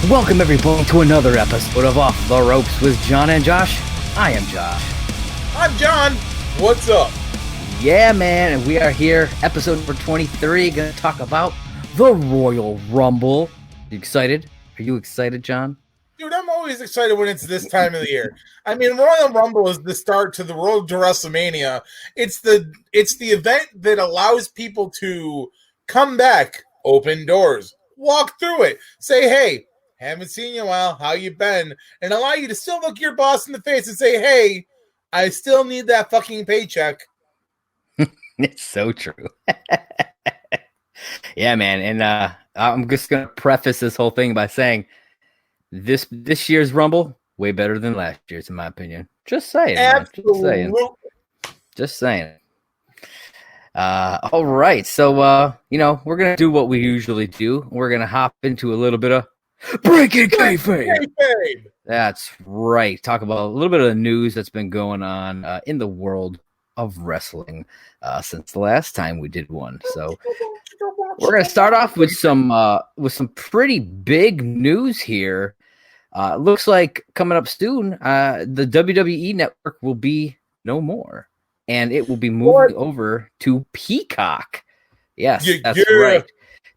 Welcome everybody to another episode of Off the Ropes with John and Josh. I am Josh. I'm John. What's up? Yeah, man, and we are here, episode number 23, going to talk about the Royal Rumble. You excited? Are you excited, John? Dude, I'm always excited when it's this time of the year. I mean, Royal Rumble is the start to the road to WrestleMania. It's the event that allows people to come back, open doors, walk through it, say, hey, haven't seen you in a while, how you been? And allow you to still look your boss in the face and say, hey, I still need that fucking paycheck. It's so true. Yeah, man, and I'm just going to preface this whole thing by saying this year's Rumble, way better than last year's, in my opinion. Just saying. Absolutely. Just saying. All right. So, we're going to do what we usually do. We're going to hop into a little bit of Breaking Kayfabe. That's right. Talk about a little bit of the news that's been going on in the world of wrestling since the last time we did one. So we're going to start off with some pretty big news here. Looks like coming up soon, the WWE network will be no more, and it will be moving over to Peacock. Yes, that's right.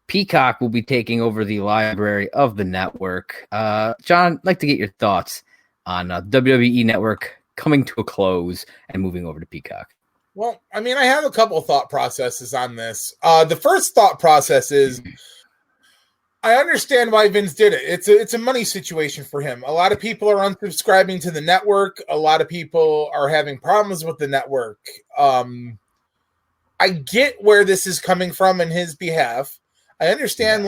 Peacock will be taking over the library of the network. John, I'd like to get your thoughts on WWE network coming to a close and moving over to Peacock. Well, I mean, I have a couple of thought processes on this. The first thought process is, I understand why Vince did it. It's a money situation for him. A lot of people are unsubscribing to the network. A lot of people are having problems with the network. I get where this is coming from in his behalf. I understand,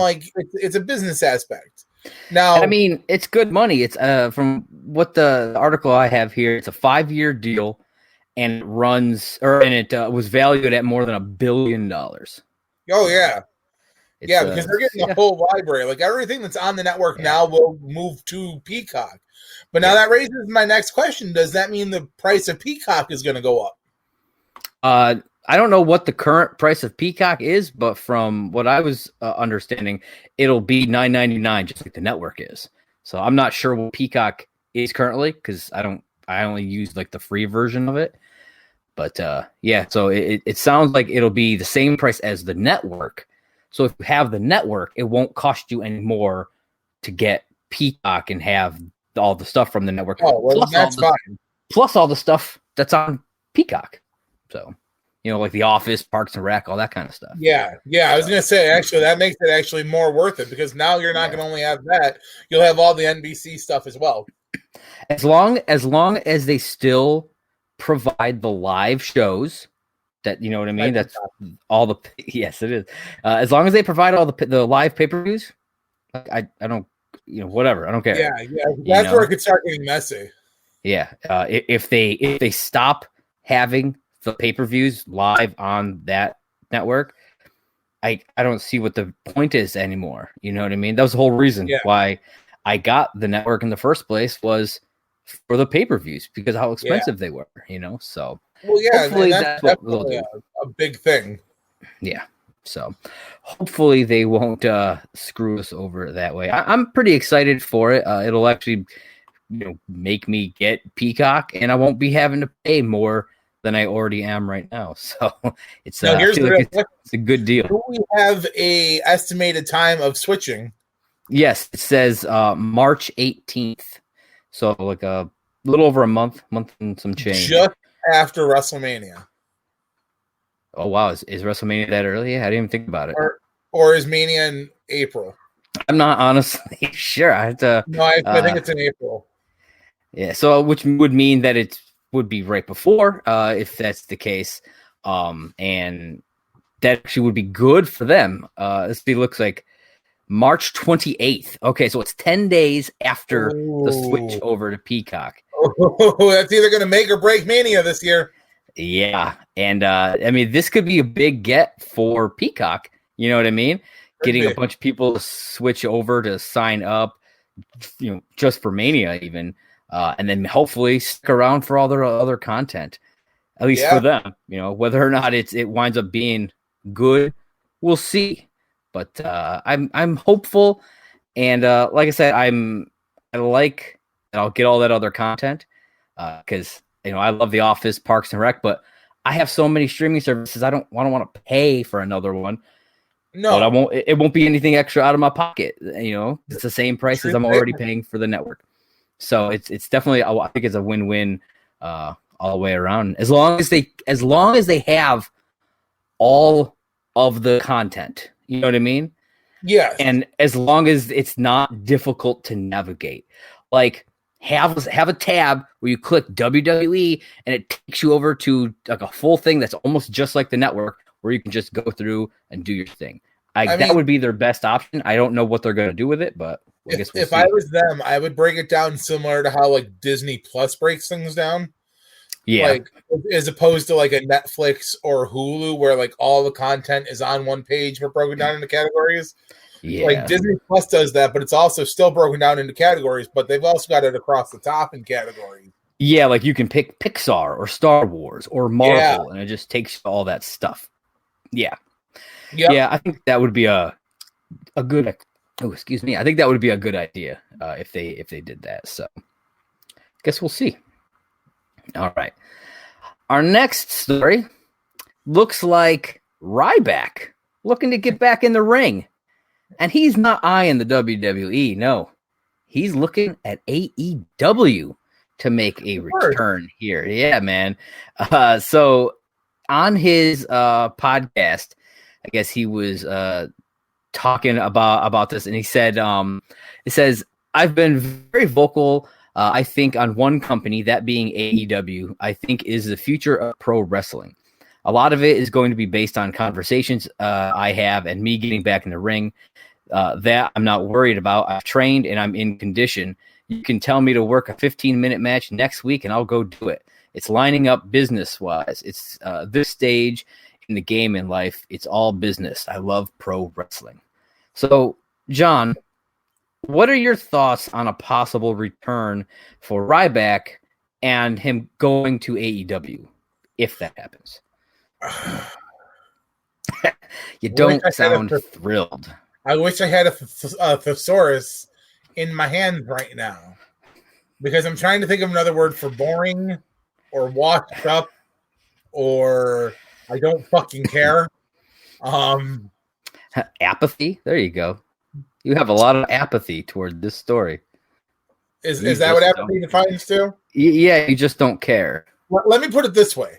it's a business aspect. Now, I mean, it's good money. It's from what the article I have here. It's a 5-year deal, and it was valued at more than $1 billion. Oh yeah. Because they're getting the whole library. Like everything that's on the network now will move to Peacock. But now that raises my next question. Does that mean the price of Peacock is going to go up? I don't know what the current price of Peacock is, but from what I was understanding, it'll be $9.99, just like the network is. So I'm not sure what Peacock is currently because I only use like the free version of it. But so it sounds like it'll be the same price as the network. So if you have the network, it won't cost you any more to get Peacock and have all the stuff from the network. Oh, well, that's fine. Plus all the stuff that's on Peacock. So, like The Office, Parks and Rec, all that kind of stuff. Yeah. I was going to say, actually, that makes it actually more worth it because now you're not going to only have that. You'll have all the NBC stuff as well. As long as they still provide the live shows, that, you know what I mean? That's all the yes, it is. As long as they provide all the live pay-per-views, I don't, whatever. I don't care. Yeah. That's where it could start getting messy. Yeah. If they stop having the pay-per-views live on that network, I don't see what the point is anymore. You know what I mean? That was the whole reason why I got the network in the first place, was for the pay-per-views because of how expensive they were, so. Well, yeah, hopefully that's definitely a big thing. Yeah, so hopefully they won't screw us over that way. I'm pretty excited for it. It'll actually, make me get Peacock, and I won't be having to pay more than I already am right now. So it's it's a good deal. Do we have a estimated time of switching? Yes, it says March 18th. So like a little over a month and some change. Just after WrestleMania. Oh wow, is WrestleMania that early? Yeah, I didn't even think about it. Or is Mania in April? I'm not honestly sure. I have to. No, I think it's in April. Yeah, so which would mean that it would be right before, if that's the case, and that actually would be good for them. This looks like March 28th. Okay, so it's 10 days after the switch over to Peacock. Oh, that's either going to make or break Mania this year. Yeah, and I mean, this could be a big get for Peacock. You know what I mean? Getting a bunch of people to switch over to sign up, just for Mania even, and then hopefully stick around for all their other content, at least for them. Whether or not it winds up being good, we'll see. But I'm hopeful And like I said, I like that I'll get all that other content because I love The Office, Parks and Rec, but I have so many streaming services. I don't want to pay for another one. No, but I won't. It won't be anything extra out of my pocket. It's the same price as I'm already paying for the network. So it's definitely. I think it's a win-win all the way around. As long as they have all of the content, you know what I mean? Yes. And as long as it's not difficult to navigate, like have a tab where you click WWE and it takes you over to like a full thing that's almost just like the network where you can just go through and do your thing. That would be their best option. I don't know what they're going to do with it, but if I was them, I would break it down similar to how like Disney Plus breaks things down. Yeah. Like as opposed to like a Netflix or Hulu where like all the content is on one page but broken down into categories. Yeah. Like Disney Plus does that, but it's also still broken down into categories, but they've also got it across the top in categories. Yeah, like you can pick Pixar or Star Wars or Marvel, and it just takes all that stuff. Yeah. Yep. Yeah, I think that would be a good. Oh, excuse me. I think that would be a good idea if they did that. So, guess we'll see. All right. Our next story looks like Ryback looking to get back in the ring, and he's not eyeing the WWE. No, he's looking at AEW to make a return here. Yeah, man. So on his podcast, I guess he was talking about this, and he said, it says, I've been very vocal, I think, on one company, that being AEW, I think is the future of pro wrestling. A lot of it is going to be based on conversations I have and me getting back in the ring. That I'm not worried about. I've trained and I'm in condition. You can tell me to work a 15-minute match next week and I'll go do it. It's lining up business-wise. It's this stage in the game in life. It's all business. I love pro wrestling. So, John, what are your thoughts on a possible return for Ryback and him going to AEW if that happens? You don't sound thrilled. I wish I had a thesaurus in my hand right now because I'm trying to think of another word for boring or washed up or I don't fucking care. Apathy. There you go. You have a lot of apathy toward this story. Is that what apathy defines too? Yeah, you just don't care. Let me put it this way.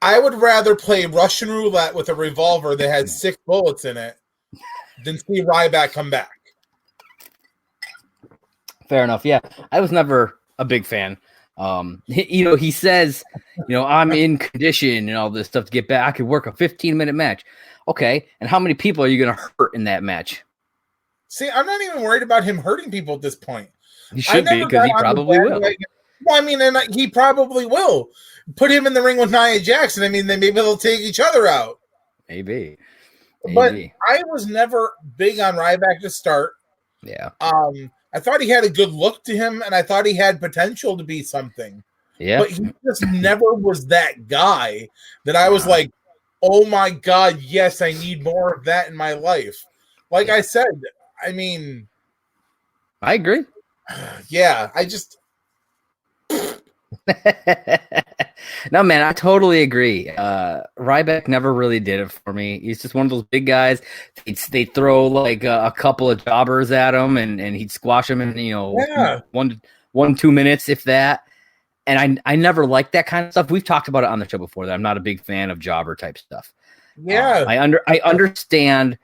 I would rather play Russian roulette with a revolver that has 6 bullets in it than see Ryback come back. Fair enough. Yeah, I was never a big fan. He says, I'm in condition and all this stuff to get back. I could work a 15-minute match. Okay, and how many people are you going to hurt in that match? See, I'm not even worried about him hurting people at this point. He should be, because he probably will. Well, I mean, and he probably will. Put him in the ring with Nia Jackson. I mean, then maybe they'll take each other out. Maybe. But I was never big on Ryback to start. Yeah. I thought he had a good look to him, and I thought he had potential to be something. Yeah. But he just never was that guy that I was like, oh my God, yes, I need more of that in my life. Like I said, I mean. I agree. Yeah, I just. No, man, I totally agree. Ryback never really did it for me. He's just one of those big guys. They throw like a couple of jobbers at him, and he'd squash him in 1-2 minutes, if that. And I never liked that kind of stuff. We've talked about it on the show before that I'm not a big fan of jobber type stuff. Yeah, I understand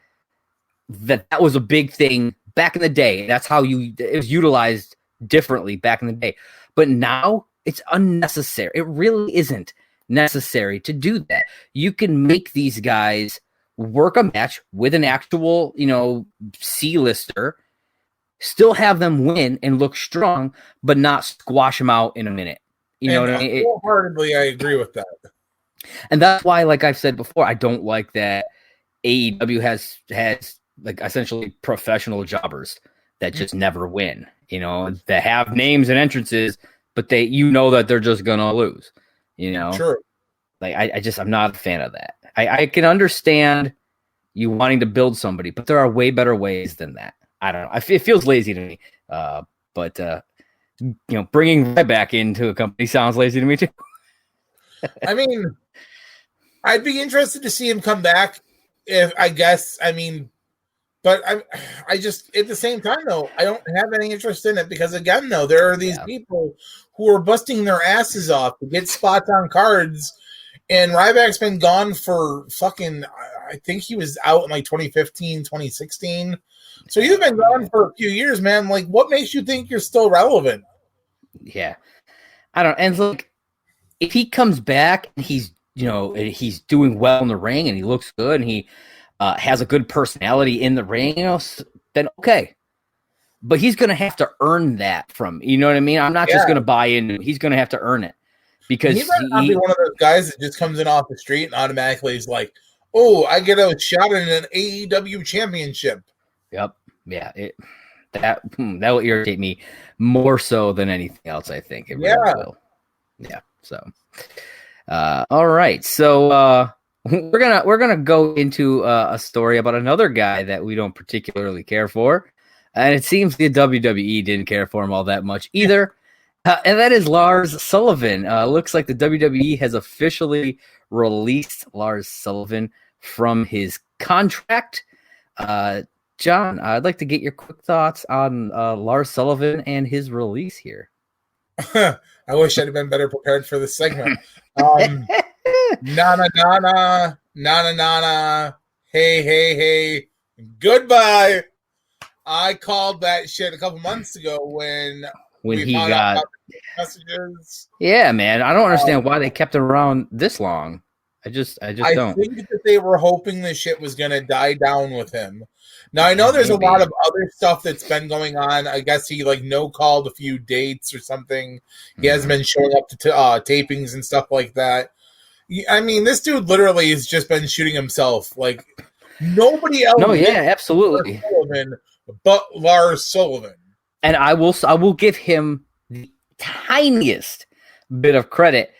that was a big thing back in the day. That's how it was utilized differently back in the day. But now it's unnecessary. It really isn't necessary to do that. You can make these guys work a match with an actual, C-lister, still have them win and look strong, but not squash them out in a minute. You know what I mean? Wholeheartedly, I agree with that. And that's why, like I've said before, I don't like that AEW has like essentially professional jobbers that just never win. That have names and entrances, but that they're just gonna lose. Sure. Like I'm not a fan of that. I can understand you wanting to build somebody, but there are way better ways than that. I don't know. It feels lazy to me. But bringing Red back into a company sounds lazy to me too. I mean, I'd be interested to see him come back. But I just at the same time though, I don't have any interest in it because again though, there are these people who are busting their asses off to get spots on cards, and Ryback's been gone for fucking. I think he was out in like 2015, 2016. So you've been gone for a few years, man. Like, what makes you think you're still relevant? Yeah, I don't. And look, if he comes back and he's doing well in the ring and he looks good and he has a good personality in the ring, then okay. But he's going to have to earn that from, you know what I mean? I'm not just going to buy in. He's going to have to earn it because he might not be one of those guys that just comes in off the street and automatically is like, oh, I get a shot at an AEW championship. Yep. Yeah. That will irritate me more so than anything else, I think. It really will. Yeah. So, all right. So, we're gonna go into a story about another guy that we don't particularly care for, and it seems the WWE didn't care for him all that much either. And that is Lars Sullivan. Looks like the WWE has officially released Lars Sullivan from his contract. John, I'd like to get your quick thoughts on Lars Sullivan and his release here. I wish I'd have been better prepared for this segment. Na hey, goodbye. I called that shit a couple months ago when he got messages. Yeah, man. I don't understand why they kept him around this long. I just don't. I think that they were hoping the shit was going to die down with him. Now, I know there's a lot of other stuff that's been going on. I guess he no-called a few dates or something. He hasn't been showing up to tapings and stuff like that. I mean, this dude literally has just been shooting himself. Like, nobody else. No, yeah, absolutely. But Lars Sullivan. And I will give him the tiniest bit of credit.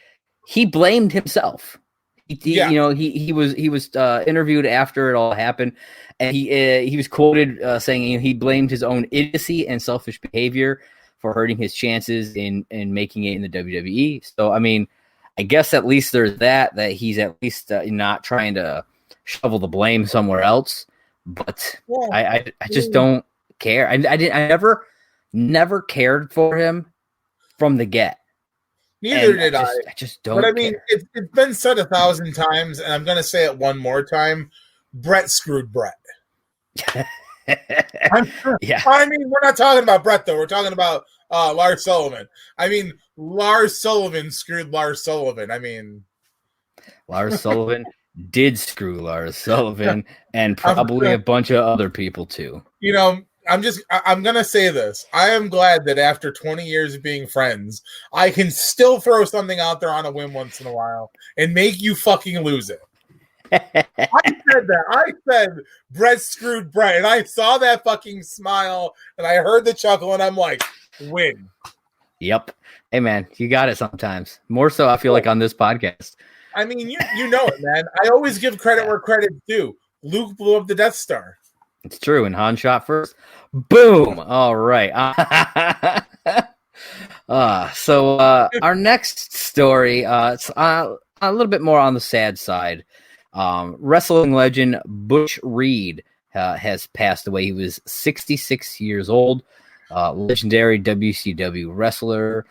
He blamed himself. He was interviewed after it all happened, and he was quoted saying he blamed his own idiocy and selfish behavior for hurting his chances in making it in the WWE. So I mean, I guess at least there's that he's at least not trying to shovel the blame somewhere else. But I just don't care. I never cared for him from the get. Neither did I. I just don't. But I mean, it's been said 1,000 times, and I'm going to say it one more time. Brett screwed Brett. Yeah. I mean, we're not talking about Brett though. We're talking about Lars Sullivan. I mean, Lars Sullivan screwed Lars Sullivan. I mean, Lars Sullivan did screw Lars Sullivan, and probably a bunch of other people too. I'm going to say this. I am glad that after 20 years of being friends, I can still throw something out there on a whim once in a while and make you fucking lose it. I said that. I said Brett screwed Brett, and I saw that fucking smile, and I heard the chuckle, and I'm like, win. Yep. Hey, man, you got it sometimes. More so, I feel like on this podcast. I mean, you know it, man. I always give credit where credit's due. Luke blew up the Death Star. It's true. And Han shot first. Boom. All right. So our next story, it's a little bit more on the sad side. Wrestling legend Butch Reed has passed away. He was 66 years old. Legendary WCW wrestler.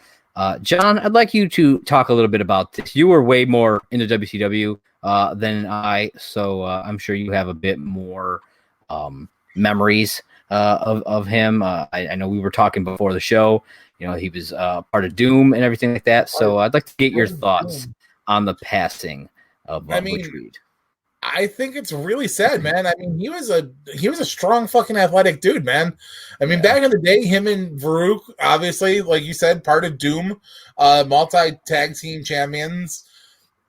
John, I'd like you to talk a little bit about this. You were way more into WCW than I, so I'm sure you have a bit more memories of him. I know we were talking before the show. He was part of Doom and everything like that. So I'd like to get your thoughts on the passing of Butch Reed. I think it's really sad, man. I mean, he was a strong fucking athletic dude, man. I mean, back in the day, him and Farouk, obviously, like you said, part of Doom, multi-tag team champions.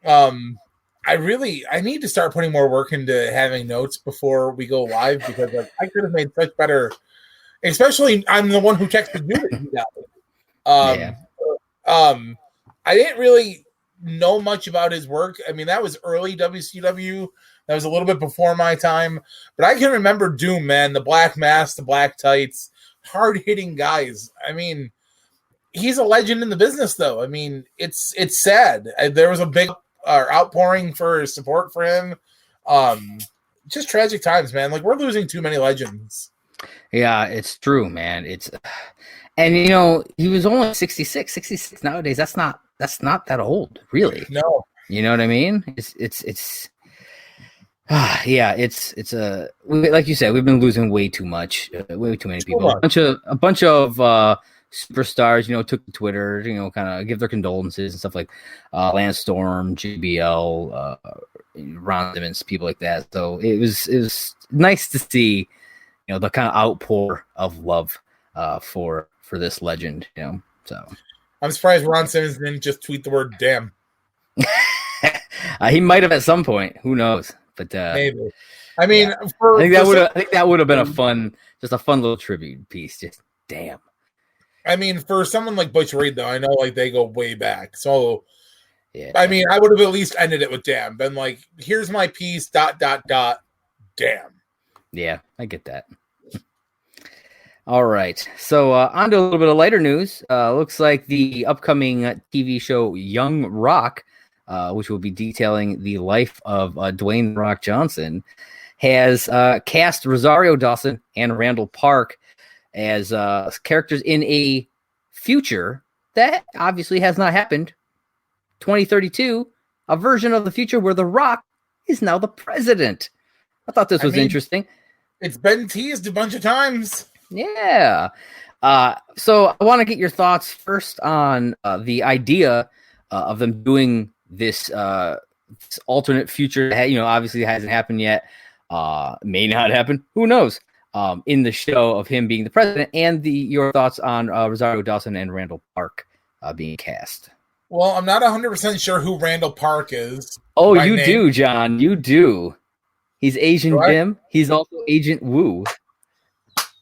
I need to start putting more work into having notes before we go live because I could have made such better. Especially, I'm the one who texted you that. I didn't really know much about his work. I mean, that was early WCW That was a little bit before my time. But I can remember Doom, man. The black mask, the black tights, hard-hitting guys. I mean, he's a legend in the business, though. I mean, it's sad. There was a big outpouring for support for him. Just tragic times, man. Like, we're losing too many legends. Yeah, it's true, man. And you know, he was only 66 nowadays. That's not that old, really. No. You know what I mean? It's like you said, we've been losing way too much, way too many people. A bunch of superstars, you know, took to Twitter, you know, kind of give their condolences and stuff like Lance Storm, JBL, Ron Simmons, people like that. So it was nice to see, you know, the kind of outpour of love for this legend, you know. So I'm surprised Ron Simmons didn't just tweet the word "damn." He might have at some point. Who knows? But maybe. I mean, yeah. I think that would have been a fun little tribute piece. Just damn. I mean, for someone like Butch Reed, though, I know like they go way back. So, yeah. I mean, I would have at least ended it with "damn." Been like, "Here's my piece." ... Damn. Yeah, I get that. All right, so on to a little bit of lighter news. Looks like the upcoming TV show Young Rock, which will be detailing the life of Dwayne Rock Johnson, has cast Rosario Dawson and Randall Park as characters in a future that obviously has not happened. 2032, a version of the future where The Rock is now the president. I thought this was interesting. It's been teased a bunch of times. Yeah. So I want to get your thoughts first on the idea of them doing this alternate future. You know, obviously it hasn't happened yet. May not happen. Who knows? In the show of him being the president, and your thoughts on Rosario Dawson and Randall Park being cast. Well, I'm not 100% sure who Randall Park is. Oh, you do, John. You do. He's Asian Jim. He's also Agent Wu.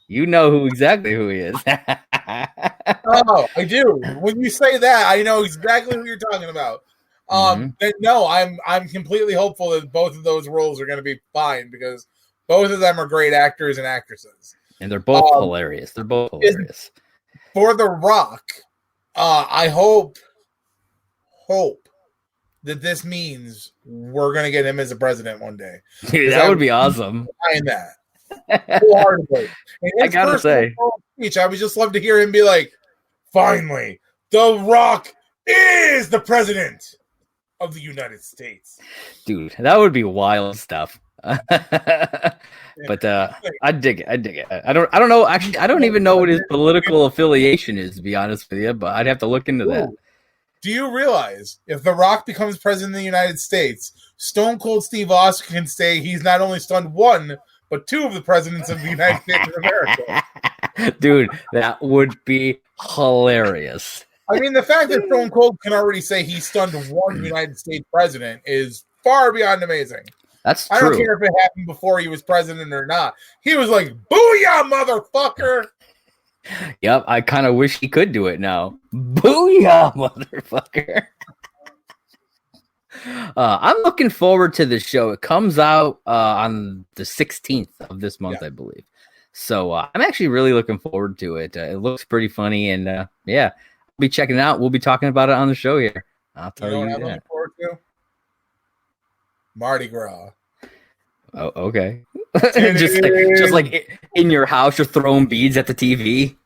You know exactly who he is. Oh, I do. When you say that, I know exactly who you're talking about. But no, I'm completely hopeful that both of those roles are going to be fine because both of them are great actors and actresses. And they're both hilarious. They're both hilarious. For The Rock, I hope that this means we're going to get him as a president one day. Dude, that would be awesome. Behind that. Wholeheartedly. I gotta say, speech, I would just love to hear him be like, finally, The Rock is the president of the United States. Dude, that would be wild stuff. But I dig it. I don't know. Actually, I don't even know what his political affiliation is, to be honest with you, but I'd have to look into that. Do you realize if The Rock becomes president of the United States, Stone Cold Steve Austin can say he's not only stunned one, but two of the presidents of the United States of America? Dude, that would be hilarious. I mean, the fact that Stone Cold can already say he stunned one United States president is far beyond amazing. That's true. I don't care if it happened before he was president or not. He was like, "Booyah, motherfucker!" Yep, I kind of wish he could do it now. Booyah, motherfucker. I'm looking forward to this show. It comes out on the 16th of this month, I believe. So I'm actually really looking forward to it. It looks pretty funny, and yeah, I'll be checking it out. We'll be talking about it on the show here. I'll tell you. What I'm looking forward to? Mardi Gras. Oh, okay. just like in your house, you're throwing beads at the TV.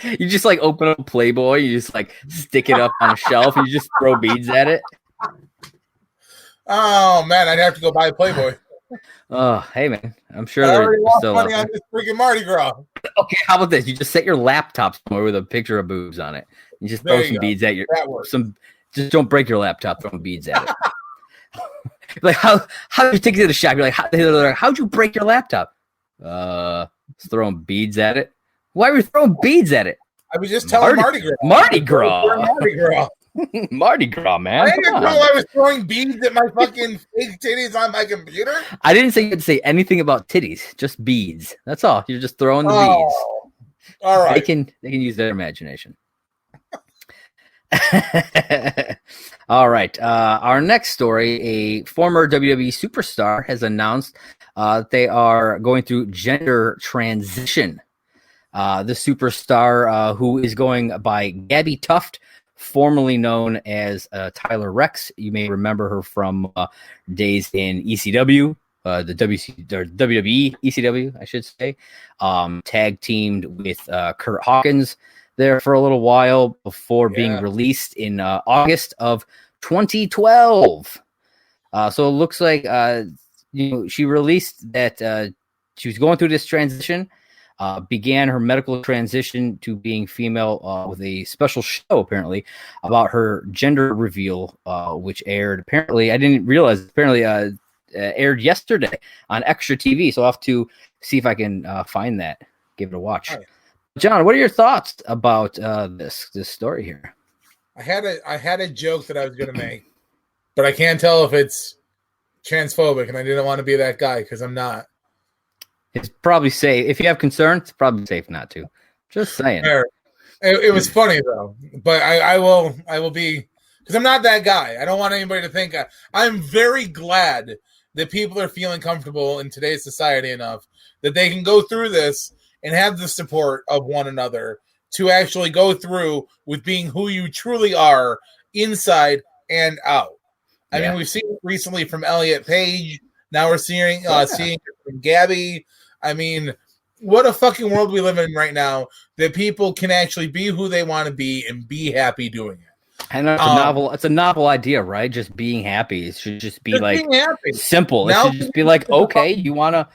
You just like open up Playboy, you just like stick it up on a shelf, and you just throw beads at it. Oh man, I'd have to go buy a Playboy. Oh, hey man, I'm sure I they're already lost still money on this freaking Mardi Gras. Okay, how about this? You just set your laptop somewhere with a picture of boobs on it. You just throw some beads at just don't break your laptop throwing beads at it. Like how you take it to the shop? You're like, how'd you break your laptop? Just throwing beads at it. Why were you throwing beads at it? I was just telling Mardi Gras. Mardi Gras. Mardi Gras. Mardi Gras, man. I didn't know I was throwing beads at my fucking fake titties on my computer. I didn't say you had to say anything about titties, just beads. That's all. You're just throwing the beads. All right. They can use their imagination. All right. Our next story, a former WWE superstar has announced they are going through gender transition. The superstar who is going by Gabby Tuft, formerly known as Tyler Rex. You may remember her from days in ECW, the WWE ECW, I should say. Tag teamed with Kurt Hawkins there for a little while before being released in August of 2012. So it looks like she released that she was going through this transition. Began her medical transition to being female with a special show, apparently, about her gender reveal, which aired, apparently, I didn't realize, apparently aired yesterday on Extra TV. So I'll have to see if I can find that, give it a watch. Right. John, what are your thoughts about this story here? I had a joke that I was going to make, but I can't tell if it's transphobic, and I didn't want to be that guy because I'm not. It's probably safe. If you have concerns, it's probably safe not to. Just saying. It was funny though, but I will be, because I'm not that guy. I don't want anybody to think I'm very glad that people are feeling comfortable in today's society enough that they can go through this and have the support of one another to actually go through with being who you truly are inside and out. I mean, we've seen it recently from Elliot Page. Now we're seeing it from Gabby. I mean, what a fucking world we live in right now that people can actually be who they want to be and be happy doing it. And it's a novel idea, right? Just being happy. It should just be like simple. It should just be like, okay, you wanna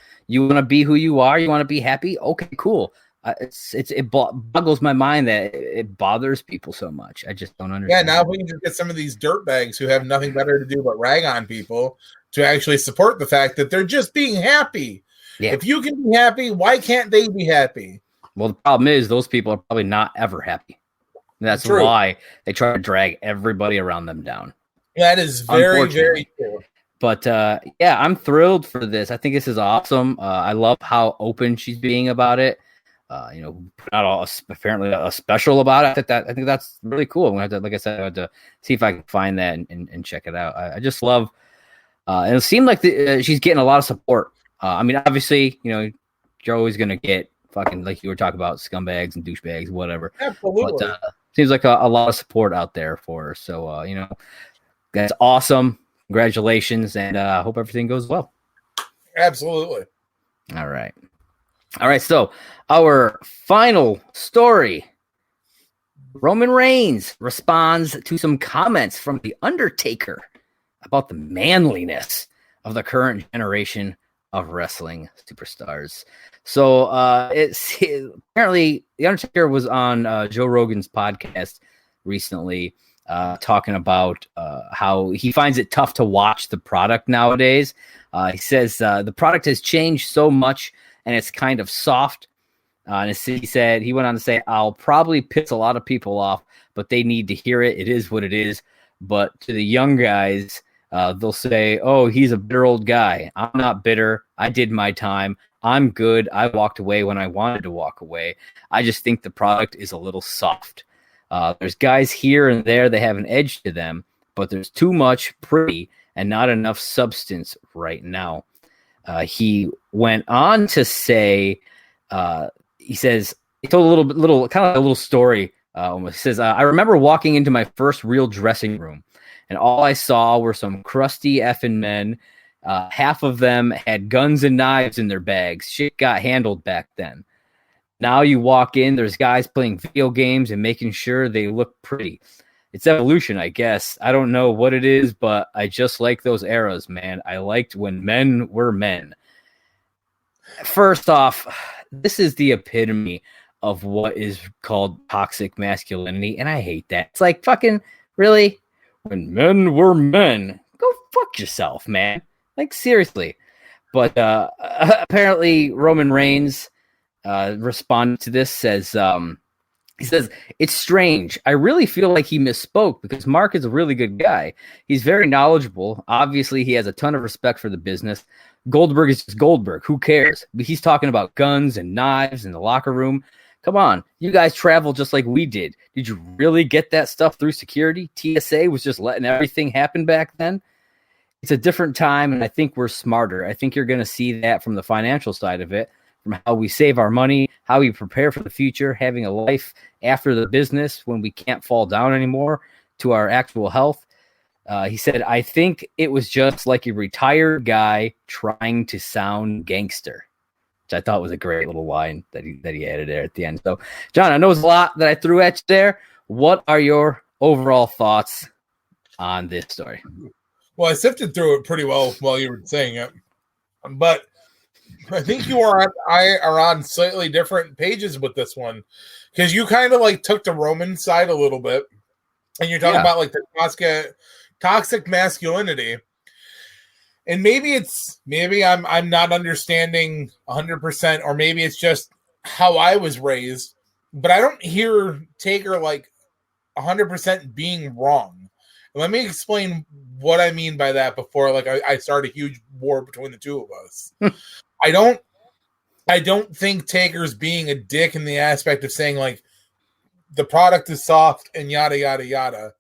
be who you are. You want to be happy. Okay, cool. It boggles my mind that it bothers people so much. I just don't understand. Yeah, now we can just get some of these dirtbags who have nothing better to do but rag on people to actually support the fact that they're just being happy. Yeah. If you can be happy, why can't they be happy? Well, the problem is those people are probably not ever happy. That's true. Why they try to drag everybody around them down. That is very, very true. But I'm thrilled for this. I think this is awesome. I love how open she's being about it. Put out apparently a special about it. I think that's really cool. I'm gonna have to, like I said, I have to see if I can find that and check it out. I just love. And it seemed like she's getting a lot of support. I mean, obviously, you're always going to get fucking, like you were talking about, scumbags and douchebags, whatever. Absolutely. But seems like a lot of support out there for her. So, that's awesome. Congratulations. And I hope everything goes well. Absolutely. All right. So our final story. Roman Reigns responds to some comments from The Undertaker about the manliness of the current generation of wrestling superstars. So apparently The Undertaker was on Joe Rogan's podcast recently talking about how he finds it tough to watch the product nowadays. He says the product has changed so much and it's kind of soft. And he went on to say, I'll probably piss a lot of people off, but they need to hear it. It is what it is. But to the young guys, they'll say, oh, he's a bitter old guy. I'm not bitter. I did my time. I'm good. I walked away when I wanted to walk away. I just think the product is a little soft. There's guys here and there that have an edge to them, but there's too much pretty and not enough substance right now. He went on to say, he told a little story. He says, I remember walking into my first real dressing room, and all I saw were some crusty effing men. Half of them had guns and knives in their bags. Shit got handled back then. Now you walk in, there's guys playing video games and making sure they look pretty. It's evolution, I guess. I don't know what it is, but I just like those eras, man. I liked when men were men. First off, this is the epitome of what is called toxic masculinity, and I hate that. It's like, fucking, really? When men were men, go fuck yourself, man. Like, seriously. But apparently Roman Reigns responded to this, he says, it's strange. I really feel like he misspoke because Mark is a really good guy. He's very knowledgeable. Obviously, he has a ton of respect for the business. Goldberg is just Goldberg. Who cares? But he's talking about guns and knives in the locker room. Come on, you guys travel just like we did. Did you really get that stuff through security? TSA was just letting everything happen back then. It's a different time, and I think we're smarter. I think you're going to see that from the financial side of it, from how we save our money, how we prepare for the future, having a life after the business when we can't fall down anymore, to our actual health. He said, I think it was just like a retired guy trying to sound gangster, which I thought was a great little line that he added there at the end. So, John, I know it's a lot that I threw at you there. What are your overall thoughts on this story? Well, I sifted through it pretty well while you were saying it, but I think you are on slightly different pages with this one, because you kind of like took the Roman side a little bit, and you're talking about like the toxic masculinity, and maybe I'm not understanding 100%, or maybe it's just how I was raised, but I don't hear Taker like 100% being wrong. Let me explain what I mean by that before I start a huge war between the two of us. I don't think Taker's being a dick in the aspect of saying like the product is soft and yada yada yada.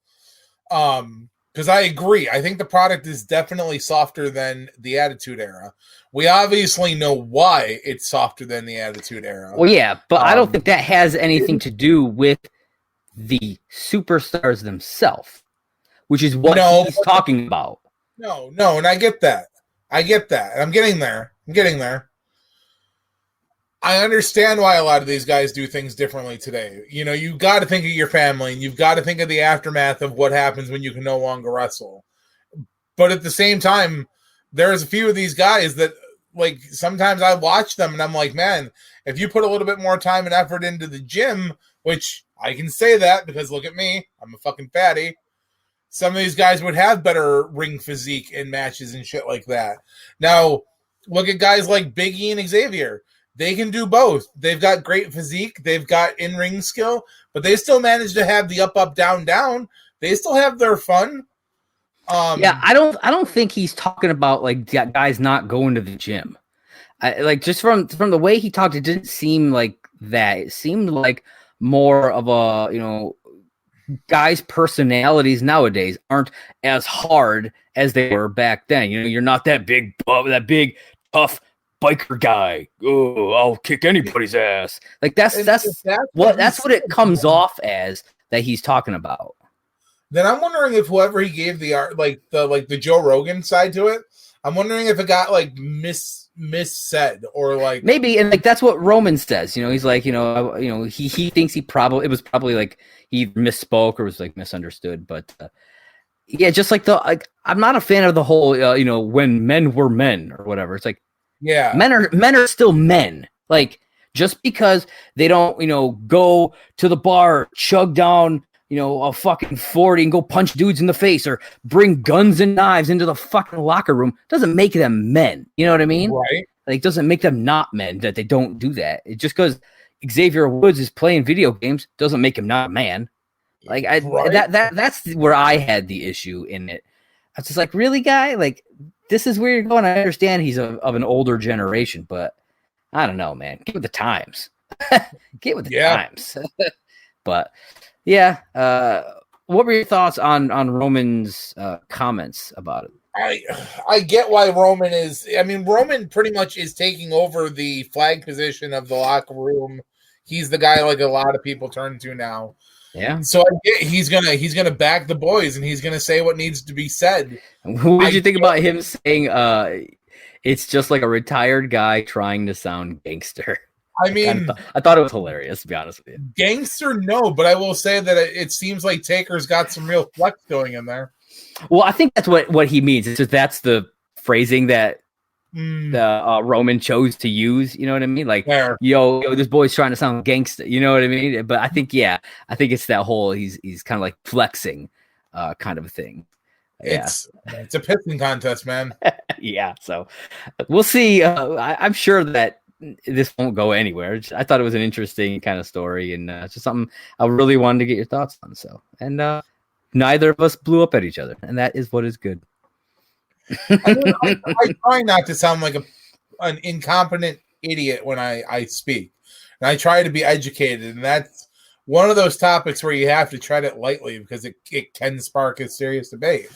Because I agree. I think the product is definitely softer than the Attitude Era. We obviously know why it's softer than the Attitude Era. Well, yeah, but I don't think that has anything to do with the superstars themselves, which is what he's talking about. No, and I get that. I'm getting there. I understand why a lot of these guys do things differently today. You know, you got to think of your family, and you've got to think of the aftermath of what happens when you can no longer wrestle. But at the same time, there's a few of these guys that, like, sometimes I watch them and I'm like, man, if you put a little bit more time and effort into the gym, which I can say that because look at me, I'm a fucking fatty. Some of these guys would have better ring physique in matches and shit like that. Now, look at guys like Big E and Xavier. They can do both. They've got great physique. They've got in-ring skill, but they still manage to have the up, down, down. They still have their fun. I don't think he's talking about like guys not going to the gym. Like just from the way he talked, it didn't seem like that. It seemed like more of a, you know, guys' personalities nowadays aren't as hard as they were back then. You know, you're not that big tough biker guy. Oh, I'll kick anybody's ass. Like that's what it comes off as that he's talking about. Then I'm wondering if whoever he gave the art, like the Joe Rogan side to it, I'm wondering if it got like missaid or like maybe, and like that's what Roman says. You know, he's like, he thinks it was probably like he misspoke or was like misunderstood. But yeah, just like I'm not a fan of the whole when men were men or whatever. It's like, yeah, men are still men. Like just because they don't go to the bar, chug down a fucking 40 and go punch dudes in the face or bring guns and knives into the fucking locker room doesn't make them men. You know what I mean? Right. Like, doesn't make them not men that they don't do that. It just because Xavier Woods is playing video games doesn't make him not a man. Like that's where I had the issue in it. I was just like, really, guy? Like, this is where you're going. I understand he's of an older generation, but I don't know, man. Get with the times. Get with the times. But yeah, what were your thoughts on Roman's comments about it? I get why Roman is. I mean, Roman pretty much is taking over the flag position of the locker room. He's the guy like a lot of people turn to now. Yeah. So I get he's gonna back the boys and he's gonna say what needs to be said. What did you think about him saying it's just like a retired guy trying to sound gangster? I mean, I thought it was hilarious, to be honest with you. Gangster, no, but I will say that it seems like Taker's got some real flex going in there. Well, I think that's what he means. It's just that's the phrasing that the Roman chose to use. You know what I mean? Like, yo, this boy's trying to sound gangster. You know what I mean? But I think it's that whole he's kind of like flexing kind of a thing. It's a pissing contest, man. Yeah, so we'll see. I'm sure that this won't go anywhere. I thought it was an interesting kind of story and just something I really wanted to get your thoughts on. So, and neither of us blew up at each other, and that is what is good. I try not to sound like an incompetent idiot when I speak. and I try to be educated, and that's one of those topics where you have to tread it lightly because it can spark a serious debate.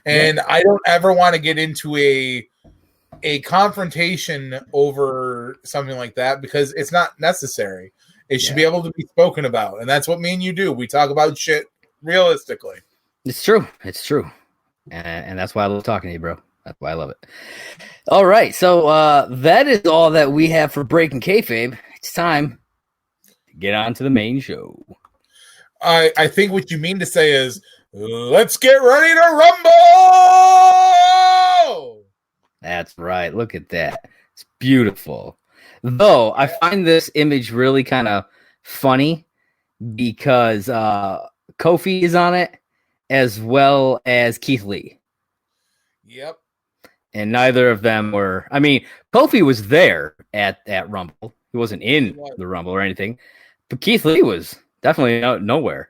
And I don't ever want to get into a confrontation over something like that because it's not necessary. It should be able to be spoken about, and that's what me and you do. We talk about shit realistically. It's true. It's true. And that's why I love talking to you, bro. That's why I love it. All right. So that is all that we have for Breaking Kayfabe. It's time to get on to the main show. I think what you mean to say is, let's get ready to rumble! That's right. Look at that. It's beautiful. Though I find this image really kind of funny because Kofi is on it as well as Keith Lee. Yep. And neither of them were. I mean, Kofi was there at Rumble. He wasn't in the Rumble or anything. But Keith Lee was definitely nowhere.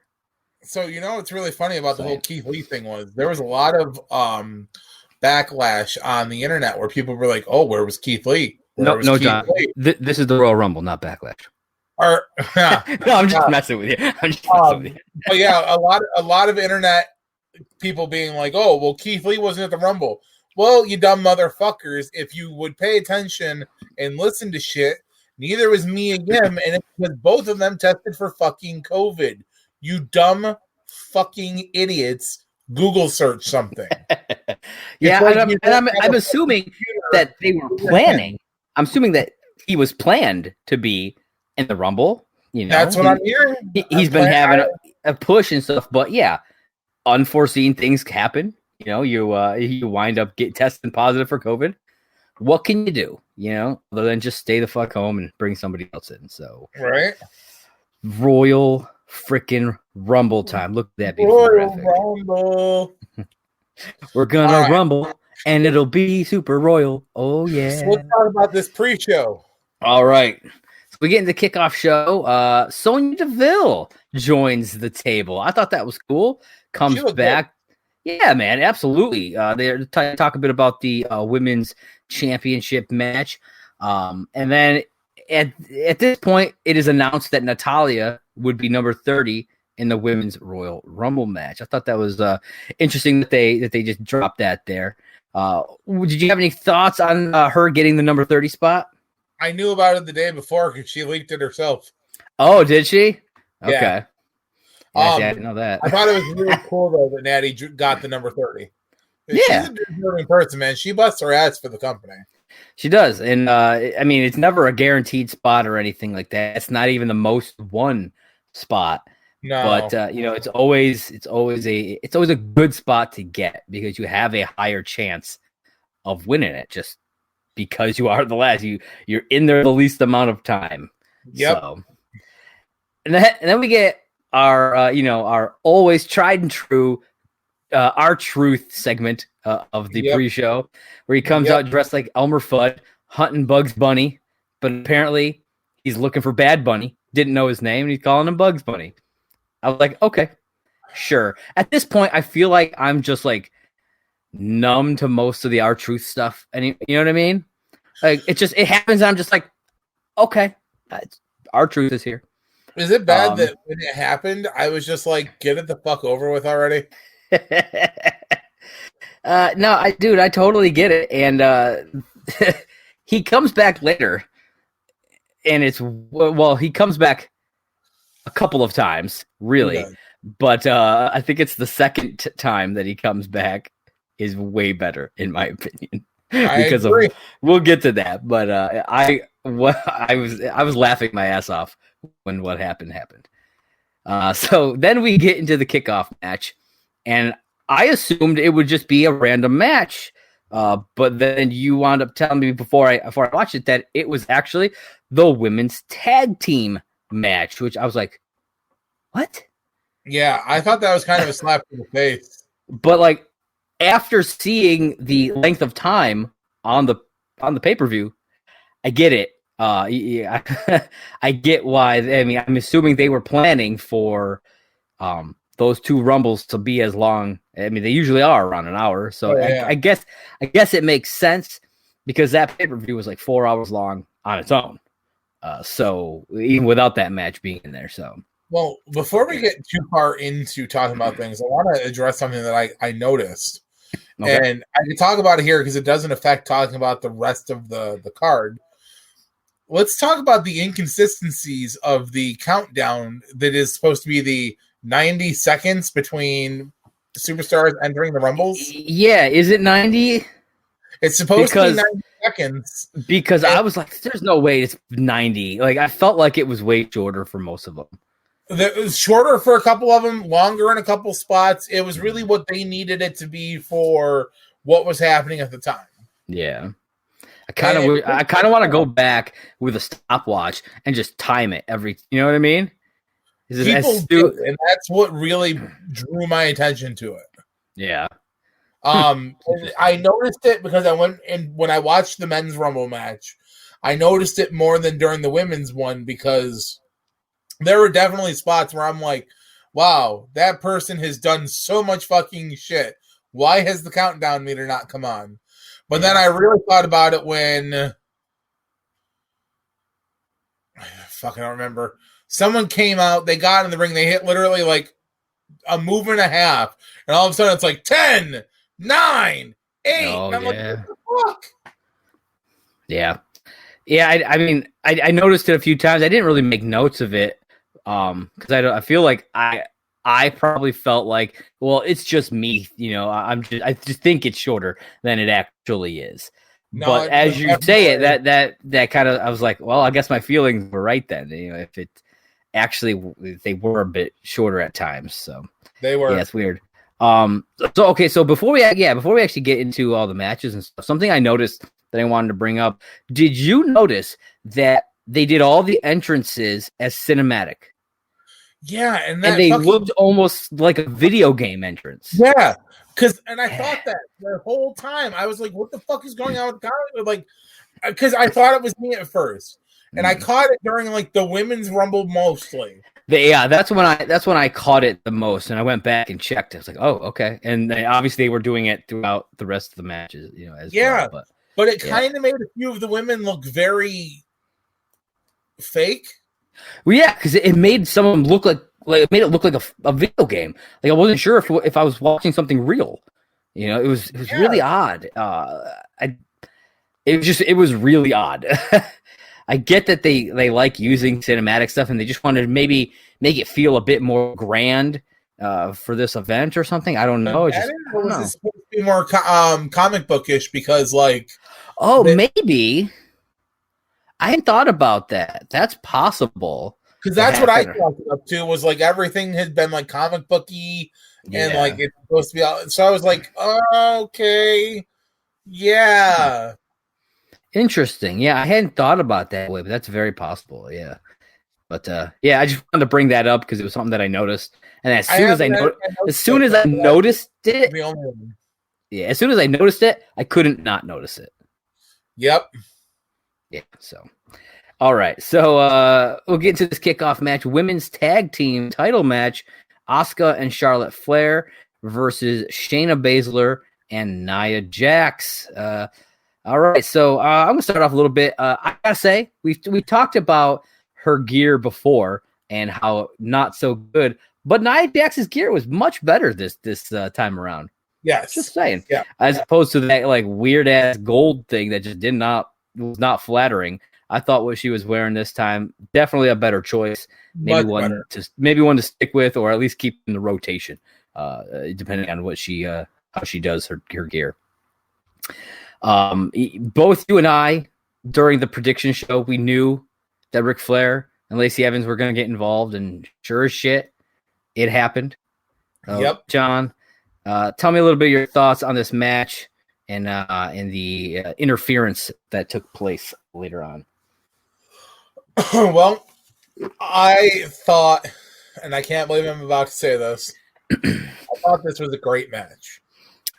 So, what's really funny about the whole Keith Lee thing was there was a lot of backlash on the internet where people were like, oh, where was Keith Lee? No, John. This is the Royal Rumble, not Backlash. No, I'm just messing with you. But yeah, a lot of internet people being like, oh, well, Keith Lee wasn't at the Rumble. Well, you dumb motherfuckers, if you would pay attention and listen to shit, neither was me and him, and it's because both of them tested for fucking COVID. You dumb fucking idiots. Google search something. I'm assuming that they were planning. I'm assuming that he was planned to be in the Rumble. That's what I'm hearing. He's been having a push and stuff, but yeah, unforeseen things happen. You wind up testing positive for COVID. What can you do? Other than just stay the fuck home and bring somebody else in. So right, Royal freaking Rumble time. Look at that Royal Rumble. We're gonna rumble, and it'll be super royal. Oh yeah. So let's talk about this pre-show. All right. So we get into the kickoff show. Sonya Deville joins the table. I thought that was cool. Comes back. Good. Yeah, man, absolutely. They talk a bit about the women's championship match. And then at this point, it is announced that Natalya would be number 30 in the women's Royal Rumble match. I thought that was interesting that they just dropped that there. Did you have any thoughts on her getting the number 30 spot? I knew about it the day before because she leaked it herself. Oh, did she? Okay. Yeah. I didn't know that. I thought it was really cool though that Natty got the number 30. Yeah, she's a deserving person, man. She busts her ass for the company. She does, and I mean, it's never a guaranteed spot or anything like that. It's not even the most won spot. No, but it's always a good spot to get because you have a higher chance of winning it just because you are the last. You're in there the least amount of time. Yep. So, and then we get our our always tried and true R-Truth segment of the pre-show where he comes out dressed like Elmer Fudd hunting Bugs Bunny, but apparently he's looking for Bad Bunny. Didn't know his name and he's calling him Bugs Bunny. I was like, okay, sure. At this point, I feel like I'm just like numb to most of the R-Truth stuff. And you know what I mean? Like it happens. And I'm just like, okay, R-Truth is here. Is it bad that when it happened, I was just like, get it the fuck over with already? No, I totally get it. And he comes back later and he comes back a couple of times, really. Yeah. But I think it's the second time that he comes back is way better, in my opinion. Because we'll get to that. But I was laughing my ass off when what happened. So then we get into the kickoff match, and I assumed it would just be a random match. But then you wound up telling me before I watched it that it was actually the women's tag team match, which I was like, what? Yeah, I thought that was kind of a slap in the face. But like after seeing the length of time on the pay-per-view, I get it. Yeah, I get why. I mean, I'm assuming they were planning for those two rumbles to be as long. I mean, they usually are around an hour, so I guess it makes sense because that pay-per-view was like 4 hours long on its own. So even without that match being in there, so. Well, before we get too far into talking about things, I want to address something that I noticed. Okay. And I can talk about it here because it doesn't affect talking about the rest of the card. Let's talk about the inconsistencies of the countdown that is supposed to be the 90 seconds between superstars entering the Rumbles. Yeah, is it 90? It's supposed to be 90 seconds. Because I was like, there's no way it's 90. Like, I felt like it was way shorter for most of them. It was shorter for a couple of them, longer in a couple spots. It was really what they needed it to be for what was happening at the time. Yeah. I kind of want to go back with a stopwatch and just time it every, you know what I mean? People do, and that's what really drew my attention to it. Yeah. I noticed it because I went and when I watched the men's Rumble match, I noticed it more than during the women's one because there were definitely spots where I'm like, wow, that person has done so much fucking shit. Why has the countdown meter not come on? But then I really thought about it when I don't remember. Someone came out, they got in the ring, they hit literally like a move and a half, and all of a sudden it's like 10, 9, 8. Oh, and I'm like, what the fuck? Yeah. Yeah, I mean, I noticed it a few times. I didn't really make notes of it because I feel like I probably felt like, well, it's just me, you know. I just think it's shorter than it actually is. No, but as you say it, that kind of, I was like, well, I guess my feelings were right then. You know, if it actually, they were a bit shorter at times. So they were. Yeah, it's weird. So before we actually get into all the matches and stuff, something I noticed that I wanted to bring up. Did you notice that they did all the entrances as cinematic? Yeah, and they looked almost like a video game entrance. Yeah, and I thought that the whole time. I was like, "What the fuck is going on with Garlic?" Like, because I thought it was me at first, and I caught it during like the women's Rumble mostly. That's when I caught it the most, and I went back and checked. I was like, "Oh, okay." And obviously, they were doing it throughout the rest of the matches, you know. Well, but it kind of made a few of the women look very fake. Well, yeah, because it made some of them look like it made it look like a video game. Like I wasn't sure if I was watching something real. You know, it was really odd. It was really odd. I get that they like using cinematic stuff and they just wanted to maybe make it feel a bit more grand for this event or something. I don't know. It's supposed to be more comic bookish because maybe. I hadn't thought about that. That's possible. Because that's what I thought up to was like everything had been like comic booky and like it's supposed to be out. So I was like, oh, okay. Yeah. Interesting. Yeah, I hadn't thought about that way, but that's very possible. Yeah. But I just wanted to bring that up because it was something that I noticed. And as soon as I noticed it, as soon as I noticed it, I couldn't not notice it. Yep. Yeah, so all right. So we'll get into this kickoff match. Women's tag team title match. Asuka and Charlotte Flair versus Shayna Baszler and Nia Jax. All right. So I'm going to start off a little bit. I got to say, we talked about her gear before and how not so good. But Nia Jax's gear was much better this time around. Yes. Just saying. Yeah. As opposed to that like weird ass gold thing that just was not flattering. I thought what she was wearing this time, definitely a better choice. Maybe one to stick with, or at least keep in the rotation, depending on what how she does her gear. Both you and I, during the prediction show, we knew that Ric Flair and Lacey Evans were going to get involved, and sure as shit, it happened. Yep. John, tell me a little bit of your thoughts on this match and the interference that took place later on. Well, I thought, and I can't believe I'm about to say this, I thought this was a great match.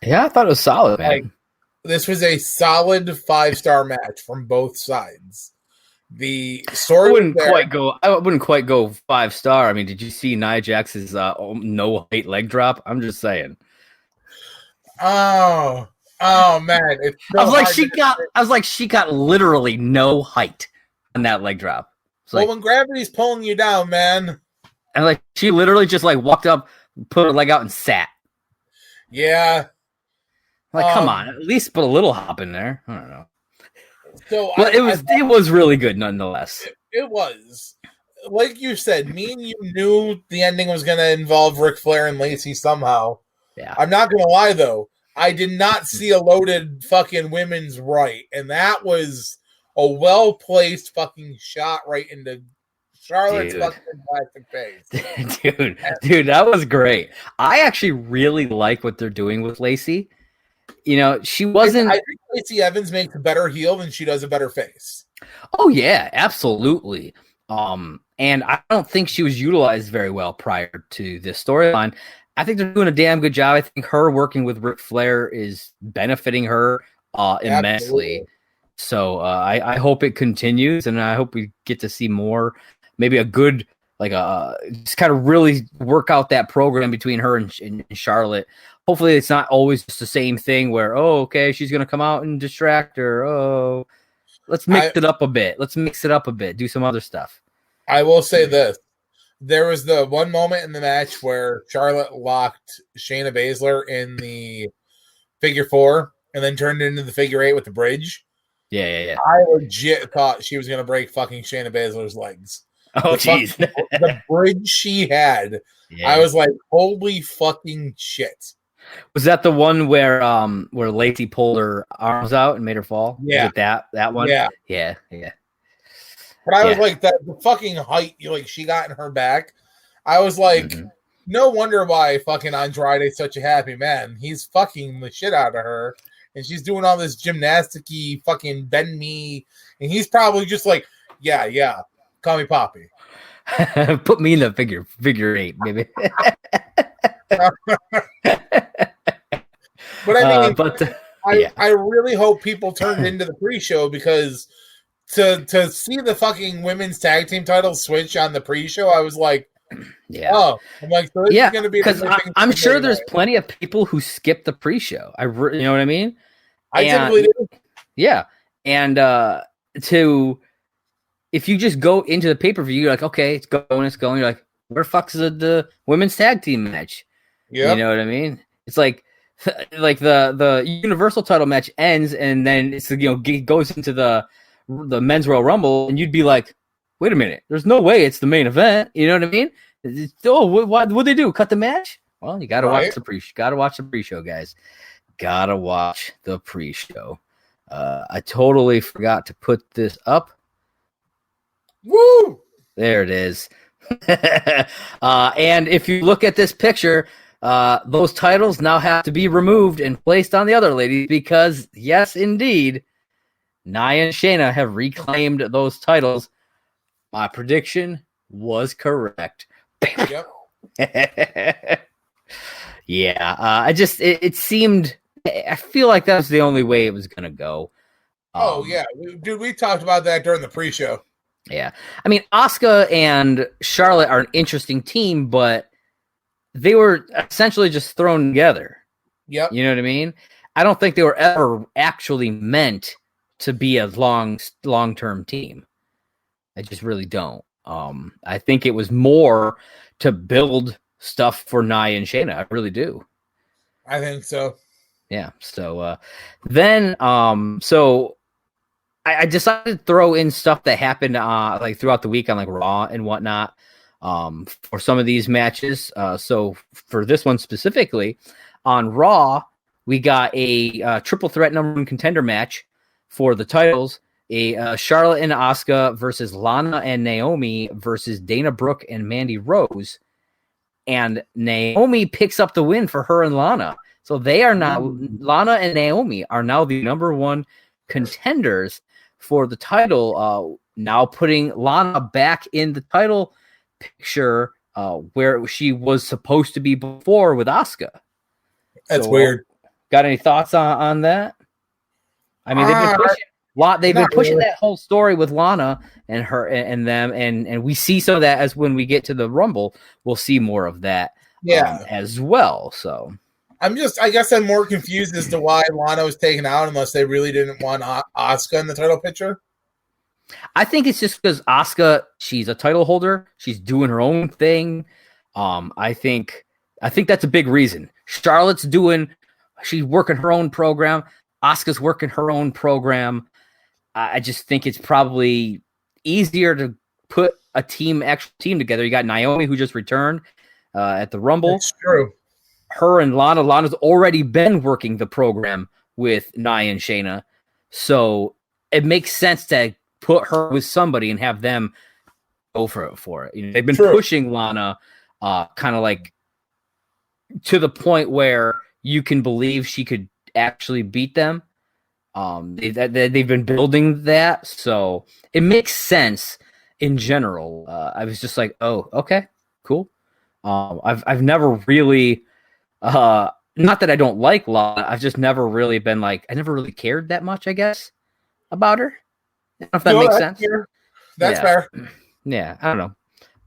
Yeah, I thought it was solid, man. Like, this was a solid 5-star match from both sides. The story I wouldn't quite go 5-star. I mean, did you see Nia Jax's no height leg drop? I'm just saying. Oh man! I was like, she got literally no height on that leg drop. Well, when gravity's pulling you down, man. And like she literally just like walked up, put her leg out, and sat. Yeah. Like, come on, at least put a little hop in there. I don't know. So, but it was really good nonetheless. It was. Like you said, me and you knew the ending was going to involve Ric Flair and Lacey somehow. Yeah. I'm not going to lie, though. I did not see a loaded fucking women's right, and that was a well-placed fucking shot right into Charlotte's fucking plastic face. Dude, that was great. I actually really like what they're doing with Lacey. You know, she wasn't... I think Lacey Evans makes a better heel than she does a better face. Oh, yeah, absolutely. And I don't think she was utilized very well prior to this storyline. I think they're doing a damn good job. I think her working with Ric Flair is benefiting her immensely. Absolutely. So I hope it continues, and I hope we get to see more, maybe a good, like just kind of really work out that program between her and Charlotte. Hopefully it's not always just the same thing where, oh, okay, she's going to come out and distract her. Oh, let's mix it up a bit. Do some other stuff. I will say this. There was the one moment in the match where Charlotte locked Shayna Baszler in the figure 4 and then turned it into the figure 8 with the bridge. Yeah. I legit thought she was going to break fucking Shayna Baszler's legs. Oh, jeez. The bridge she had, I was like, holy fucking shit. Was that the one where Lacey pulled her arms out and made her fall? Yeah. Was it that one? Yeah. But I was like, the fucking height like she got in her back, I was like, no wonder why fucking Andrade's such a happy man. He's fucking the shit out of her, and she's doing all this gymnastic-y fucking bend me, and he's probably just like, yeah, call me Poppy. Put me in the figure 8, baby. But I mean, I really hope people turned into the pre-show, because to see the fucking women's tag team titles switch on the pre-show, I was like, oh, I'm like, so this is going to be because I'm sure there's plenty of people who skip the pre-show. You know what I mean? I typically do. Yeah, and if you just go into the pay-per-view, you're like, okay, it's going. You're like, where the fuck's the women's tag team match? Yeah, you know what I mean? It's like the Universal title match ends, and then it's it goes into the men's Royal Rumble, and you'd be like, wait a minute, there's no way it's the main event. You know what I mean? What'd they do? Cut the match? Well, you gotta watch the pre-show. Gotta watch the pre-show, guys. Gotta watch the pre-show. I totally forgot to put this up. Woo! There it is. And if you look at this picture, those titles now have to be removed and placed on the other ladies, because yes, indeed, Nia and Shayna have reclaimed those titles. My prediction was correct. Yep. Yeah. It seemed, I feel like that was the only way it was going to go. Yeah. Dude, we talked about that during the pre-show. Yeah. I mean, Asuka and Charlotte are an interesting team, but they were essentially just thrown together. Yep. You know what I mean? I don't think they were ever actually meant to be a long-term team. I just really don't. I think it was more to build stuff for Nia and Shayna. I really do. I think so. Yeah. So then I decided to throw in stuff that happened like throughout the week on like Raw and whatnot for some of these matches. So for this one specifically, on Raw, we got a triple threat number 1 contender match for the titles. A Charlotte and Asuka versus Lana and Naomi versus Dana Brooke and Mandy Rose. And Naomi picks up the win for her and Lana. So they are now, Lana and Naomi are now the number 1 contenders for the title, now putting Lana back in the title picture where she was supposed to be before with Asuka. That's weird. Got any thoughts on that? I mean, they've been pushing that whole story with Lana and her and them, and we see some of that as when we get to the Rumble, we'll see more of that as well. So I guess I'm more confused as to why Lana was taken out, unless they really didn't want Asuka in the title picture. I think it's just because Asuka, she's a title holder. She's doing her own thing. I think that's a big reason. Charlotte's she's working her own program. Asuka's working her own program. I just think it's probably easier to put actual team together. You got Naomi, who just returned at the Rumble. That's true. Her and Lana. Lana's already been working the program with Nia and Shayna. So it makes sense to put her with somebody and have them go for it. They've been pushing Lana kind of like to the point where you can believe she could actually beat them. They've been building that, so it makes sense in general. I was just like, oh, okay, cool. I've never really, not that I don't like Lana, I've just never really been like, I never really cared that much, I guess, about her. I don't know if that makes sense. That's fair. Yeah, I don't know.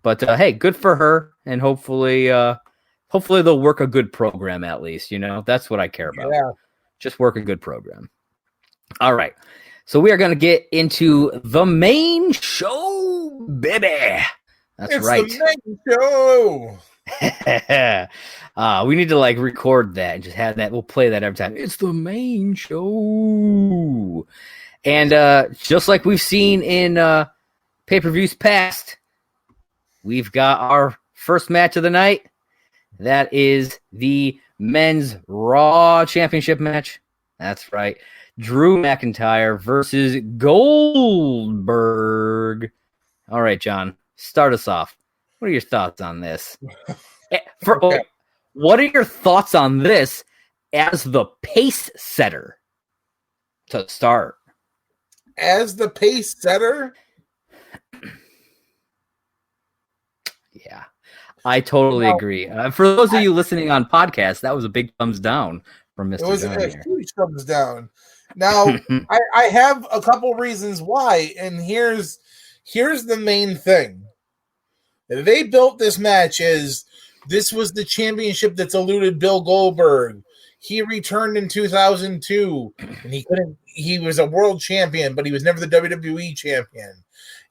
But hey, good for her, and hopefully they'll work a good program at least. That's what I care about. Yeah. Just work a good program. All right. So we are going to get into the main show, baby. That's right. It's the main show. We need to record that and just have that. We'll play that every time. It's the main show. And just like we've seen in pay-per-views past, we've got our first match of the night. That is the men's Raw Championship match. That's right. Drew McIntyre versus Goldberg. All right, John, start us off. What are your thoughts on this? What are your thoughts on this as the pace setter to start? As the pace setter? Yeah, I totally agree. For those of you listening on podcast, that was a big thumbs down from Mr. It was John a here. huge thumbs down. Now, I have a couple reasons why, and here's the main thing. They built this match as this was the championship that's eluded Bill Goldberg. He returned in 2002, and he was a world champion, but he was never the WWE champion.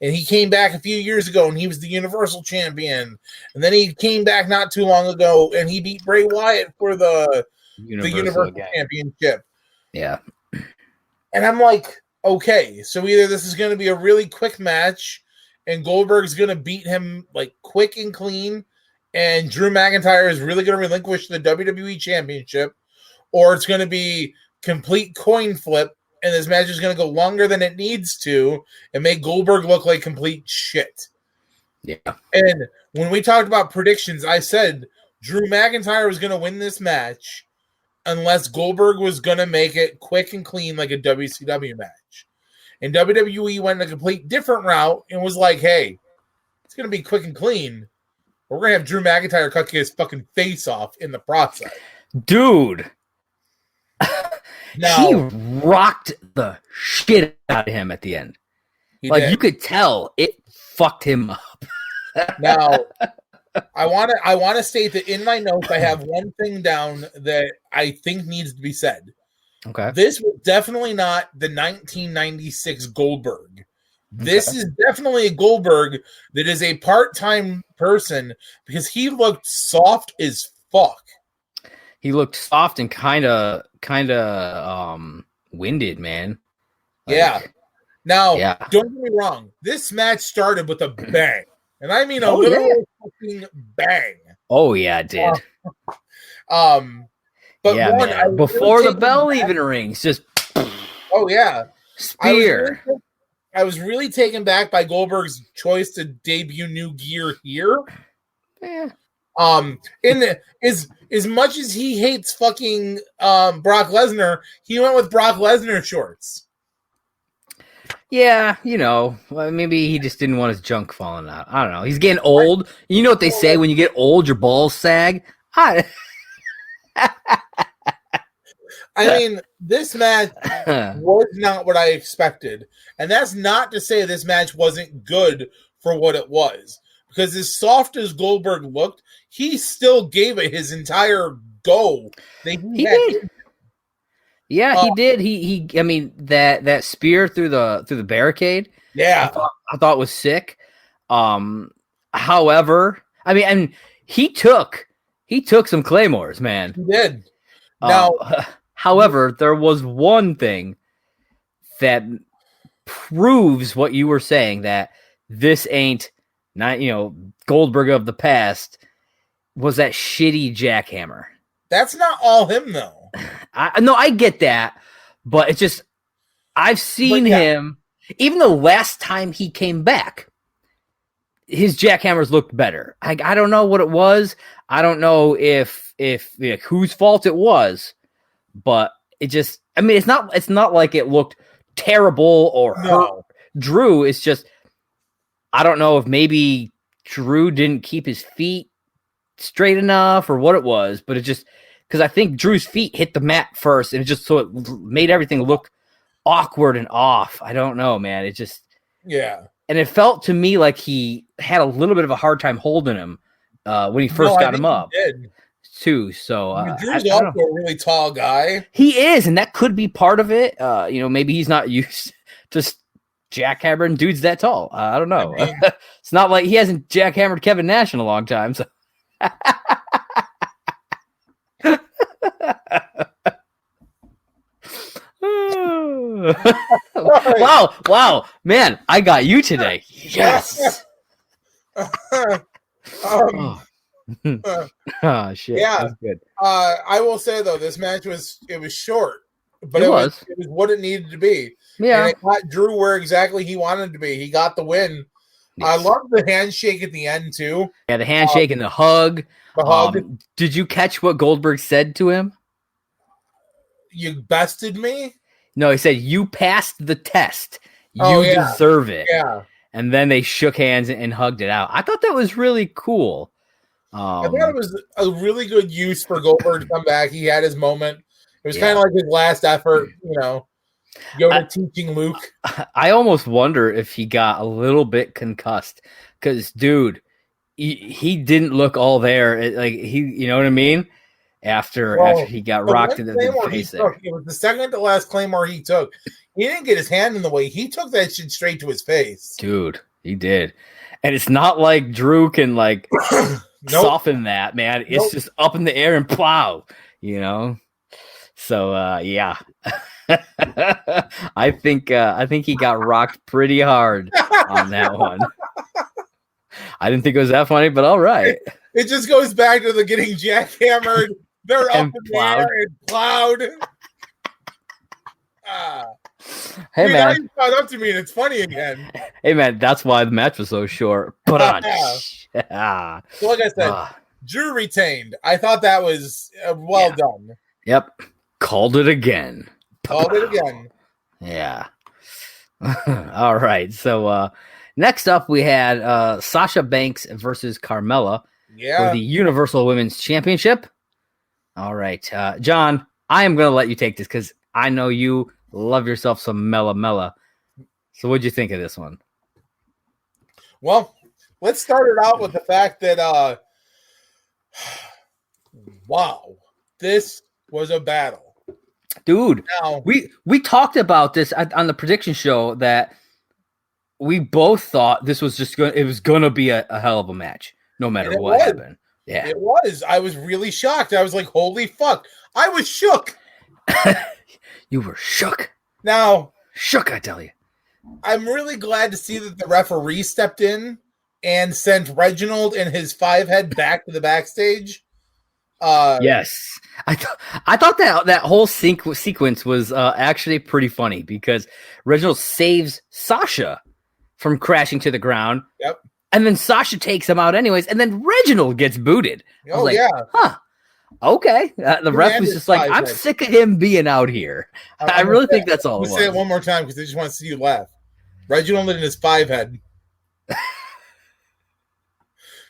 And he came back a few years ago, and he was the Universal champion. And then he came back not too long ago, and he beat Bray Wyatt for the Universal Championship. Yeah. And I'm like, okay, so either this is going to be a really quick match and Goldberg's going to beat him quick and clean, and Drew McIntyre is really going to relinquish the WWE Championship, or it's going to be complete coin flip and this match is going to go longer than it needs to and make Goldberg look like complete shit. Yeah. And when we talked about predictions, I said Drew McIntyre was going to win this match unless Goldberg was going to make it quick and clean like a WCW match. And WWE went a complete different route and was like, hey, it's going to be quick and clean. We're going to have Drew McIntyre cut his fucking face off in the process. Dude. Now, he rocked the shit out of him at the end. You could tell it fucked him up. Now, I want to state that in my notes, I have one thing down that I think needs to be said. Okay. This was definitely not the 1996 Goldberg. This is definitely a Goldberg that is a part-time person because he looked soft as fuck. He looked soft and kind of winded, man. Yeah. Now, don't get me wrong. This match started with a bang. And I mean a literal fucking bang. Oh, yeah, it did. But before the bell even rings, just... Oh, yeah. Spear. I was really taken back by Goldberg's choice to debut new gear here. Yeah. As much as he hates fucking Brock Lesnar, he went with Brock Lesnar shorts. Yeah, maybe he just didn't want his junk falling out. I don't know. He's getting old. You know what they say, when you get old, your balls sag? I mean, this match was not what I expected. And that's not to say this match wasn't good for what it was. Because as soft as Goldberg looked, he still gave it his entire go. He did. Yeah, he did. He. I mean, that spear through the barricade. Yeah, I thought was sick. However, I mean, and he took some claymores, man. he did. Now, however, there was one thing that proves what you were saying, that this ain't not, Goldberg of the past, was that shitty jackhammer. That's not all him though. I get that, but it's just, I've seen him, even the last time he came back, his jackhammers looked better. I don't know what it was. I don't know if whose fault it was, but it just, I mean, it's not like it looked terrible or hurt Drew. It's just, I don't know if maybe Drew didn't keep his feet straight enough or what it was, but it just, because I think Drew's feet hit the mat first, and it just, so it made everything look awkward and off. I don't know, man. It just, and it felt to me like he had a little bit of a hard time holding him when he first got him up. He did too. So Drew's also a really tall guy. He is, and that could be part of it. Maybe he's not used to jackhammering dudes that tall. I don't know. I mean, it's not like he hasn't jackhammered Kevin Nash in a long time. So. Wow, man, I got you today. Yes. Oh shit. Yeah. That's good. I will say though, this match was short, but it was what it needed to be. Yeah. And it got Drew where exactly he wanted to be. He got the win. Yes. I love the handshake at the end too. Yeah, the handshake and the hug. Did you catch what Goldberg said to him? You bested me? No, he said, you passed the test. You deserve it. Yeah. And then they shook hands and hugged it out. I thought that was really cool. I thought it was a really good use for Goldberg to come back. He had his moment. It was kind of like his last effort, Yoda teaching Luke. I almost wonder if he got a little bit concussed, because, dude, he didn't look all there. Like, you know what I mean? After he got rocked in the face there. It was the second to last Claymore he took. He didn't get his hand in the way. He took that shit straight to his face. Dude, he did. And it's not like Drew can, like, soften that, man. It's just up in the air and plow, So, yeah. I think he got rocked pretty hard on that one. I didn't think it was that funny, but all right. It just goes back to the getting jackhammered. They're up in the air and plowed. Hey, man. Now you caught up to me and it's funny again. Hey, man, that's why the match was so short. But So like I said, Drew retained. I thought that was well done. Yep. Called it again. Yeah. All right. So next up, we had Sasha Banks versus Carmella for the Universal Women's Championship. All right. John, I am going to let you take this because I know you love yourself some Mella. So what'd you think of this one? Well, let's start it out with the fact that, wow, this was a battle. Dude, we talked about this on the prediction show that we both thought this was it was going to be a hell of a match, no matter what happened. Yeah, it was. I was really shocked. I was like, holy fuck. I was shook. You were shook. Now, shook, I tell you. I'm really glad to see that the referee stepped in and sent Reginald and his 5-head back to the backstage. Yes. I thought that whole sequence was actually pretty funny because Reginald saves Sasha from crashing to the ground. Yep. And then Sasha takes him out anyways, and then Reginald gets booted. I was like, huh. Okay. The ref was just like, I'm sick of him being out here. I really think that's all it was. Say it one more time because I just want to see you laugh. Reginald and his 5-head.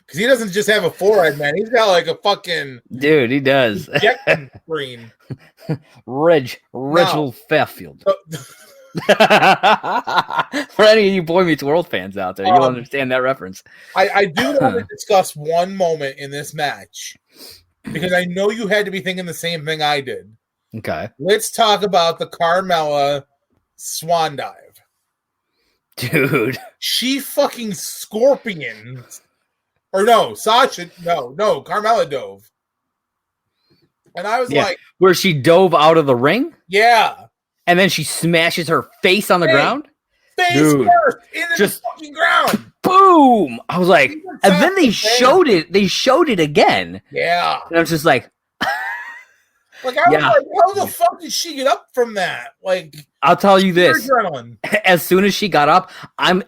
Because he doesn't just have a 4-head, man. He's got like a fucking... Dude, he does. Screen. Reginald Fairfield. For any of you Boy Meets World fans out there, you'll understand that reference. I do want to discuss one moment in this match because I know you had to be thinking the same thing I did. Okay. Let's talk about the Carmella swan dive. Dude. She fucking scorpions. Or no, Sasha. No, Carmella dove. And I was like. Where she dove out of the ring? Yeah. And then she smashes her face on the ground? Face first into the fucking ground. Boom! I was like, and then they showed it. They showed it again. Yeah. And I was just like, I was like, how the fuck did she get up from that? Like, I'll tell you this: adrenaline. As soon as she got up, I'm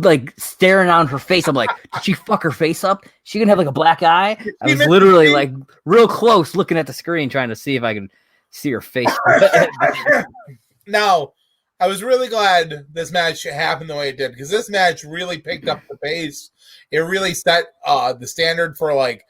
like staring on her face. I'm like, did she fuck her face up? She gonna have like a black eye? I was literally like real close, looking at the screen, trying to see if I could see her face. Now, I was really glad this match happened the way it did, because this match really picked up the pace. It really set the standard for like,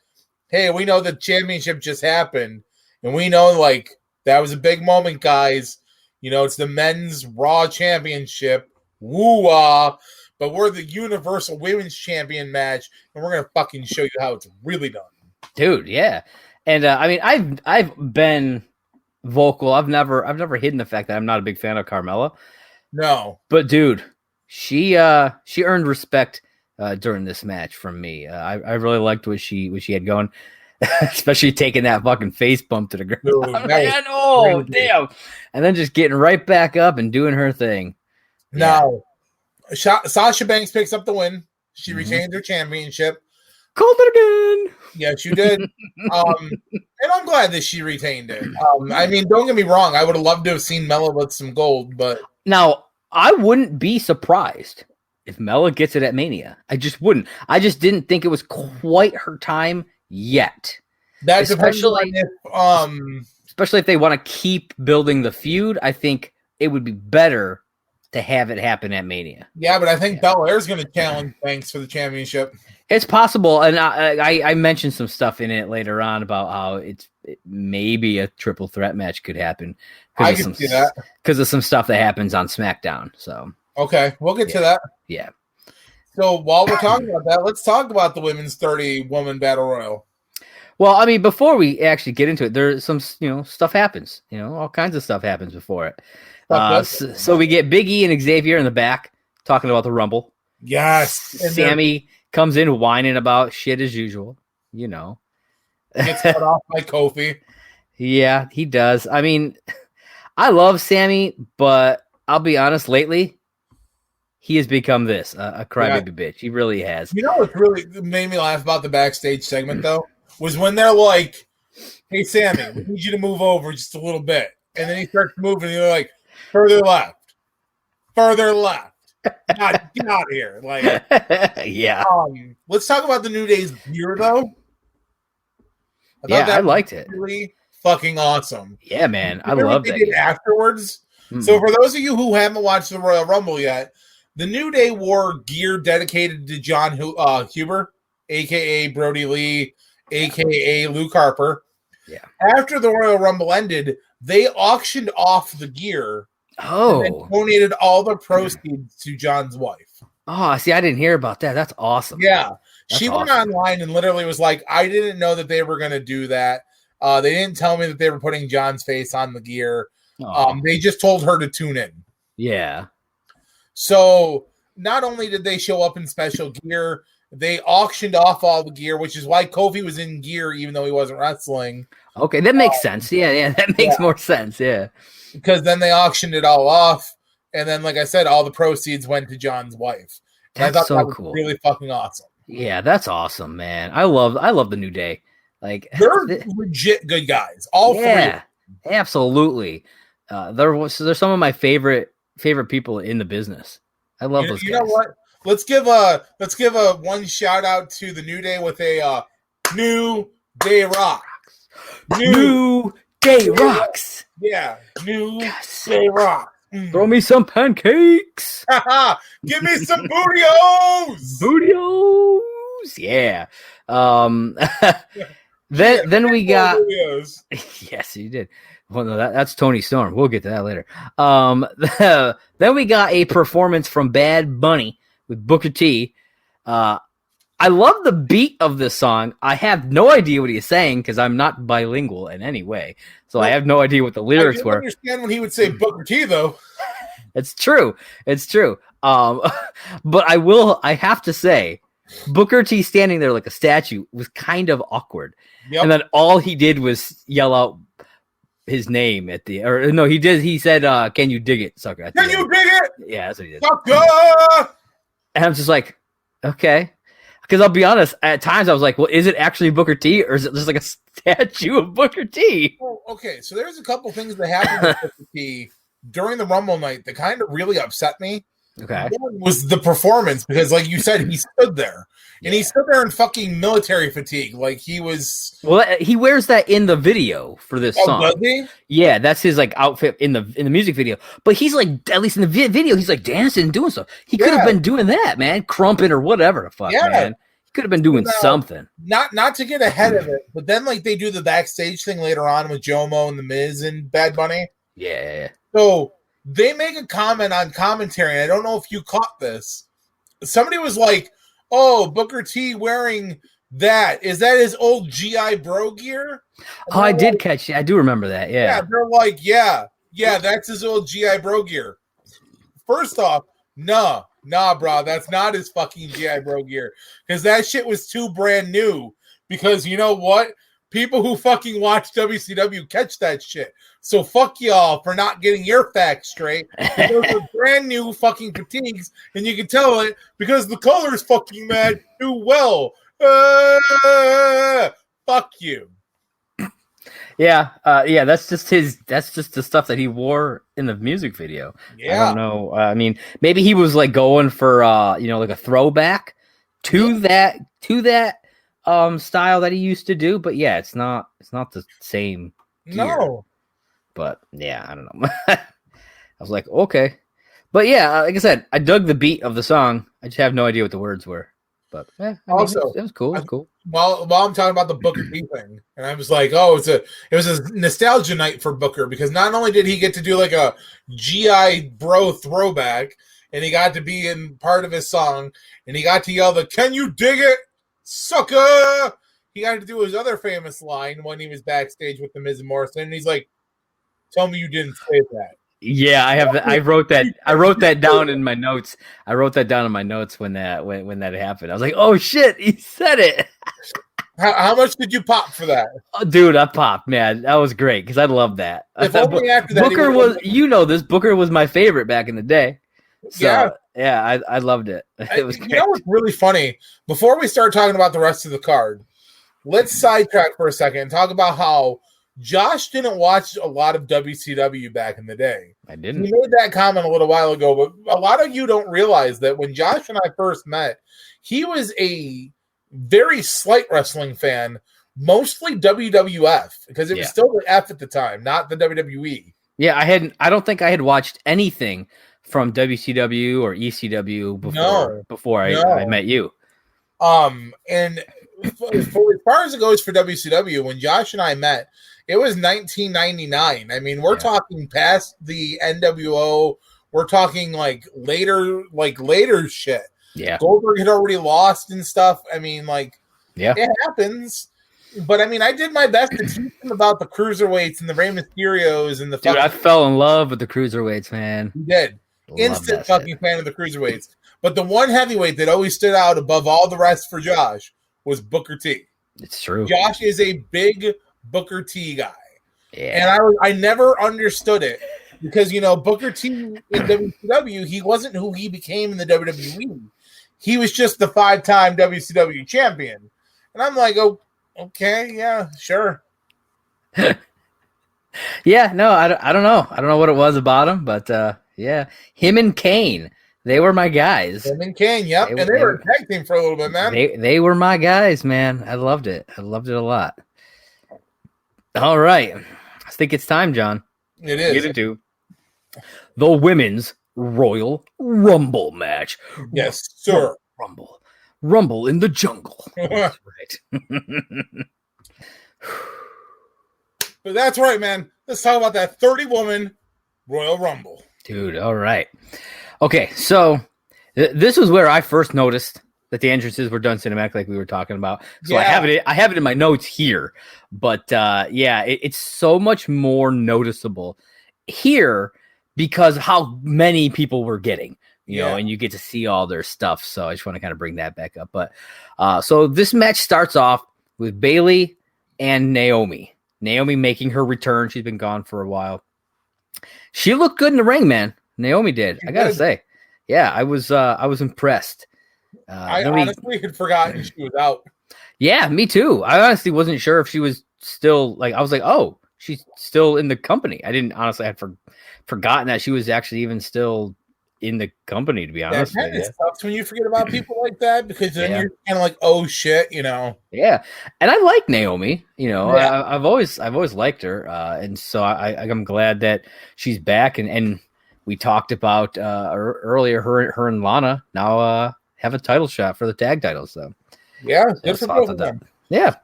hey, we know the championship just happened, and we know like that was a big moment, guys. You know, it's the men's Raw Championship, woo-ah, but we're the Universal Women's Champion match, and we're gonna fucking show you how it's really done, dude. Yeah, and I mean, I've been vocal. I've never hidden the fact that I'm not a big fan of Carmella. No, but dude, she earned respect during this match from me. I really liked what she had going, especially taking that fucking face bump to the ground. Dude, man, oh damn! And then just getting right back up and doing her thing. Now, Sasha Banks picks up the win. She retains her championship. Called it again. Yes, you did. And I'm glad that she retained it. I mean, don't get me wrong. I would have loved to have seen Mella with some gold, but now I wouldn't be surprised if Mella gets it at Mania. I just wouldn't. I just didn't think it was quite her time yet. That's especially if they want to keep building the feud. I think it would be better to have it happen at Mania. Yeah, but I think Belair's going to challenge Banks for the championship. It's possible, and I mentioned some stuff in it later on about how it maybe a triple threat match could happen. I can see that because of some stuff that happens on SmackDown. So okay, we'll get to that. Yeah. So while we're talking about that, let's talk about the women's 30-woman battle royal. Well, I mean, before we actually get into it, there's some stuff happens. All kinds of stuff happens before it. So we get Big E and Xavier in the back talking about the Rumble. Yes, and Sammy comes in whining about shit as usual, Gets cut off by Kofi. Yeah, he does. I mean, I love Sammy, but I'll be honest, lately, he has become a crybaby bitch. He really has. You know what really made me laugh about the backstage segment, though? Was when they're like, hey, Sammy, we need you to move over just a little bit. And then he starts moving, and they're like, further left. Get out of here. Like, yeah. Let's talk about the New Day's gear, though. I liked it. Really fucking awesome. Yeah, man. I love that. Did afterwards. Mm-hmm. So for those of you who haven't watched the Royal Rumble yet, the New Day wore gear dedicated to John Huber, a.k.a. Brody Lee, a.k.a. Luke Harper. Yeah. After the Royal Rumble ended, they auctioned off the gear. Oh. And donated all the proceeds to John's wife. Oh, see, I didn't hear about that. That's awesome. Yeah. She went online and literally was like, I didn't know that they were going to do that. They didn't tell me that they were putting John's face on the gear. They just told her to tune in. Yeah. So not only did they show up in special gear, they auctioned off all the gear, which is why Kofi was in gear even though he wasn't wrestling. Okay, that makes sense. Yeah, that makes more sense. Yeah. Because then they auctioned it all off. And then, like I said, all the proceeds went to John's wife. And I thought that was cool. Really fucking awesome. Yeah, that's awesome, man. I love the New Day. Like, they're legit good guys. All three. Yeah, absolutely. They're some of my favorite people in the business. I love those guys. You know what? Let's give a one shout out to the New Day with a New Day Rocks. New Day Rocks. Yeah, New Day Rocks. Throw me some pancakes. Give me some bootios. Bootios. Yeah. Then we got. Yes, you did. Well, no, that's Tony Storm. We'll get to that later. Then we got a performance from Bad Bunny with Booker T. I love the beat of this song. I have no idea what he's saying because I'm not bilingual in any way. So I have no idea what the lyrics were. I understand when he would say Booker T, though. It's true. It's true. But I have to say, Booker T standing there like a statue was kind of awkward. Yep. And then all he did was yell out his name at the, or no, he said, can you dig it, sucker? Can you dig it? Yeah, that's what he did. Sucker! And I'm just like, okay. Because I'll be honest, at times I was like, well, is it actually Booker T or is it just like a statue of Booker T? Well, okay, so there's a couple things that happened with Booker T during the Rumble night that kind of really upset me. Okay. One was the performance because, like you said, he stood there. And he stood there in fucking military fatigue. Like he was. Well, he wears that in the video for this song. Does he? Yeah, that's his like outfit in the music video. But he's like, at least in the video, he's like dancing and doing stuff. He could have been doing that, man, crumping or whatever the fuck, man. He could have been doing something. Not to get ahead of it, but then like they do the backstage thing later on with Jomo and the Miz and Bad Bunny. Yeah. So they make a comment on commentary, and I don't know if you caught this. Somebody was like, oh, Booker T wearing that. Is that his old GI Bro gear? Oh, I did catch it. I do remember that. Yeah. They're like, yeah, that's his old GI Bro gear. First off, nah, bro, that's not his fucking GI Bro gear. Because that shit was too brand new. Because you know what? People who fucking watch WCW catch that shit. So fuck y'all for not getting your facts straight. Those are brand new fucking fatigues, and you can tell it because the colors fucking match too well. Fuck you. Yeah, that's just the stuff that he wore in the music video. Yeah. I don't know. I mean, maybe he was like going for like a throwback to that style that he used to do, but yeah, it's not the same gear. No. But yeah, I don't know. I was like, okay. But yeah, like I said, I dug the beat of the song. I just have no idea what the words were. But it was cool. It was cool. While I'm talking about the Booker T thing, and I was like, oh, it was a nostalgia night for Booker because not only did he get to do like a GI Bro throwback, and he got to be in part of his song, and he got to yell the "Can you dig it, sucker?" He got to do his other famous line when he was backstage with the Miz and Morrison, and he's like, "Tell me you didn't say that." Yeah, I wrote that down in my notes. I wrote that down in my notes when that happened. I was like, "Oh shit, he said it." How much did you pop for that? Oh, dude, I popped, man. That was great because I loved that. If only after that Booker was, Booker was my favorite back in the day. So, yeah, I loved it. It was great. You know what's really funny? Before we start talking about the rest of the card, let's sidetrack for a second and talk about how Josh didn't watch a lot of WCW back in the day. I didn't. He made that comment a little while ago, but a lot of you don't realize that when Josh and I first met, he was a very slight wrestling fan, mostly WWF, because it was still the F at the time, not the WWE. Yeah, I don't think I had watched anything from WCW or ECW before I met you. And as far as it goes for WCW, when Josh and I met, it was 1999. I mean, we're talking past the NWO. We're talking like later shit. Yeah. Goldberg had already lost and stuff. I mean, it happens. But I mean, I did my best to teach him about the cruiserweights and the Rey Mysterios and the. Dude, I fell in love with the cruiserweights, man. You did. Instant fucking fan of the cruiserweights. But the one heavyweight that always stood out above all the rest for Josh was Booker T. It's true. Josh is a big Booker T guy. Yeah. And I never understood it because, Booker T in WCW, he wasn't who he became in the WWE. He was just the 5-time WCW champion. And I'm like, oh, okay, yeah, sure. Yeah, no, I don't know. I don't know what it was about him, but yeah. Him and Kane, they were my guys. Him and Kane, yep. They were a tag team for a little bit, man. They were my guys, man. I loved it. I loved it a lot. All right. I think it's time, John. It is. Get into the Women's Royal Rumble match. Yes, sir. Rumble in the jungle. That's right. But that's right, man. Let's talk about that 30-woman Royal Rumble. Dude, all right. Okay, so this was where I first noticed that the entrances were done cinematic, like we were talking about. So I have it in my notes here. But it's so much more noticeable here because how many people we're getting, you know, and you get to see all their stuff. So I just want to kind of bring that back up. But so this match starts off with Bayley and Naomi. Naomi making her return. She's been gone for a while. She looked good in the ring, man. Naomi did. I gotta say, yeah, I was impressed. I honestly had forgotten she was out. Yeah, me too. I honestly wasn't sure if she was still I was like, oh, she's still in the company. I didn't honestly. I had forgotten that she was actually even still in the company. To be honest, that kind of sucks when you forget about people like that because then you're kind of like, oh shit, you know. Yeah, and I like Naomi. You know, I've always liked her, and so I'm glad that she's back. And we talked about earlier her and Lana now have a title shot for the tag titles. So good for both of them. Yeah.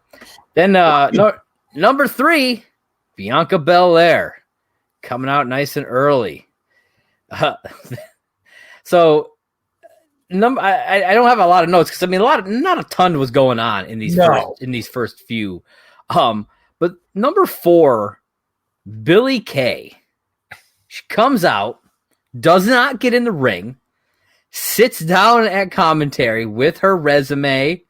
Then number 3, Bianca Belair coming out nice and early. So I don't have a lot of notes because I mean not a ton was going on in these first few. But number 4, Billie Kay. She comes out, does not get in the ring, sits down at commentary with her resume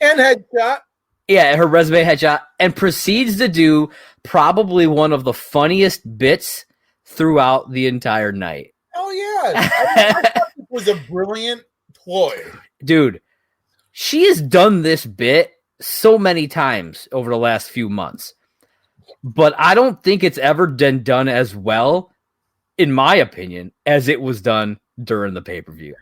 and headshot. Yeah, her resume headshot, and proceeds to do probably one of the funniest bits throughout the entire night. Oh yeah, I thought it was a brilliant ploy, dude. She has done this bit so many times over the last few months, but I don't think it's ever been done as well, in my opinion, as it was done during the pay-per-view.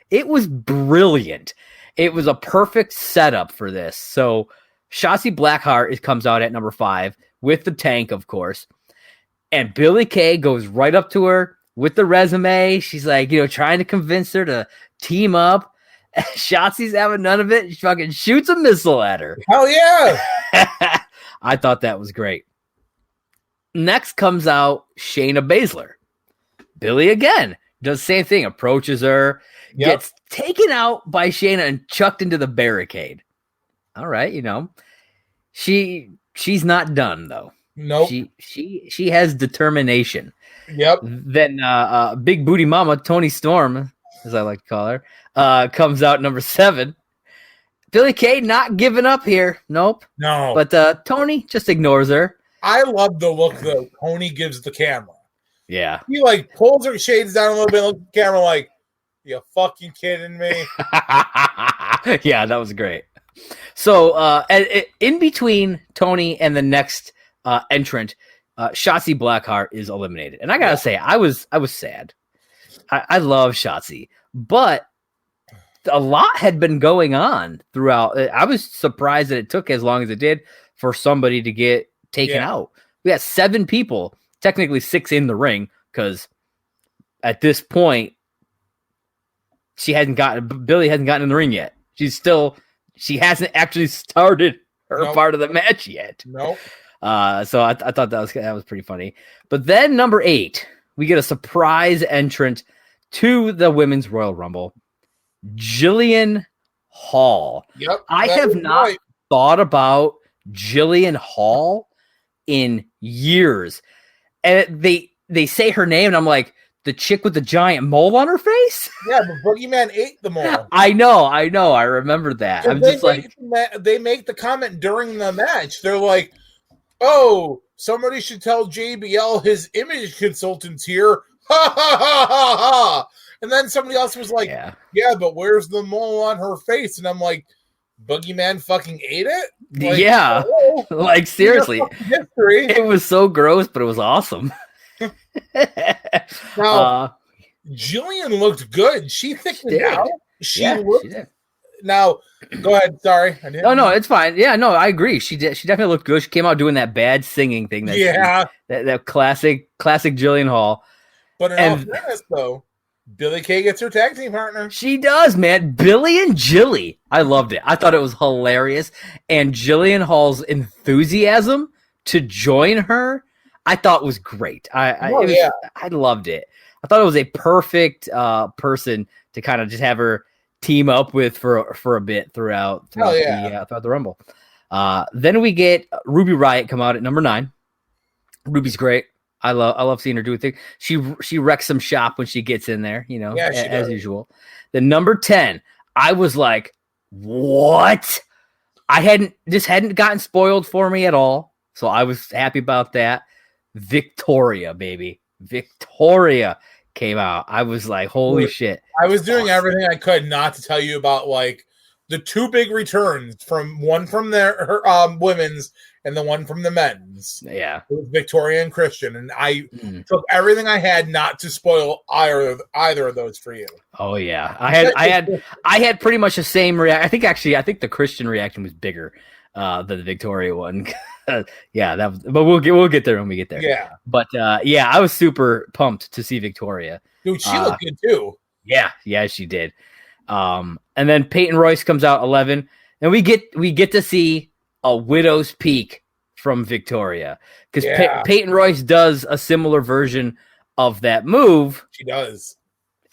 It was brilliant. It was a perfect setup for this. So Shotzi Blackheart comes out at number 5 with the tank, of course. And Billie Kay goes right up to her with the resume. She's like, you know, trying to convince her to team up. Shotzi's having none of it. She fucking shoots a missile at her. Hell yeah. I thought that was great. Next comes out Shayna Baszler. Billie again does the same thing, approaches her, gets taken out by Shayna and chucked into the barricade. All right, you know. She's not done though. Nope. She has determination. Yep. Then Big Booty Mama, Toni Storm, as I like to call her, comes out number 7. Billie Kay not giving up here. Nope. No. But Toni just ignores her. I love the look though Toni gives the camera. Yeah. He like pulls her shades down a little bit, looks at the camera like, you fucking kidding me? Yeah, that was great. So in between Toni and the next entrant, Shotzi Blackheart is eliminated. And I gotta say, I was sad. I love Shotzi, but a lot had been going on throughout. I was surprised that it took as long as it did for somebody to get taken out. We had 7 people, technically 6 in the ring, because at this point, Billie hasn't gotten in the ring yet. She hasn't actually started her part of the match yet. Nope. So I thought that was pretty funny. But then number 8, we get a surprise entrant to the Women's Royal Rumble, Jillian Hall. Yep. I have not thought about Jillian Hall in years. And they say her name, and I'm like, the chick with the giant mole on her face? Yeah, but Boogeyman ate the mole. I know. I remember that. I'm just like, they make the comment during the match. They're like, oh, somebody should tell JBL his image consultant's here. Ha ha ha ha ha. And then somebody else was like, yeah, but where's the mole on her face? And I'm like, Boogeyman fucking ate it? Like, yeah. Oh, like, seriously. History. It was so gross, but it was awesome. Now, Jillian looked good. She thickened out. She did. Now, go ahead. Sorry. No, it's fine. Yeah, no, I agree. She did. She definitely looked good. She came out doing that bad singing thing. That classic Jillian Hall. But in all fairness, though, Billie Kay gets her tag team partner. She does, man. Billie and Jilly. I loved it. I thought it was hilarious. And Jillian Hall's enthusiasm to join her, I thought was great. I loved it. I thought it was a perfect person to kind of just have her team up with for a bit throughout the Rumble. Then we get Ruby Riott come out at number 9. Ruby's great. I love seeing her do a thing. She wrecks some shop when she gets in there, as usual. The number 10, I was like, what? This hadn't gotten spoiled for me at all, so I was happy about that. Victoria, baby. Victoria came out. I was like, holy shit. I was doing everything I could not to tell you about like the 2 big returns from their women's and the one from the men's. Yeah. It was Victoria and Christian. And I took everything I had not to spoil either of those for you. Oh yeah. I had pretty much the same reaction. I think the Christian reaction was bigger than the Victoria one. Yeah, but we'll get there when we get there. Yeah. But I was super pumped to see Victoria. Dude, she looked good too. Yeah, she did. And then Peyton Royce comes out 11, and we get to see a widow's peak from Victoria because Peyton Royce does a similar version of that move. She does,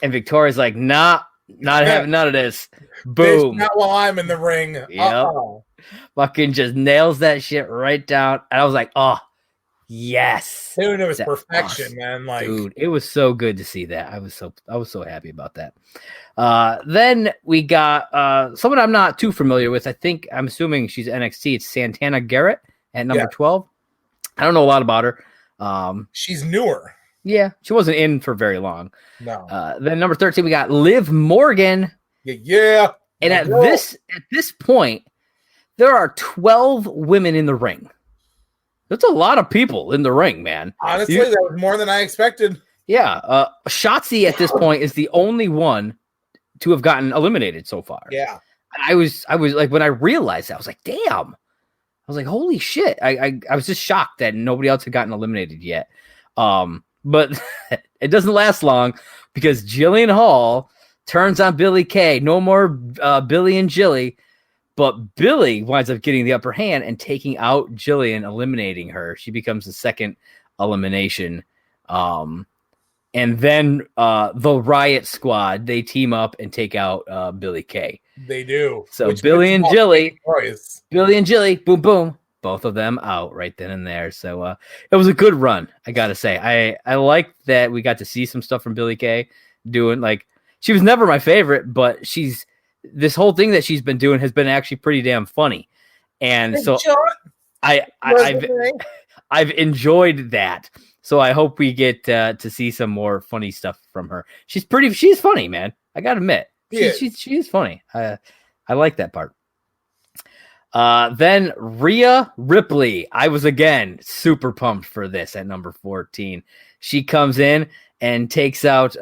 and Victoria's like, not having none of this. Boom! Not while I'm in the ring. Yep. Fucking just nails that shit right down, and I was like, oh. Yes, dude, it was perfection, man. Like, dude, it was so good to see that. I was so happy about that. Then we got someone I'm not too familiar with. I'm assuming she's NXT. It's Santana Garrett at number 12. I don't know a lot about her. She's newer. Yeah, she wasn't in for very long. No. Then number 13, we got Liv Morgan. Yeah. And at this point, there are 12 women in the ring. That's a lot of people in the ring, man. Honestly, that was more than I expected. Yeah. Shotzi at this point is the only one to have gotten eliminated so far. Yeah. I was like, when I realized that, I was like, damn. I was like, holy shit. I was just shocked that nobody else had gotten eliminated yet. But it doesn't last long because Jillian Hall turns on Billie Kay. No more Billy and Jilly. But Billy winds up getting the upper hand and taking out Jillian, eliminating her. She becomes the second elimination. And then the Riot Squad, they team up and take out Billie Kay. They do. So Billy and Jilly, boom, boom, both of them out right then and there. So it was a good run, I got to say. I like that we got to see some stuff from Billie Kay doing. Like, she was never my favorite, but this whole thing that she's been doing has been actually pretty damn funny. And so I've enjoyed that. So I hope we get to see some more funny stuff from her. She's funny, man. I gotta admit, she's funny. I like that part. Then Rhea Ripley. I was again super pumped for this at number 14. She comes in and takes out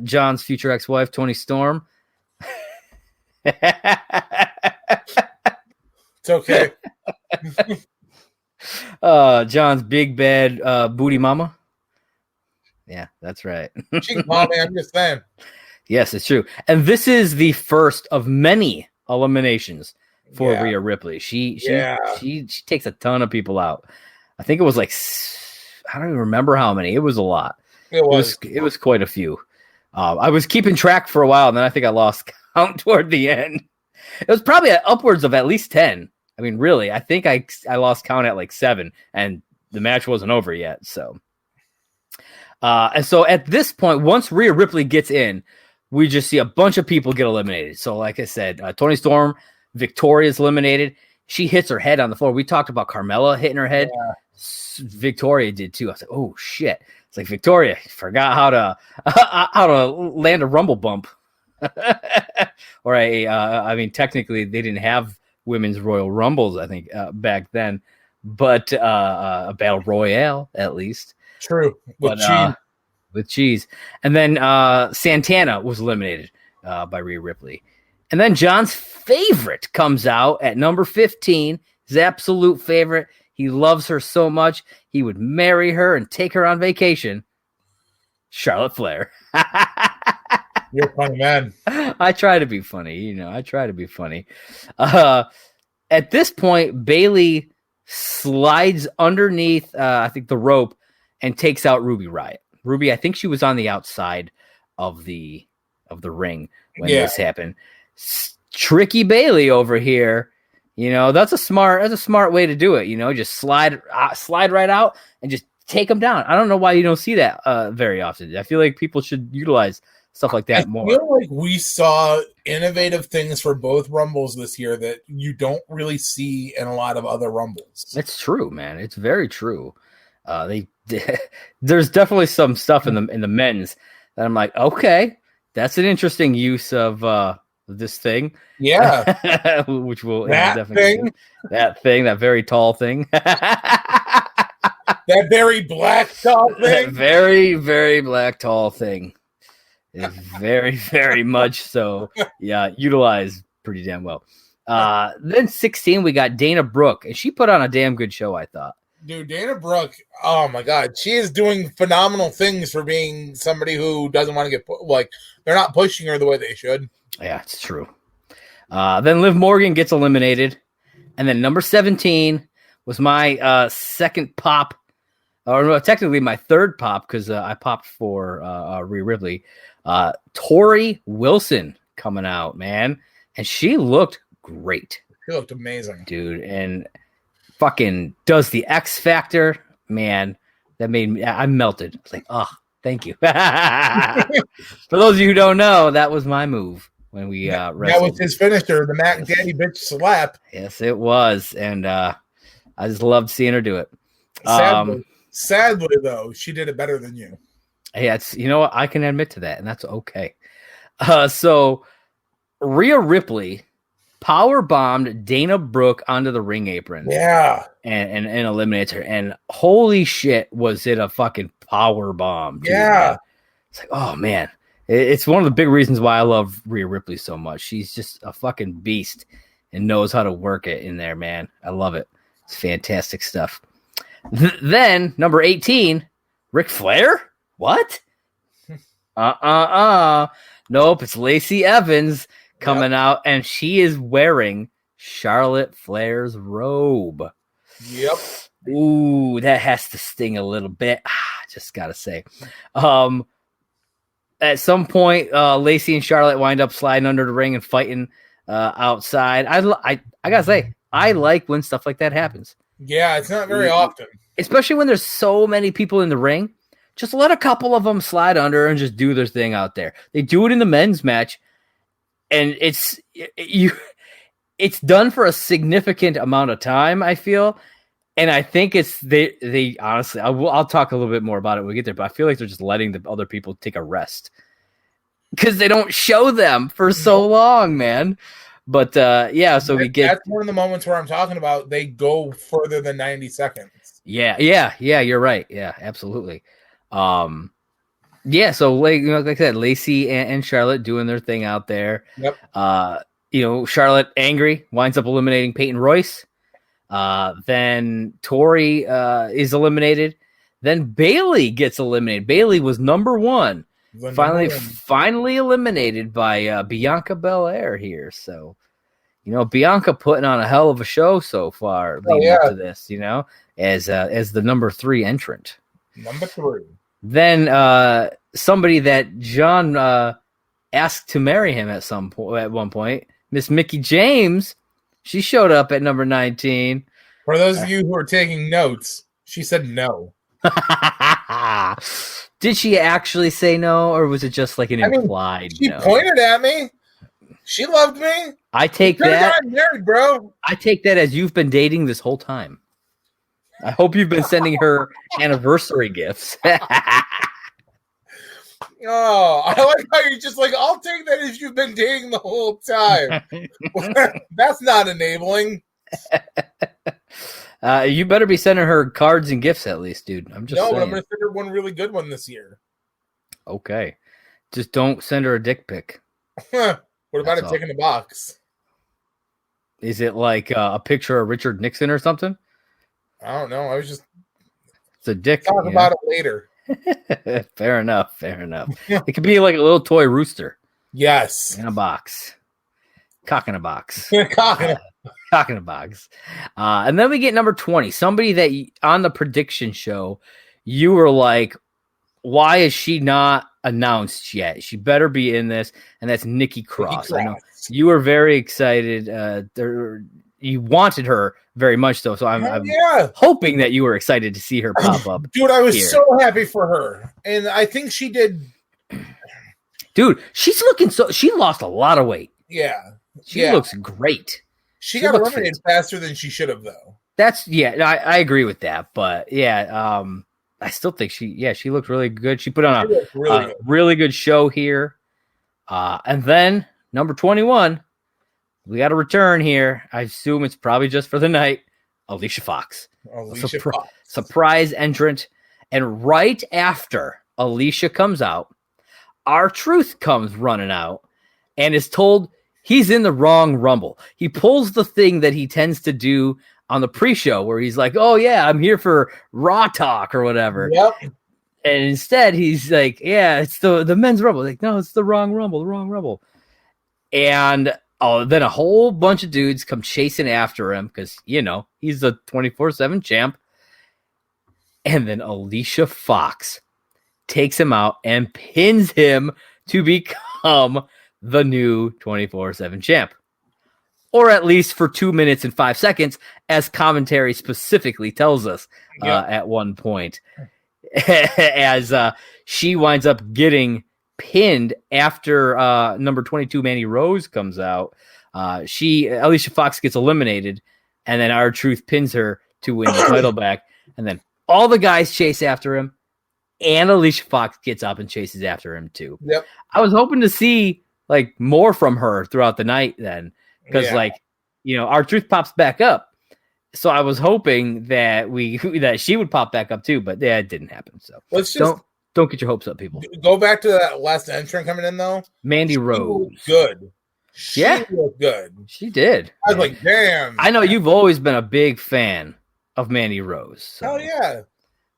John's future ex-wife, Toni Storm. It's okay. John's big bad booty mama. Yeah, that's right. She's mommy, I'm just saying. Yes, it's true. And this is the first of many eliminations for Rhea Ripley. She takes a ton of people out. I think it was like, I don't even remember how many. It was a lot. It was quite a few. I was keeping track for a while, and then I think I lost count toward the end. It was probably upwards of at least 10. I mean, really, I think I lost count at like 7, and the match wasn't over yet. So, and so at this point, once Rhea Ripley gets in, we just see a bunch of people get eliminated. So, like I said, Toni Storm, Victoria's eliminated. She hits her head on the floor. We talked about Carmella hitting her head. Yeah. Victoria did too. I was like, oh shit! It's like Victoria forgot how to land a rumble bump. Or I mean, technically they didn't have women's Royal Rumbles, I think, back then, but a Battle Royale at least. True. With cheese. And then Santana was eliminated by Rhea Ripley. And then John's favorite comes out at number 15, his absolute favorite. He loves her so much, he would marry her and take her on vacation. Charlotte Flair. You're a funny man. I try to be funny. I try to be funny. At this point, Bayley slides underneath, I think, the rope and takes out Ruby Riott. Ruby, I think she was on the outside of the ring when this happened. Tricky Bailey over here. You know, that's a smart way to do it. You know, just slide right out and just take them down. I don't know why you don't see that very often. I feel like people should utilize stuff like that more. I feel like we saw innovative things for both Rumbles this year that you don't really see in a lot of other Rumbles. It's true, man. It's very true. There's definitely some stuff in the men's that I'm like, okay, that's an interesting use of this thing. Yeah. Which will definitely that very tall thing. That very black tall thing. That very, very black tall thing. Very, very much so. Yeah, utilized pretty damn well. Then 16, we got Dana Brooke, and she put on a damn good show, I thought. Dude, Dana Brooke, oh my God, she is doing phenomenal things for being somebody who doesn't want to get they're not pushing her the way they should. Yeah, it's true. Then Liv Morgan gets eliminated, and then number 17 was my second pop, or technically my third pop because I popped for Rhea Ripley. Tori Wilson coming out, man, and she looked great. She looked amazing, dude, and fucking does the X Factor, man. That made me, I melted. It's like, oh, thank you. For those of you who don't know, that was my move when we wrestled. That was his finisher, the Mac Daddy bitch slap. Yes, it was, and I just loved seeing her do it. Sadly, though, she did it better than you. Yeah, you know what? I can admit to that, and that's okay. So Rhea Ripley power bombed Dana Brooke onto the ring apron. Yeah. And eliminates her. And holy shit, was it a fucking power bomb. Dude, yeah. Man. It's like, oh man. It's one of the big reasons why I love Rhea Ripley so much. She's just a fucking beast and knows how to work it in there, man. I love it. It's fantastic stuff. Then, number 18, Ric Flair? What? Nope, it's Lacey Evans coming out, and she is wearing Charlotte Flair's robe. Yep. Ooh, that has to sting a little bit. Just gotta say. At some point, Lacey and Charlotte wind up sliding under the ring and fighting outside. I gotta say, I like when stuff like that happens. Yeah, it's not very often. Especially when there's so many people in the ring. Just let a couple of them slide under and just do their thing out there. They do it in the men's match, and it's done for a significant amount of time, I feel. And I think they honestly, I'll talk a little bit more about it when we get there, but I feel like they're just letting the other people take a rest because they don't show them for so long, man. But yeah, so that's one of the moments where I'm talking about they go further than 90 seconds. Yeah, you're right. Yeah, absolutely. Yeah, so like I said, Lacey and Charlotte doing their thing out there. Yep. Charlotte angry winds up eliminating Peyton Royce. Then Tori is eliminated. Then Bailey gets eliminated. Bailey was number one. Finally eliminated by Bianca Belair here. So, Bianca putting on a hell of a show so far leading up to this, as the number 3 entrant. Number 3. Then somebody that John asked to marry him at one point, Miss Mickie James, she showed up at number 19. For those of you who are taking notes, she said no. Did she actually say no, or was it just like an implied she no? She pointed at me. She loved me. I take that. I'm married, bro. I take that as you've been dating this whole time. I hope you've been sending her anniversary gifts. Oh, I like how you're just like, I'll take that as you've been dating the whole time. That's not enabling. You better be sending her cards and gifts at least, dude. I'm just saying. But I'm going to send her one really good one this year. Okay. Just don't send her a dick pic. What about a dick in a box? Is it like a picture of Richard Nixon or something? I don't know. I was just... It's a dick. Talk about it later. Fair enough. It could be like a little toy rooster. Yes. In a box. Cock in a box. Cock in a box. And then we get number 20. Somebody that on the prediction show, you were like, why is she not announced yet. She better be in this, and that's Nikki Cross. I know you were very excited. You wanted her very much, though. So I'm hoping that you were excited to see her pop up. Dude, I was so happy for her, and I think she did. Dude, she's looking so. She lost a lot of weight. Yeah, she looks great. She got eliminated faster than she should have, though. I agree with that, but I still think she looked really good. She put on a really good show here. And then number 21, we got a return here. I assume it's probably just for the night. Alicia Fox. Surprise entrant. And right after Alicia comes out, R-Truth comes running out and is told he's in the wrong Rumble. He pulls the thing that he tends to do on the pre-show where he's like, oh, yeah, I'm here for Raw Talk or whatever. Yep. And instead he's like, yeah, it's the men's Rumble. Like, no, it's the wrong Rumble. And then a whole bunch of dudes come chasing after him because, he's the 24/7 champ. And then Alicia Fox takes him out and pins him to become the new 24/7 champ. Or at least for 2 minutes and 5 seconds, as commentary specifically tells us at one point. As she winds up getting pinned after number 22, Mandy Rose, comes out. Alicia Fox gets eliminated, and then R-Truth pins her to win the title back. And then all the guys chase after him, and Alicia Fox gets up and chases after him too. Yep. I was hoping to see more from her throughout the night then. Because R-Truth pops back up, so I was hoping that she would pop back up too, but it didn't happen. So let's just don't get your hopes up, people. Go back to that last entrant coming in though. Mandy Rose, good. She looked good. She did. I was like, damn. I know you've always been a big fan of Mandy Rose. So. Oh yeah.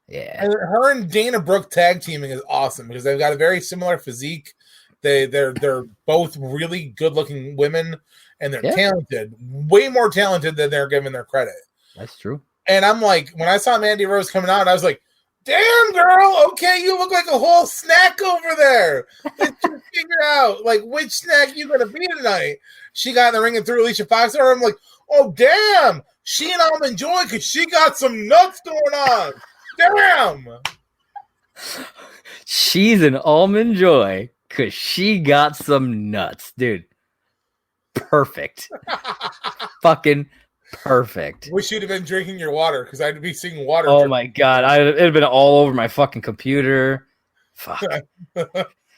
And her and Dana Brooke tag teaming is awesome because they've got a very similar physique. They're both really good looking women. And they're talented, way more talented than they're given their credit. That's true. And I'm like, when I saw Mandy Rose coming out, I was like, damn, girl, okay, you look like a whole snack over there. Let's just figure out, which snack you going to be tonight. She got in the ring and threw Alicia Fox at her. I'm like, oh, damn, she an Almond Joy because she got some nuts going on. Damn. She's an Almond Joy because she got some nuts, dude. Perfect. Fucking perfect. Wish you'd have been drinking your water because I'd be seeing water. Oh my god, it'd have been all over my fucking computer. Fuck.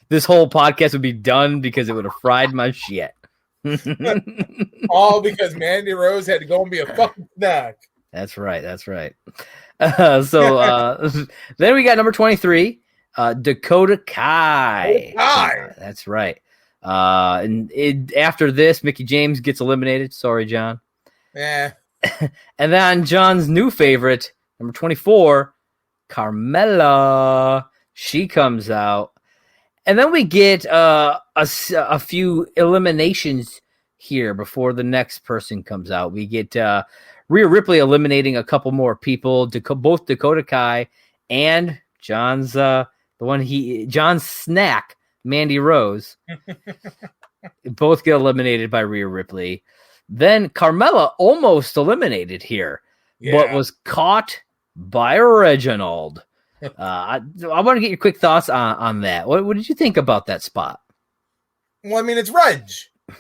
This whole podcast would be done because it would have fried my shit. All because Mandy Rose had to go and be a fucking snack. That's right. Then we got number 23, Dakota Kai. That's right. After this, Mickie James gets eliminated. Sorry, John. Yeah. And then John's new favorite, number 24, Carmella. She comes out. And then we get a few eliminations here before the next person comes out. We get Rhea Ripley eliminating a couple more people, both Dakota Kai and John's snack, Mandy Rose. Both get eliminated by Rhea Ripley. Then Carmella almost eliminated here, but was caught by Reginald. I want to get your quick thoughts on that. What did you think about that spot? Well, I mean, it's Reg.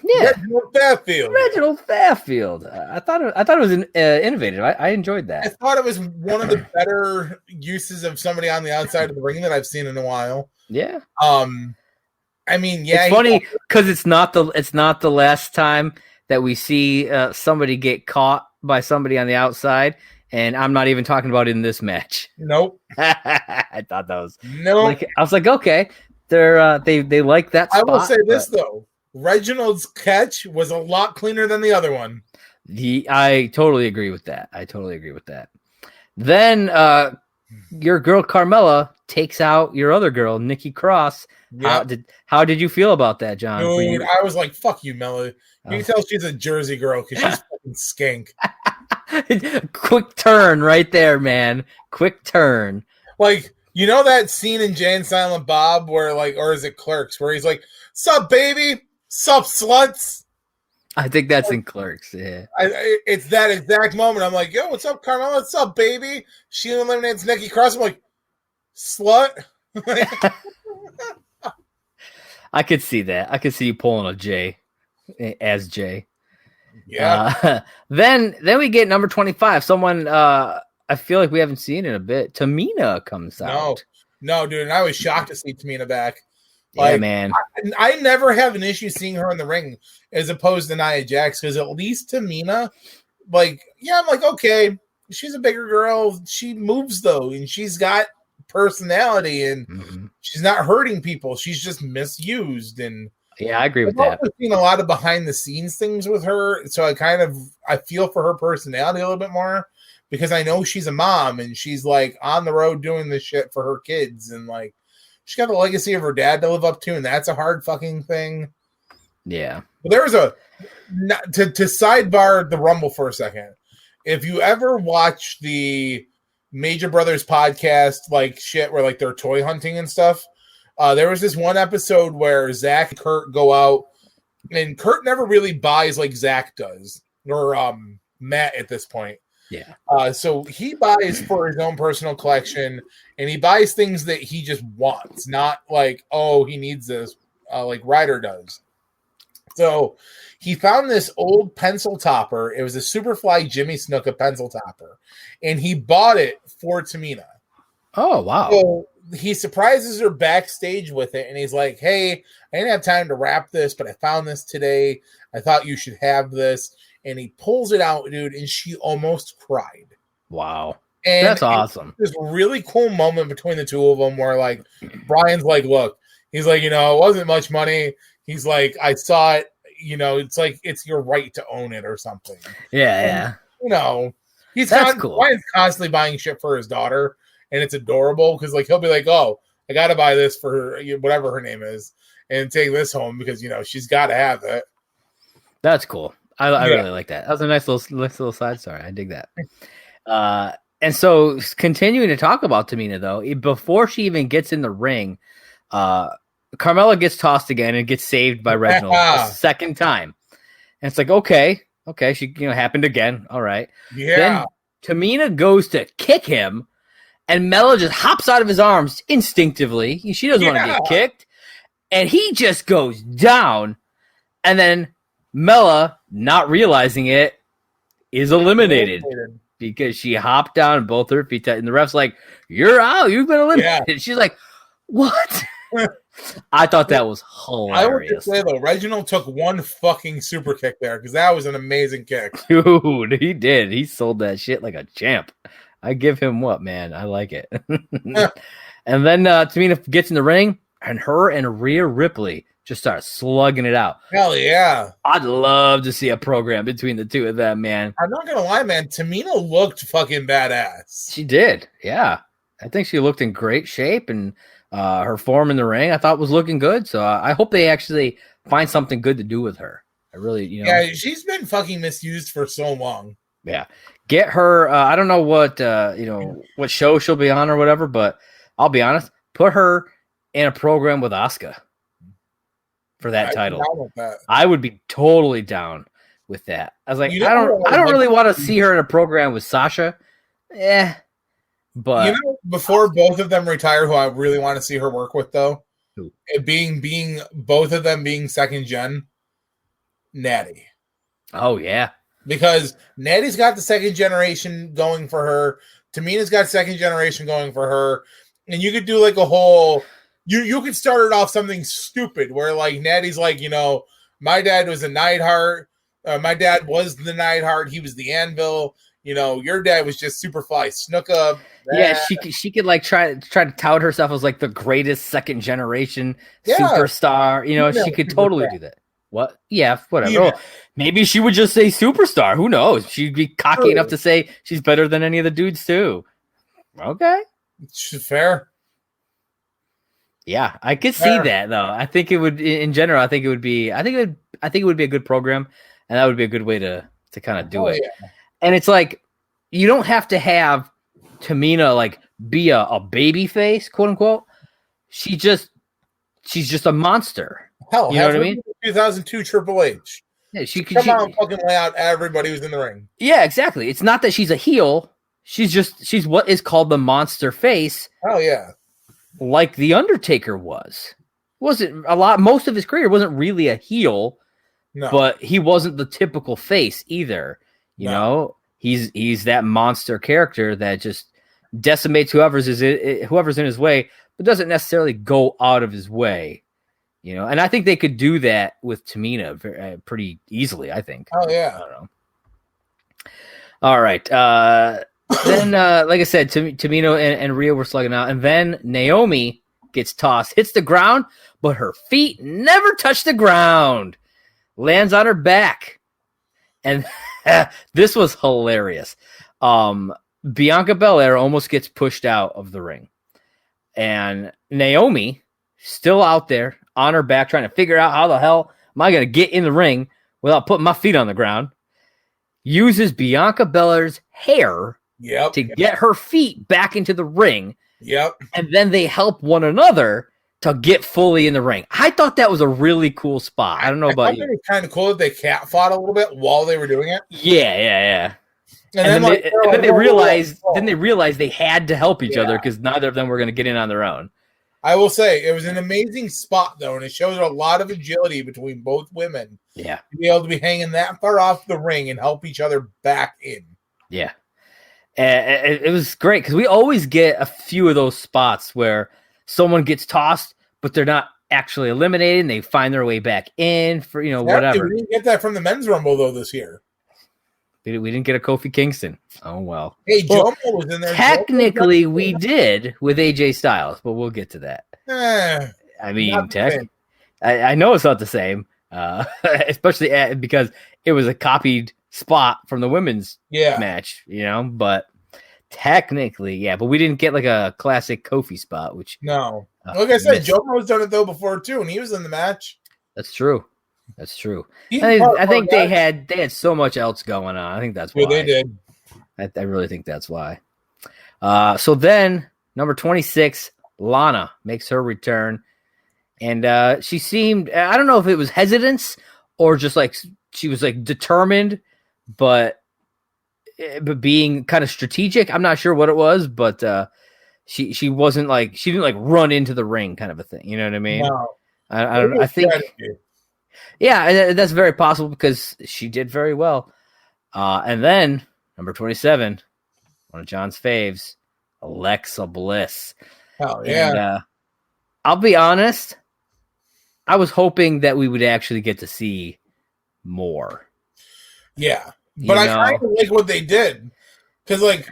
Yeah, Reginald Fairfield. I thought it was innovative. I enjoyed that. I thought it was one of the better uses of somebody on the outside of the ring that I've seen in a while. Yeah. I mean, it's funny because it's not the last time that we see somebody get caught by somebody on the outside, and I'm not even talking about in this match. Nope. I thought that was I was like, okay, they like that spot. I will say this though. Reginald's catch was a lot cleaner than the other one. I totally agree with that. Then your girl Carmella takes out your other girl, Nikki Cross. Yep. How did you feel about that, John? Dude, I was like, fuck you, Mella. You can tell she's a Jersey girl because she's fucking skank. Quick turn right there, man. Quick turn. Like, You know that scene in Jay and Silent Bob where or is it Clerks, where he's like, "Sup, baby? Sup, sluts?" I think that's in Clerks. Yeah, it's that exact moment. I'm like, "Yo, what's up, Carmella? What's up, baby?" She eliminates Nikki Cross. I'm like, "Slut." I could see that. I could see you pulling a J as Jay. Yeah. Then we get number 25. Someone I feel like we haven't seen in a bit. Tamina comes out. No, dude. And I was shocked to see Tamina back. Yeah, man. I never have an issue seeing her in the ring as opposed to Nia Jax, because at least Tamina, I'm like, okay, she's a bigger girl. She moves though, and she's got personality, and she's not hurting people. She's just misused. And yeah, I agree with that. I've seen a lot of behind the scenes things with her, so I feel for her personality a little bit more, because I know she's a mom and she's on the road doing this shit for her kids, and she's got the legacy of her dad to live up to, and that's a hard fucking thing. Yeah. But there was to sidebar the Rumble for a second. If you ever watch the Major Brothers podcast, shit, where they're toy hunting and stuff, there was this one episode where Zach and Kurt go out, and Kurt never really buys like Zach does, or Matt at this point. Yeah. So he buys for his own personal collection, and he buys things that he just wants, not he needs this, like Ryder does. So he found this old pencil topper. It was a Superfly Jimmy Snuka pencil topper, and he bought it for Tamina. Oh, wow. So he surprises her backstage with it, and he's like, "Hey, I didn't have time to wrap this, but I found this today. I thought you should have this." And he pulls it out, dude, and she almost cried. Wow. And that's awesome. This really cool moment between the two of them where, Brian's like, look, he's like, it wasn't much money. He's like, I saw it, it's your right to own it or something. Yeah, and, he's cool. Brian's constantly buying shit for his daughter, and it's adorable because, he'll be like, oh, I got to buy this for her, whatever her name is, and take this home because, she's got to have it. That's cool. I really like that. That was a nice little side story. I dig that. And so continuing to talk about Tamina, though, before she even gets in the ring, Carmella gets tossed again and gets saved by Reginald a second time. And it's like, okay, she happened again. All right. Yeah. Then Tamina goes to kick him, and Mella just hops out of his arms instinctively. She doesn't want to get kicked. And he just goes down. And then Mella, not realizing it, is eliminated because she hopped down and both her feet, and the ref's like, "You're out. You've been eliminated." Yeah. She's like, "What?" I thought that was hilarious. I would just say though, Reginald took one fucking super kick there because that was an amazing kick, dude. He did. He sold that shit like a champ. I give him what, man. I like it. And then Tamina gets in the ring, and her and Rhea Ripley just start slugging it out. Hell yeah. I'd love to see a program between the two of them, man. I'm not going to lie, man. Tamina looked fucking badass. She did. Yeah. I think she looked in great shape, and her form in the ring I thought was looking good. So I hope they actually find something good to do with her. I really, Yeah, she's been fucking misused for so long. Yeah. Get her, I don't know what, what show she'll be on or whatever, but I'll be honest, put her in a program with Asuka for that title. I would be totally down with that. I was like, I don't really want to see her in a program with Sasha. But before both of them retire, who I really want to see her work with though, it being both of them being second gen, Natty. Oh yeah. Because Natty's got the second generation going for her. Tamina's got second generation going for her. And you could do a whole You could start it off something stupid where Natty's my dad was a Neidhart. My dad was the Neidhart. He was the Anvil. Your dad was just Superfly Snuka. Yeah, she could try to tout herself as the greatest second generation superstar. She could totally do that. What? Yeah, whatever. Yeah. Oh, maybe she would just say superstar. Who knows? She'd be cocky enough to say she's better than any of the dudes too. Okay, it's fair. Yeah, I could see that though. I think it would, in general. I think it would be a good program, and that would be a good way to kind of do it. Yeah. And it's you don't have to have Tamina be a baby face, quote unquote. She's just a monster. Hell, you know what I mean? 2002 Triple H. Yeah, she could come out and fucking lay out everybody who's in the ring. Yeah, exactly. It's not that she's a heel. She's what is called the monster face. Oh yeah, like the Undertaker was. Wasn't a lot. Most of his career wasn't really a heel, but he wasn't the typical face either. You know, he's that monster character that just decimates whoever's in his way, but doesn't necessarily go out of his way. You know, and I think they could do that with Tamina pretty easily. I think. Oh yeah. I don't know. All right. Then, like I said, Tamina and Rhea were slugging out, and then Naomi gets tossed, hits the ground, but her feet never touch the ground. Lands on her back, and this was hilarious. Bianca Belair almost gets pushed out of the ring, and Naomi still out there on her back trying to figure out how the hell am I going to get in the ring without putting my feet on the ground. Uses Bianca Belair's hair to get her feet back into the ring. And then they help one another to get fully in the ring. I thought that was a really cool spot. I don't know about you. It was kind of cool that they cat fought a little bit while they were doing it. Yeah. And then they realized they had to help each other because neither of them were going to get in on their own. I will say it was an amazing spot though, and it shows a lot of agility between both women. Yeah, to be able to be hanging that far off the ring and help each other back in. Yeah, it was great because we always get a few of those spots where someone gets tossed, but they're not actually eliminated. And they find their way back in for whatever. We didn't get that from the men's rumble though this year. We didn't get a Kofi Kingston. Oh, well. Hey, Jomo was in there. Technically, we did with AJ Styles, but we'll get to that. I mean, I know it's not the same, especially because it was a copied spot from the women's match, but technically, but we didn't get like a classic Kofi spot, which... No. Like I said, Jomo's done it, though, before, too, and he was in the match. That's true. I think they had so much else going on. I think that's why. They did. I really think that's why. So then, number 26, Lana makes her return. And she seemed, I don't know if it was hesitance or just like she was like determined, but being kind of strategic. I'm not sure what it was, but she wasn't like, she didn't like run into the ring kind of a thing. You know what I mean? No. I think... Yeah, that's very possible because she did very well. And then, number 27, one of John's faves, Alexa Bliss. Oh, yeah. And, I'll be honest, I was hoping that we would actually get to see more. Yeah, but I kind of like what they did. Because, like,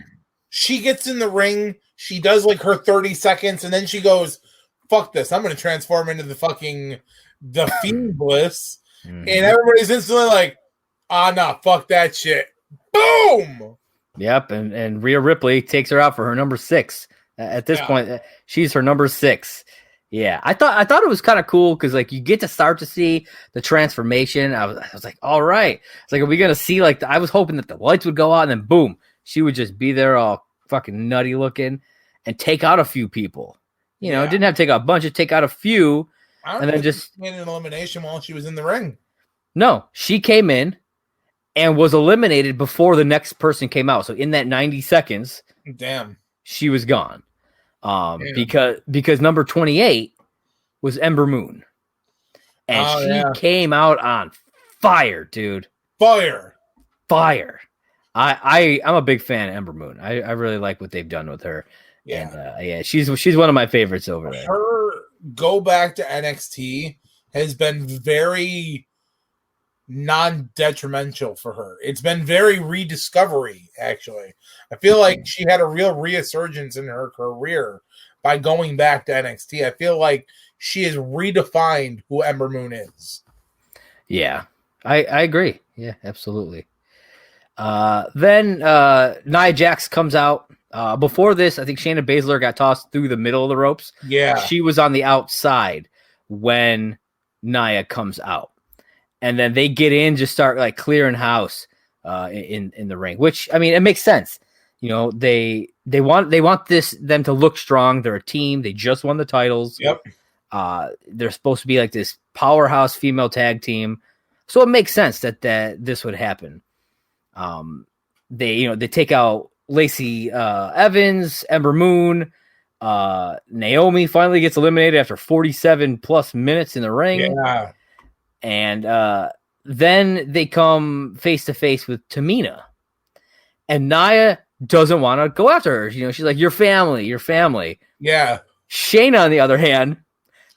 she gets in the ring, she does, like, her 30 seconds, and then she goes, fuck this, I'm going to transform into the Fiend Bliss, and everybody's instantly like, nah, fuck that shit. Boom! Yep, and Rhea Ripley takes her out for her number 6. At this point, she's her number 6. Yeah, I thought it was kind of cool because like you get to start to see the transformation. I was like, all right. It's like, are we gonna see like I was hoping that the lights would go out and then boom, she would just be there all fucking nutty looking and take out a few people. Didn't have to take out a bunch, just take out a few. And then just made an elimination while she was in the ring. No, she came in and was eliminated before the next person came out. So in that 90 seconds, she was gone. Because number 28 was Ember Moon, and she came out on fire, dude. Fire. I'm a big fan of Ember Moon. I really like what they've done with her. Yeah, and, she's one of my favorites over there. Her go back to NXT has been very non-detrimental for her. It's been very rediscovery, actually. I feel like she had a real resurgence in her career by going back to NXT. I feel like she has redefined who Ember Moon is. Yeah, I agree. Yeah, absolutely. Then Nia Jax comes out. Before this, I think Shayna Baszler got tossed through the middle of the ropes. Yeah. She was on the outside when Nia comes out. And then they get in, just start like clearing house in the ring, which, I mean, it makes sense. You know, they want them to look strong. They're a team. They just won the titles. Yep. They're supposed to be like this powerhouse female tag team. So it makes sense that this would happen. They take out Lacey Evans, Ember Moon. Naomi finally gets eliminated after 47 plus minutes in the ring. Yeah. And then they come face to face with Tamina. And Nia doesn't want to go after her. You know, she's like, "Your family." Yeah. Shayna, on the other hand,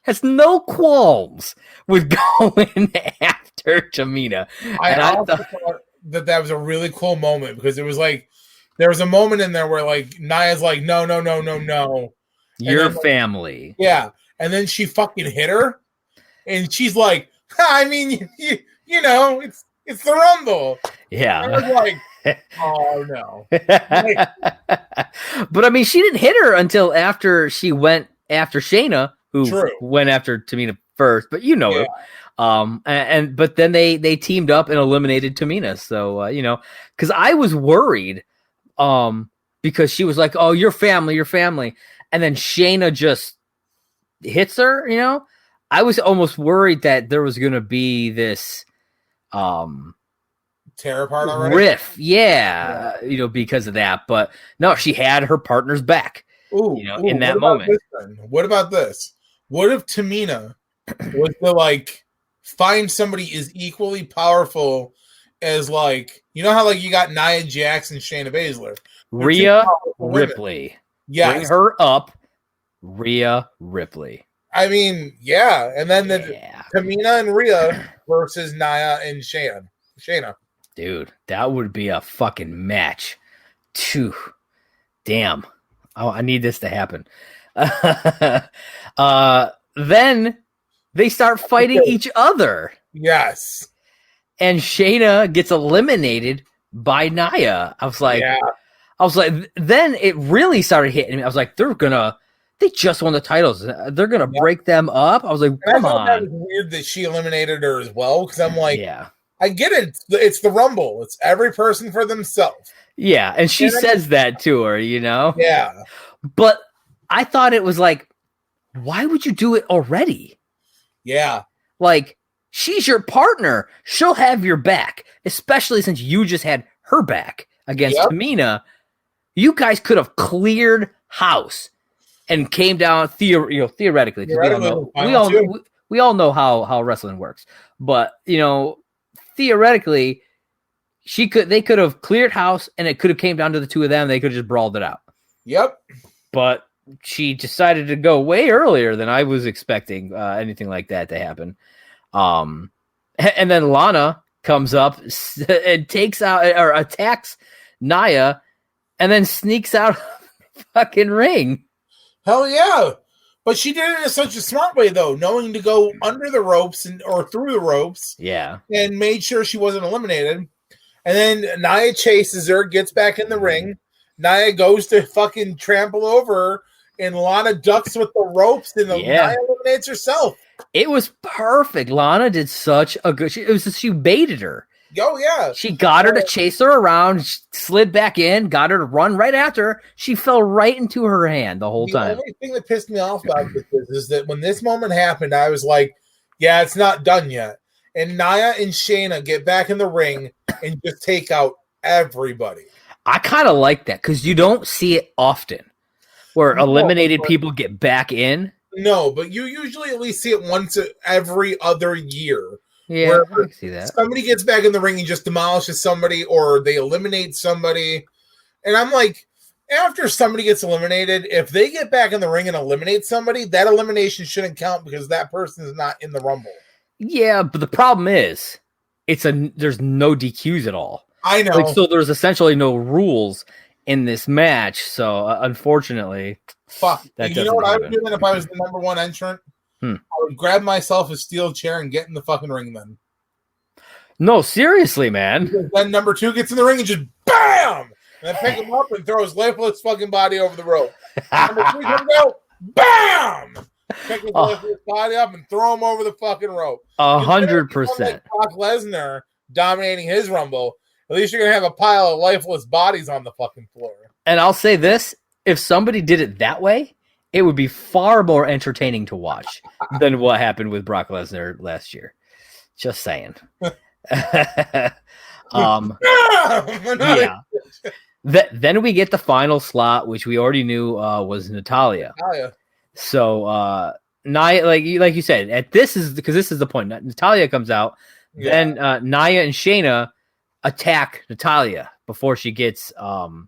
has no qualms with going after Tamina. I thought that was a really cool moment because it was like there was a moment in there where like Nia's like, no. Your family. Yeah. And then she fucking hit her. And she's like, I mean, you know, it's the Rumble. Yeah. And I was like, oh no. But I mean, she didn't hit her until after she went after Shayna, who went after Tamina first, but her. But then they teamed up and eliminated Tamina. So because I was worried, because she was like, "Oh, your family," and then Shayna just hits her. You know, I was almost worried that there was going to be this tear apart already? Riff, yeah, because of that. But no, she had her partner's back. In that moment. What about this? What if Tamina was to like find somebody is equally powerful as like how like you got Nia Jax and Shayna Baszler, Rhea Ripley. Yeah, bring her up, Rhea Ripley. I mean, yeah, and then Tamina and Rhea versus Nia and Shayna. Dude, that would be a fucking match. Phew. Damn. Oh, I need this to happen. Then they start fighting each other. Yes. And Shayna gets eliminated by Nia. I was like, then it really started hitting me. I was like, they just won the titles. They're going to break them up. I was like, come on. That was weird that she eliminated her as well. Cause I'm like, I get it. It's the Rumble. It's every person for themselves. Yeah. And she says that to her, Yeah. But I thought it was like, why would you do it already? Yeah. Like, she's your partner. She'll have your back, especially since you just had her back against Tamina. You guys could have cleared house and came down theoretically. We all know how wrestling works. But, theoretically, they could have cleared house and it could have came down to the two of them. They could have just brawled it out. Yep. But she decided to go way earlier than I was expecting anything like that to happen. And then Lana comes up and takes out or attacks Nia and then sneaks out of the fucking ring. Hell yeah. But she did it in such a smart way, though, knowing to go under the ropes or through the ropes. Yeah. And made sure she wasn't eliminated. And then Nia chases her, gets back in the ring. Nia goes to fucking trample over her, and Lana ducks with the ropes, and Nia eliminates herself. It was perfect. Lana did such a good. She baited her. Oh yeah, she got her to chase her around, slid back in, got her to run right after her. She fell right into her hand the whole time. The only thing that pissed me off about this is that when this moment happened, I was like, "Yeah, it's not done yet." And Nia and Shayna get back in the ring and just take out everybody. I kind of like that because you don't see it often, where eliminated people get back in. No, but you usually at least see it once every other year. Yeah, I can see that. Somebody gets back in the ring and just demolishes somebody, or they eliminate somebody. And I'm like, after somebody gets eliminated, if they get back in the ring and eliminate somebody, that elimination shouldn't count because that person is not in the Rumble. Yeah, but the problem is, there's no DQs at all. I know. So there's essentially no rules in this match. So unfortunately, you know what I would do then if I was the number one entrant? I would grab myself a steel chair and get in the fucking ring then. No, seriously, man. Because then number two gets in the ring and just BAM! And then pick him up and throw his lifeless fucking body over the rope. Number three comes out, BAM! Pick his lifeless body up and throw him over the fucking rope. 100%. Like Brock Lesnar dominating his Rumble. At least you're going to have a pile of lifeless bodies on the fucking floor. And I'll say this, if somebody did it that way, it would be far more entertaining to watch than what happened with Brock Lesnar last year. Just saying. Yeah. Then we get the final slot, which we already knew was Natalya. So Nia, like you said, this is the point. Natalya comes out, then Nia and Shayna attack Natalya before she gets in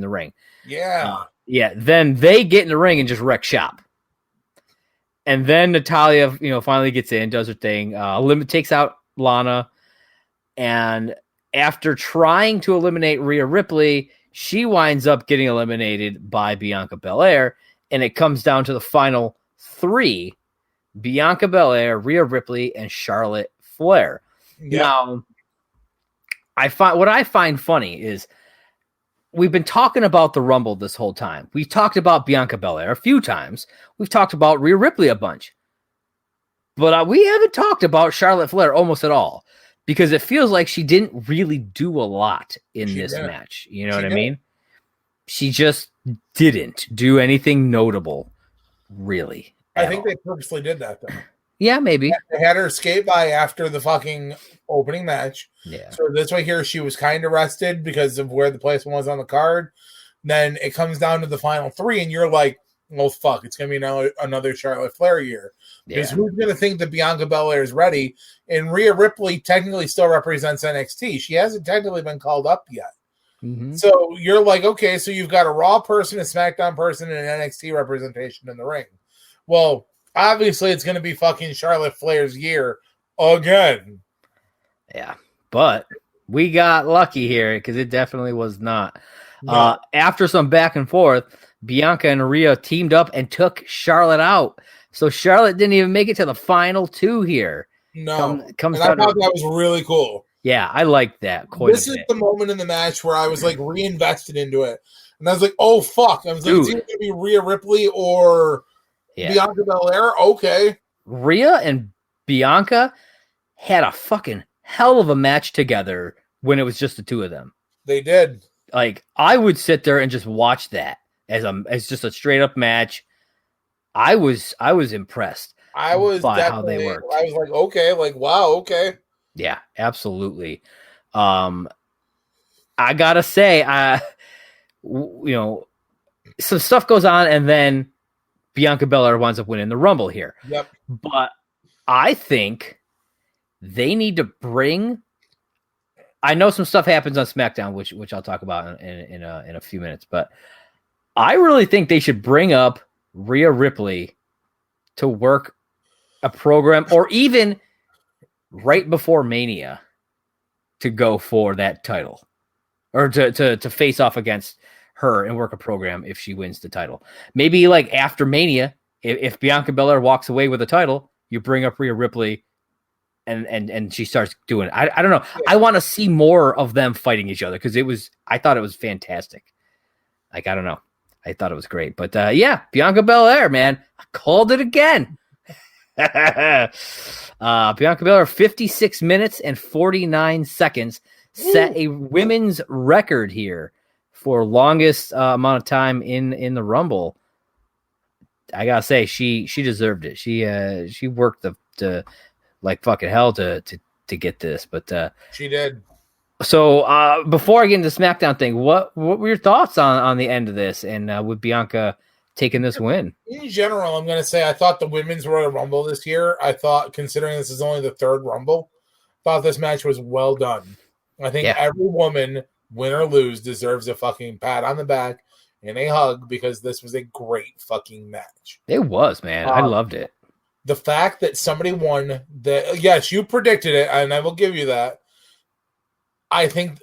the ring. Then they get in the ring and just wreck shop. And then Natalya, finally gets in, does her thing, takes out Lana, and after trying to eliminate Rhea Ripley, she winds up getting eliminated by Bianca Belair, and it comes down to the final 3: Bianca Belair, Rhea Ripley, and Charlotte Flair. Now, what I find funny is we've been talking about the Rumble this whole time. We've talked about Bianca Belair a few times. We've talked about Rhea Ripley a bunch. But we haven't talked about Charlotte Flair almost at all because it feels like she didn't really do a lot in this match. You know what I mean? She just didn't do anything notable, really. I think they purposely did that, though. Yeah, maybe. They had her skate by after the fucking opening match. Yeah. So this way here, she was kind of rested because of where the placement was on the card. Then it comes down to the final 3, and you're like, well, fuck, it's going to be another Charlotte Flair year. Because who's going to think that Bianca Belair is ready? And Rhea Ripley technically still represents NXT. She hasn't technically been called up yet. Mm-hmm. So you're like, okay, so you've got a Raw person, a SmackDown person, and an NXT representation in the ring. Well, obviously it's going to be fucking Charlotte Flair's year again. Yeah, but we got lucky here because it definitely was not. No. After some back and forth, Bianca and Rhea teamed up and took Charlotte out. So Charlotte didn't even make it to the final 2 here. No. I thought that was really cool. Yeah, I like that quite a bit. This is the moment in the match where I was like reinvested into it. And I was like, oh, fuck. I was like, it's either going to be Rhea Ripley or Bianca Belair. Okay. Rhea and Bianca had a fucking hell of a match together when it was just the 2 of them. They did. Like, I would sit there and just watch that as just a straight up match. I was impressed. I was by how they worked. I was like, okay, like wow, okay. Yeah, absolutely. I gotta say, some stuff goes on, and then Bianca Belair winds up winning the Rumble here. Yep. But I think they need to bring. I know some stuff happens on SmackDown, which I'll talk about in a few minutes, but I really think they should bring up Rhea Ripley to work a program, or even right before Mania to go for that title, or to face off against her and work a program if she wins the title. Maybe like after Mania, if Bianca Belair walks away with the title, you bring up Rhea Ripley and she starts doing it. I don't know. Yeah. I want to see more of them fighting each other because I thought it was fantastic. Like, I don't know. I thought it was great. But Bianca Belair, man, I called it again. Bianca Belair, 56 minutes and 49 seconds, set a women's record here for longest amount of time in the Rumble. I gotta say, she deserved it. She worked the like fucking hell to get this, but she did. So before I get into the SmackDown thing, what were your thoughts on the end of this and with Bianca taking this win? In general, I'm going to say I thought the Women's Royal Rumble this year, I thought, considering this is only the 3rd Rumble, thought this match was well done. I think every woman, win or lose, deserves a fucking pat on the back and a hug because this was a great fucking match. It was, man. I loved it. The fact that somebody won, yes, you predicted it, and I will give you that. I think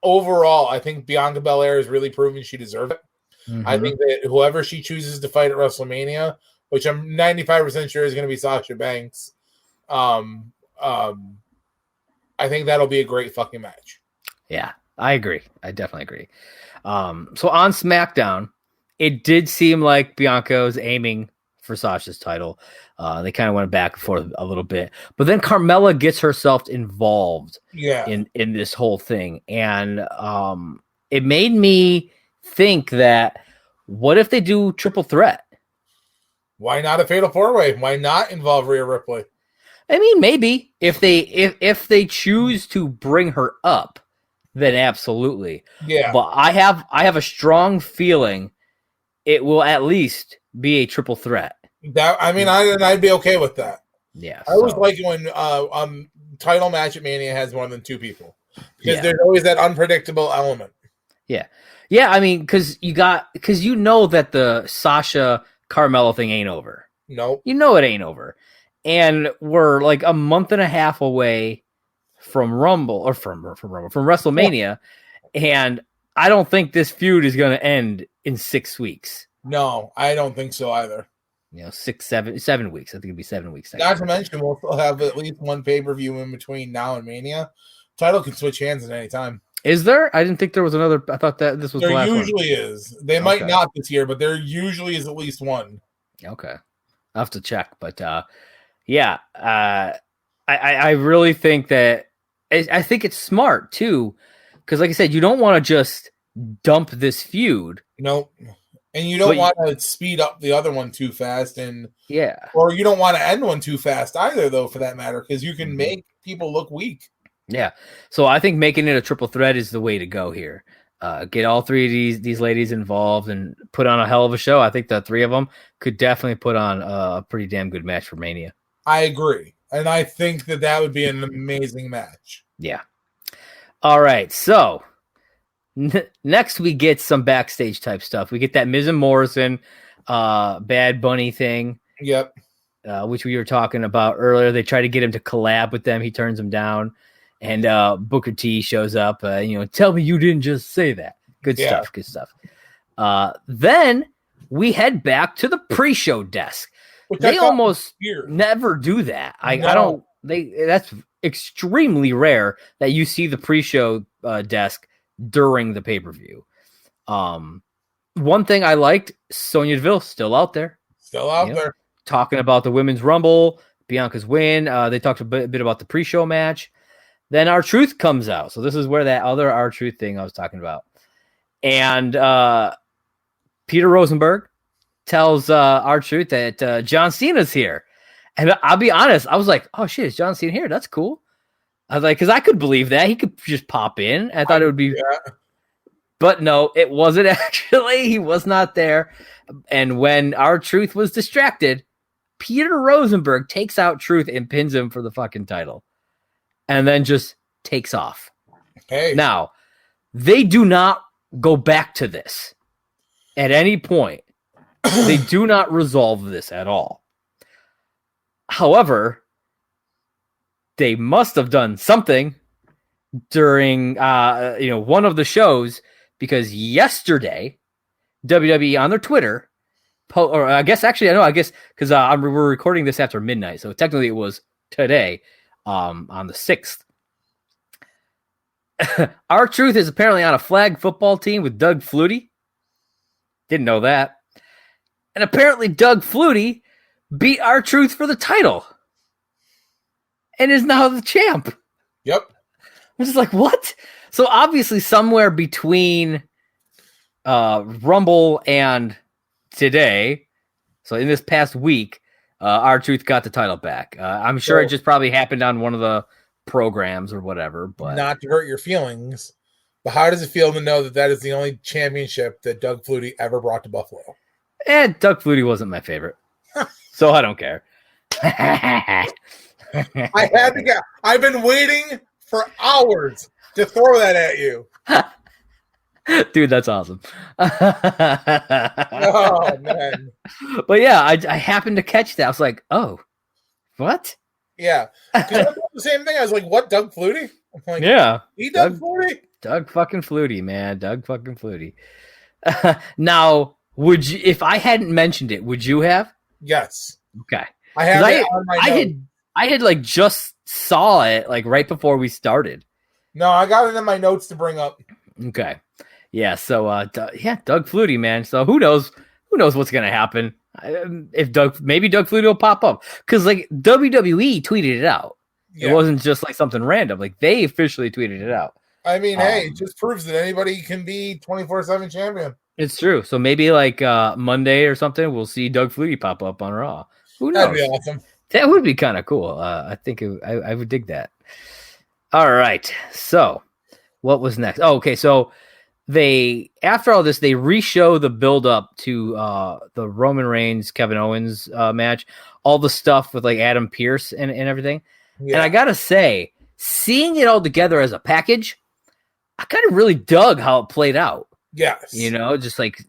overall, I think Bianca Belair has really proven she deserved it. Mm-hmm. I think that whoever she chooses to fight at WrestleMania, which I'm 95% sure is going to be Sasha Banks, I think that'll be a great fucking match. Yeah, I agree. I definitely agree. So on SmackDown, it did seem like Bianca was aiming for Sasha's title. They kind of went back and forth a little bit, but then Carmella gets herself involved in this whole thing, and it made me think that what if they do triple threat? Why not a fatal 4-way? Why not involve Rhea Ripley? I mean, maybe if they choose to bring her up, then absolutely. Yeah. But I have a strong feeling it will at least be a triple threat. I'd be okay with that. Yeah. I always like when title match at Mania has more than 2 people. Because there's always that unpredictable element. Yeah. Yeah, I mean, because you know that the Sasha Carmella thing ain't over. Nope. You know it ain't over. And we're like a month and a half away from Rumble or from WrestleMania. And I don't think this feud is going to end in 6 weeks. No, I don't think so either. 7 weeks. I think it'd be 7 weeks. Not to mention, we'll still have at least one pay-per-view in between now and Mania. Title can switch hands at any time. Is there? I didn't think there was another. I thought that this was the last one. There usually is. They might not this year, but there usually is at least one. Okay. I'll have to check. But, I really think that I think it's smart, too. Because, like I said, you don't want to just dump this feud. Nope. And you don't want to speed up the other one too fast. Or you don't want to end one too fast either, though, for that matter, because you can make people look weak. Yeah. So I think making it a triple threat is the way to go here. Get all 3 of these ladies involved and put on a hell of a show. I think the 3 of them could definitely put on a pretty damn good match for Mania. I agree. And I think that would be an amazing match. Yeah. All right. So next we get some backstage type stuff. We get that Miz and Morrison Bad Bunny thing. Yep. Which we were talking about earlier. They try to get him to collab with them. He turns them down. And Booker T shows up. Tell me you didn't just say that. Good stuff. Then we head back to the pre-show desk. They almost never do that. I don't. That's extremely rare that you see the pre-show desk during the pay-per-view. One thing I liked, Sonya Deville still out there. There. Talking about the Women's Rumble, Bianca's win. They talked a bit about the pre-show match. Then R-Truth comes out. So this is where that other R-Truth thing I was talking about. And Peter Rosenberg tells R-Truth that John Cena's here. And I'll be honest, I was like, oh shit, is John Cena here? That's cool. I was like, because I could believe that. He could just pop in. I thought it would be... Yeah. But no, it wasn't actually. He was not there. And when R-Truth was distracted, Peter Rosenberg takes out Truth and pins him for the fucking title. And then just takes off. Hey. Now, they do not go back to this at any point. They do not resolve this at all. However, they must have done something during one of the shows, because yesterday WWE on their Twitter, because we're recording this after midnight, so technically it was today, on the 6th. R-Truth is apparently on a flag football team with Doug Flutie. Didn't know that. And apparently Doug Flutie beat R-Truth for the title and is now the champ. Yep. I'm just like, what? So obviously somewhere between Rumble and today, so in this past week, R-Truth got the title back. I'm sure it just probably happened on one of the programs or whatever. But not to hurt your feelings, but how does it feel to know that is the only championship that Doug Flutie ever brought to Buffalo? Doug Flutie wasn't my favorite, so I don't care. I had to get. I've been waiting for hours to throw that at you. Dude, that's awesome. Oh, man. But yeah, I happened to catch that. I was like, oh, what? Yeah. The same thing. I was like, what, Doug Flutie? I'm like, yeah. Doug Flutie? Doug fucking Flutie, man. Doug fucking Flutie. Now, would you, if I hadn't mentioned it, would you have? Yes. Okay. I have it on my notes. I had like just saw it like right before we started. No, I got it in my notes to bring up. Okay. Yeah, so Doug Flutie, man. So who knows what's gonna happen? Maybe Doug Flutie will pop up, because like WWE tweeted it out. Yeah. It wasn't just like something random. Like they officially tweeted it out. I mean, hey, it just proves that anybody can be 24/7 champion. It's true. So maybe like Monday or something, we'll see Doug Flutie pop up on Raw. Who knows? That'd be awesome. That would be kind of cool. I think I would dig that. All right. So what was next? Oh, okay. So after all this, they re-show the build up to the Roman Reigns Kevin Owens match, all the stuff with like Adam Pearce and everything. Yeah. And I gotta say, seeing it all together as a package, I kind of really dug how it played out. Yes. Just like,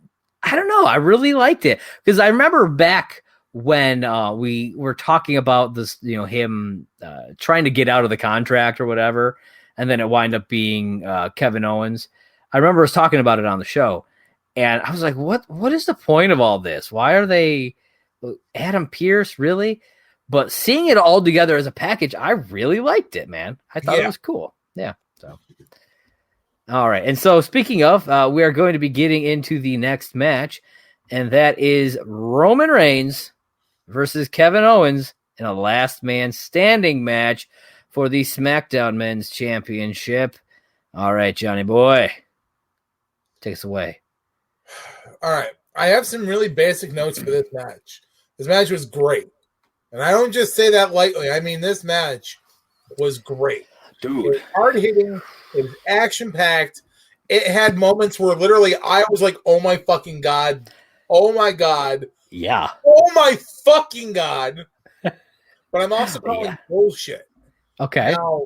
I don't know. I really liked it because I remember back when we were talking about this, him trying to get out of the contract or whatever, and then it wound up being Kevin Owens. I remember us talking about it on the show, and I was like, what is the point of all this? Why are they Adam Pearce, really? But seeing it all together as a package, I really liked it, man. I thought it was cool. Yeah. So, all right. And so speaking of, we are going to be getting into the next match, and that is Roman Reigns versus Kevin Owens in a last man standing match for the SmackDown Men's Championship. All right, Johnny boy, take us away. All right. I have some really basic notes for this match. This match was great. And I don't just say that lightly. I mean, this match was great. Dude. It was hard-hitting. It was action-packed. It had moments where literally I was like, oh my fucking God. Oh my God. Yeah. Oh my fucking God. But I'm also calling bullshit. Okay. Now,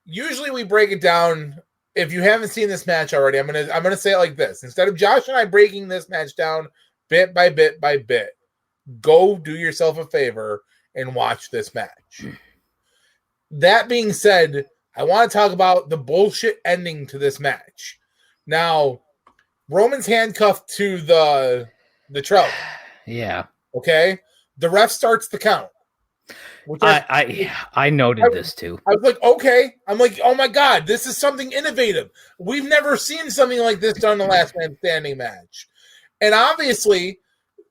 usually we break it down. If you haven't seen this match already, I'm gonna say it like this. Instead of Josh and I breaking this match down bit by bit by bit, go do yourself a favor and watch this match. That being said, I want to talk about the bullshit ending to this match. Now, Roman's handcuffed to the trout. Yeah. Okay? The ref starts the count. I noted this too. I was like, okay. I'm like, oh my God, this is something innovative. We've never seen something like this done in the last man standing match. And obviously,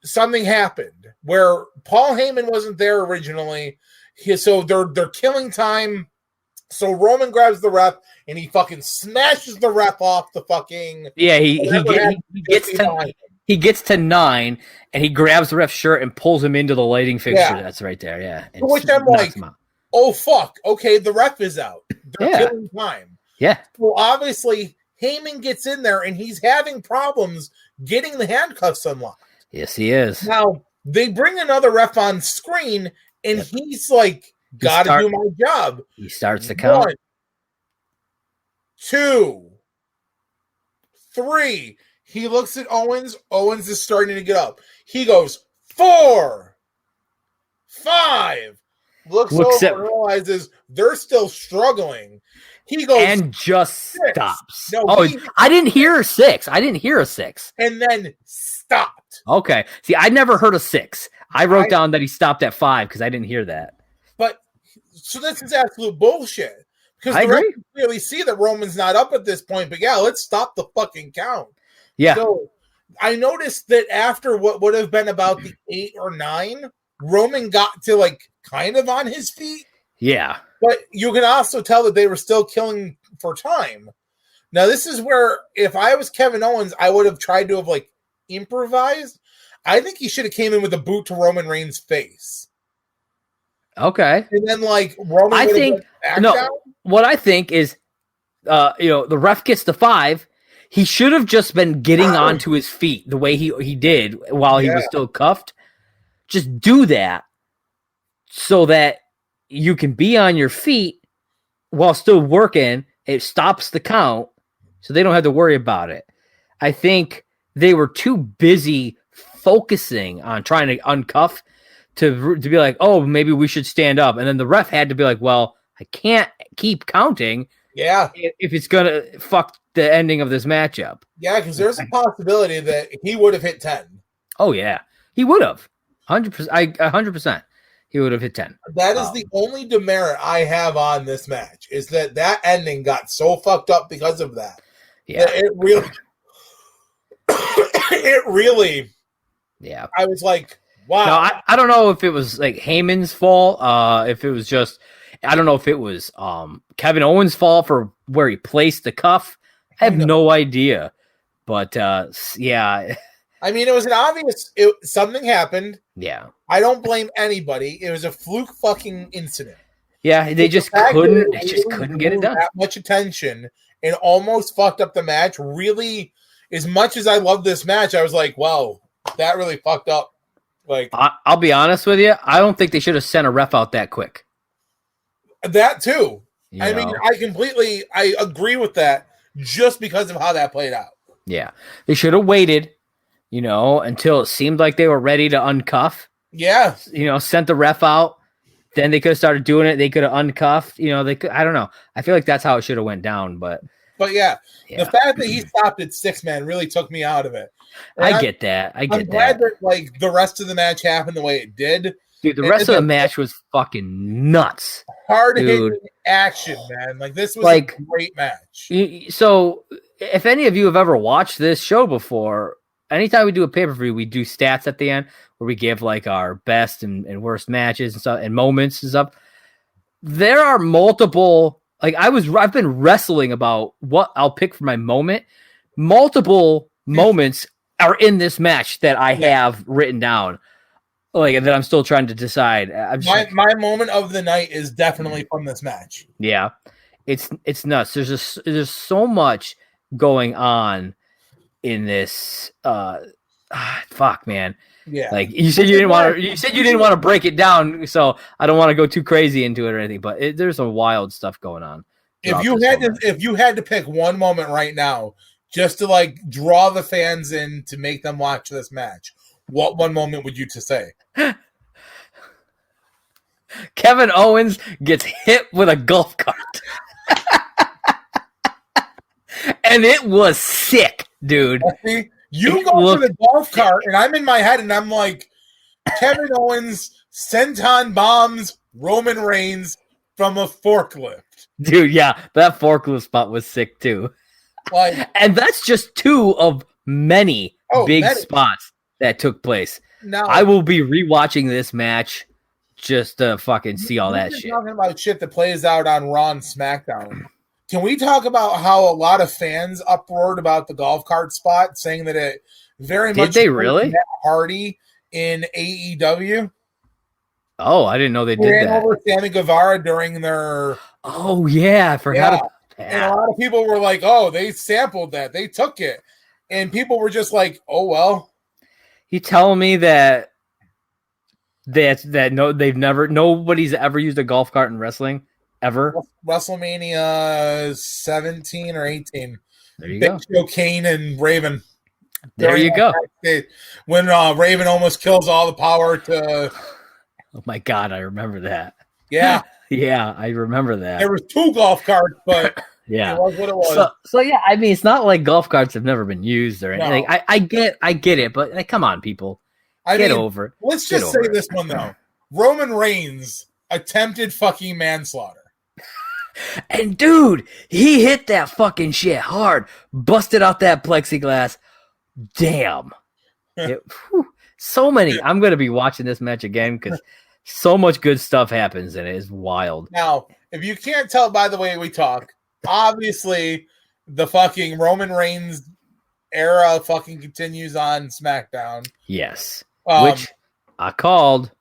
something happened where Paul Heyman wasn't there originally. So they're killing time. So Roman grabs the ref and he fucking smashes the ref off the fucking. Yeah, he gets to 9 and he grabs the ref's shirt and pulls him into the lighting fixture. That's right there. Yeah. Which I'm like, oh fuck. Okay, the ref is out. They're killing time. Yeah. Well, obviously Heyman gets in there and he's having problems getting the handcuffs unlocked. Yes, he is. Now, they bring another ref on screen, and he's like, gotta do my job. He starts the count. 1, 2, 3. He looks at Owens. Owens is starting to get up. He goes, 4, 5. Looks over and realizes they're still struggling. He goes and just 6. stops. No, I didn't hear a 6. I didn't hear a 6. And then stopped. Okay. See, I never heard a 6. I wrote down that he stopped at 5 because I didn't hear that. But so this is absolute bullshit. Because the ref can clearly see that Roman's not up at this point. But yeah, let's stop the fucking count. Yeah. So I noticed that after what would have been about the 8 or 9, Roman got to like kind of on his feet. Yeah. But you can also tell that they were still killing for time. Now, this is where if I was Kevin Owens, I would have tried to have like improvised. I think he should have came in with a boot to Roman Reigns' face. Okay. And then like Roman I think down. What I think is the ref gets the 5. He should have just been getting onto his feet the way he did while he was still cuffed. Just do that so that you can be on your feet while still working. It stops the count so they don't have to worry about it. I think they were too busy focusing on trying to uncuff to be like, oh, maybe we should stand up. And then the ref had to be like, well, I can't keep counting. Yeah. If it's going to fuck the ending of this matchup. Yeah, because there's a possibility that he would have hit 10. Oh, yeah. He would have. 100%. 100%. He would have hit 10. That is the only demerit I have on this match, is that ending got so fucked up because of that. Yeah. That it really, yeah. I was like, wow. Now, I don't know if it was like Heyman's fault, if it was just, I don't know if it was Kevin Owens' fault for where he placed the cuff. I have no idea. But yeah. I mean, it was an obvious something happened. Yeah. I don't blame anybody. It was a fluke fucking incident. Yeah, they just couldn't get it done. That much attention and almost fucked up the match. Really, as much as I love this match, I was like, wow, that really fucked up. Like, I'll be honest with you, I don't think they should have sent a ref out that quick. That too. I mean, I agree with that just because of how that played out. Yeah. They should have waited, until it seemed like they were ready to uncuff. Yeah. Sent the ref out. Then they could have started doing it. They could have uncuffed. They could. I don't know. I feel like that's how it should have went down. But yeah, the fact that he stopped at 6-man really took me out of it. I get that. I'm glad that like the rest of the match happened the way it did. Dude, the rest of the match was fucking nuts. Hard hitting action, man. Like this was a great match. So, if any of you have ever watched this show before, anytime we do a pay-per-view, we do stats at the end where we give like our best and worst matches and stuff and moments and stuff. There are multiple, I've been wrestling about what I'll pick for my moment. Multiple moments are in this match that I have written down, that I'm still trying to decide. My moment of the night is definitely from this match. Yeah, it's nuts. There's so much going on in this. Fuck, man. Yeah, you said you didn't want to. You said you didn't want to break it down, so I don't want to go too crazy into it or anything. But there's some wild stuff going on. If you had to pick one moment right now, just to draw the fans in to make them watch this match, what one moment would you say? Kevin Owens gets hit with a golf cart. And it was sick, dude. See, you go for the golf cart, and I'm in my head, and I'm like, Kevin Owens senton bombs Roman Reigns from a forklift. Dude, yeah, that forklift spot was sick, too. And that's just two of many big spots that took place. Now, I will be rewatching this match just to fucking see all that shit. Talking about shit that plays out on Raw and SmackDown. Can we talk about how a lot of fans uproared about the golf cart spot, saying that it very much did they really Matt Hardy in AEW? Oh, I didn't know they did ran that. Over Sammy Guevara during their. Oh yeah, I forgot. About that. And a lot of people were like, "Oh, they sampled that, they took it," and people were just like, "Oh well." You telling me that nobody's ever used a golf cart in wrestling ever? WrestleMania 17 or 18. There you go. Show Kane and Raven. There you go. When Raven almost kills all the power to. Oh my God, I remember that. Yeah. Yeah, I remember that. There was 2 golf carts, but yeah, it was what it was. So yeah, I mean, it's not like golf carts have never been used or anything. No. I get it, but come on, people, get over it. Let's just say this one though: Roman Reigns attempted fucking manslaughter. And dude, he hit that fucking shit hard, busted out that plexiglass. Damn. So many. I'm gonna be watching this match again because so much good stuff happens and it is wild. Now, if you can't tell by the way we talk, obviously the fucking Roman Reigns era fucking continues on SmackDown. Yes. Which I called.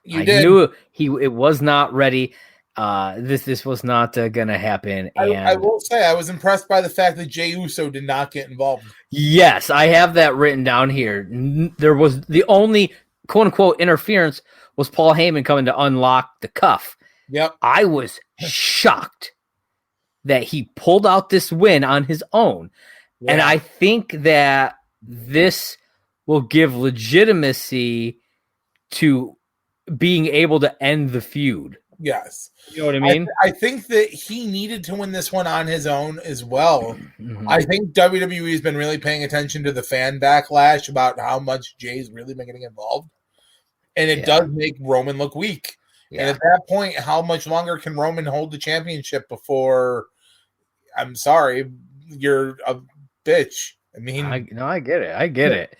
I knew it was not ready. This was not gonna happen. And I will say I was impressed by the fact that Jey Uso did not get involved. Yes, I have that written down here. There was the only quote unquote interference was Paul Heyman coming to unlock the cuff. Yep. I was shocked that he pulled out this win on his own. Yeah. And I think that this will give legitimacy to being able to end the feud. Yes. You know what I mean? I think that he needed to win this one on his own as well. Mm-hmm. I think WWE has been really paying attention to the fan backlash about how much Jay's really been getting involved. And it does make Roman look weak. Yeah. And at that point, how much longer can Roman hold the championship before, I'm sorry, you're a bitch? I mean, I get it. I get it.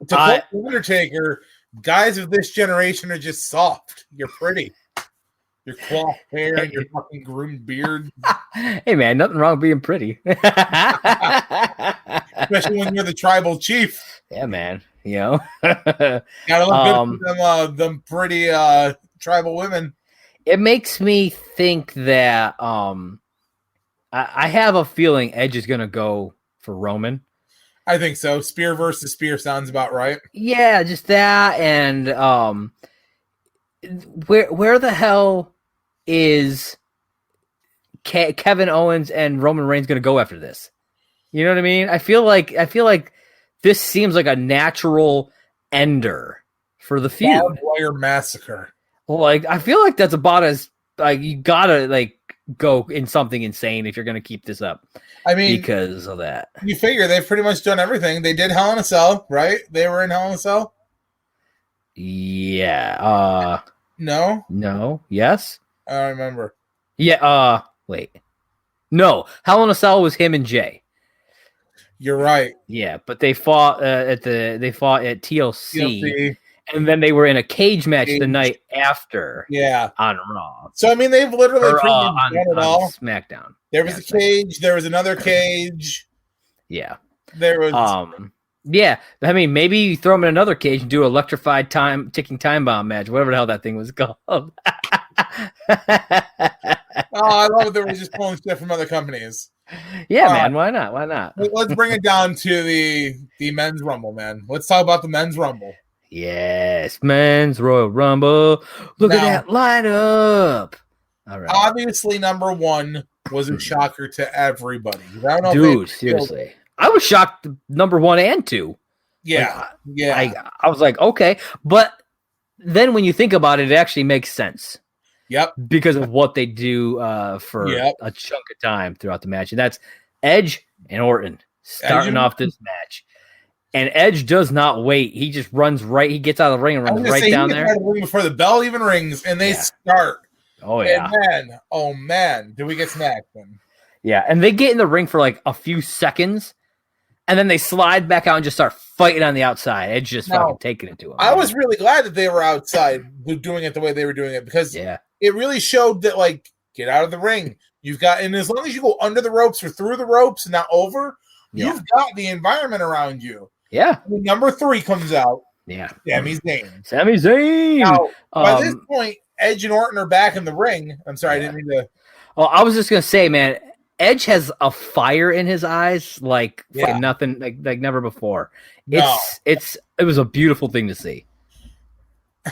To quote The Undertaker, guys of this generation are just soft. You're pretty. your coiffed hair and your fucking groomed beard. Hey, man, nothing wrong with being pretty. Especially when you're the tribal chief. Yeah, man. You know, gotta look good for them pretty tribal women. It makes me think that I have a feeling Edge is gonna go for Roman. I think so. Spear versus spear sounds about right. Yeah, just that, and where the hell is Kevin Owens and Roman Reigns gonna go after this? You know what I mean? I feel like this seems like a natural ender for the feud. Barbed wire massacre. Like, I feel like that's about as like you gotta like go in something insane if you're gonna keep this up. I mean, because of that. You figure they've pretty much done everything. They did Hell in a Cell, right? They were in Hell in a Cell. Yeah. No. Yes. I don't remember. Yeah. Wait. No. Hell in a Cell was him and Jay. You're right. Yeah, but they fought at TLC, and then they were in a cage match the night after. Yeah, on Raw. So I mean, they've literally done it all. SmackDown. There was a cage. There was another cage. Yeah. There was. Yeah, I mean, maybe you throw them in another cage and do an electrified ticking time bomb match, whatever the hell that thing was called. Oh, I love it. They were just pulling shit from other companies. Yeah, man. Why not? Let's bring it down to the men's rumble, man. Let's talk about the men's rumble. Yes, men's Royal Rumble. Look at that lineup. All right. Obviously, number one was a shocker to everybody. I don't know dude, seriously. I was shocked number 1 and 2. Yeah. I was like, okay. But then when you think about it, it actually makes sense. Yep. Because of what they do for a chunk of time throughout the match. And that's Edge and Orton starting off this match. And Edge does not wait. He just runs right. He gets out of the ring and runs right down there. Before the bell even rings, and they start. Oh, yeah. And man. Did we get smacked then? Yeah. And they get in the ring for like a few seconds. And then they slide back out and just start fighting on the outside. Edge just fucking taking it to him. I was really glad that they were outside doing it the way they were doing it because it really showed that, like, get out of the ring. You've got, and as long as you go under the ropes or through the ropes and not over, you've got the environment around you. Yeah. When number 3 comes out. Yeah. Sami Zayn. Sami Zayn. Now, by this point, Edge and Orton are back in the ring. I'm sorry, I didn't mean to. Well, I was just going to say, man, Edge has a fire in his eyes like nothing, like never before. It was a beautiful thing to see.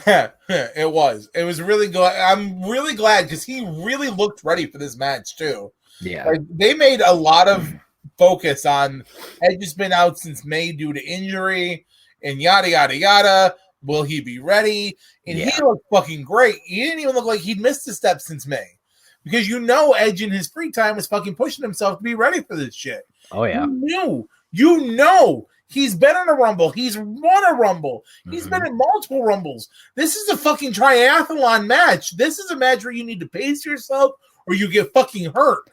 It was really good. I'm really glad because he really looked ready for this match too. Yeah, like, they made a lot of focus on Edge has been out since May due to injury and yada yada yada. Will he be ready? And he looked fucking great. He didn't even look like he'd missed a step since May. Because Edge in his free time was fucking pushing himself to be ready for this shit. Oh, yeah. You know. He's been in a Rumble. He's won a Rumble. He's been in multiple Rumbles. This is a fucking triathlon match. This is a match where you need to pace yourself or you get fucking hurt.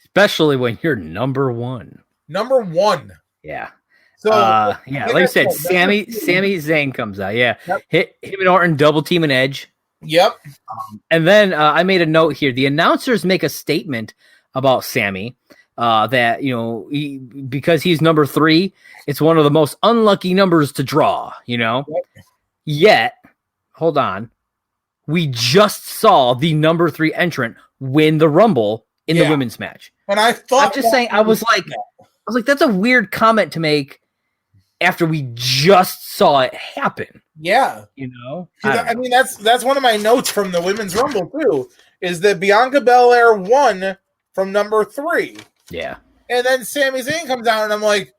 Especially when you're number 1. Number 1. Yeah. So, like you said, Sami Zayn comes out. Yeah. Him and Orton double teaming Edge. Yep. And then I made a note here. The announcers make a statement about Sami that, because he's number 3, it's one of the most unlucky numbers to draw, Yep. Yet, hold on. We just saw the number 3 entrant win the Rumble in the women's match. And I thought, I'm just saying, I was like, that's a weird comment to make after we just saw it happen. Yeah. I mean, that's one of my notes from the Women's Rumble, too, is that Bianca Belair won from number 3. Yeah. And then Sami Zayn comes out, and I'm like,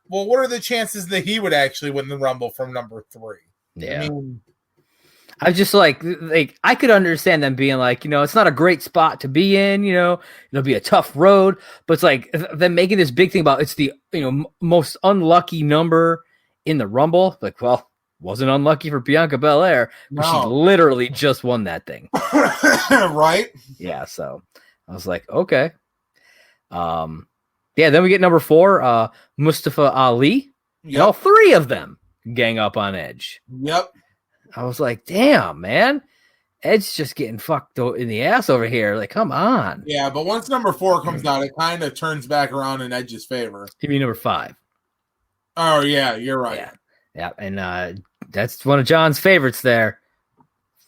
well, what are the chances that he would actually win the Rumble from number 3? Yeah. I was just like, I could understand them being like, it's not a great spot to be in, it'll be a tough road, but it's like them making this big thing about it's the, most unlucky number in the Rumble. Like, well, wasn't unlucky for Bianca Belair, but she literally just won that thing. Right? Yeah. So I was like, okay. Then we get number 4, Mustafa Ali. Yep. And all 3 of them gang up on Edge. Yep. I was like, damn, man. Edge's just getting fucked in the ass over here. Like, come on. Yeah, but once number 4 comes out, it kind of turns back around in Edge's favor. Give me number 5. Oh, yeah, you're right. Yeah, and that's one of John's favorites there.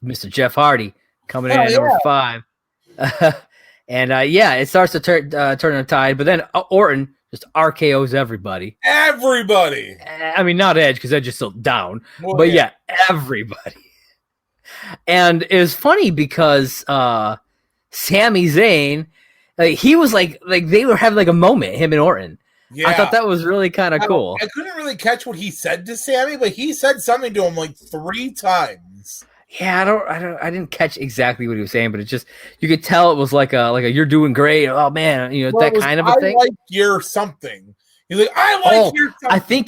Mr. Jeff Hardy coming in at number 5. And it starts to turn the tide, but then Orton just RKO's everybody. Everybody! I mean, not Edge, because Edge is still down. Well, but yeah, everybody. And it was funny because Sami Zayn, he was like they were having like a moment, him and Orton. Yeah. I thought that was really kind of cool. I couldn't really catch what he said to Sami, but he said something to him like 3 times. Yeah, I didn't catch exactly what he was saying, but it just, you could tell it was like a you're doing great. Oh man, that kind of a thing. I like your something. He's like, I like your something. I think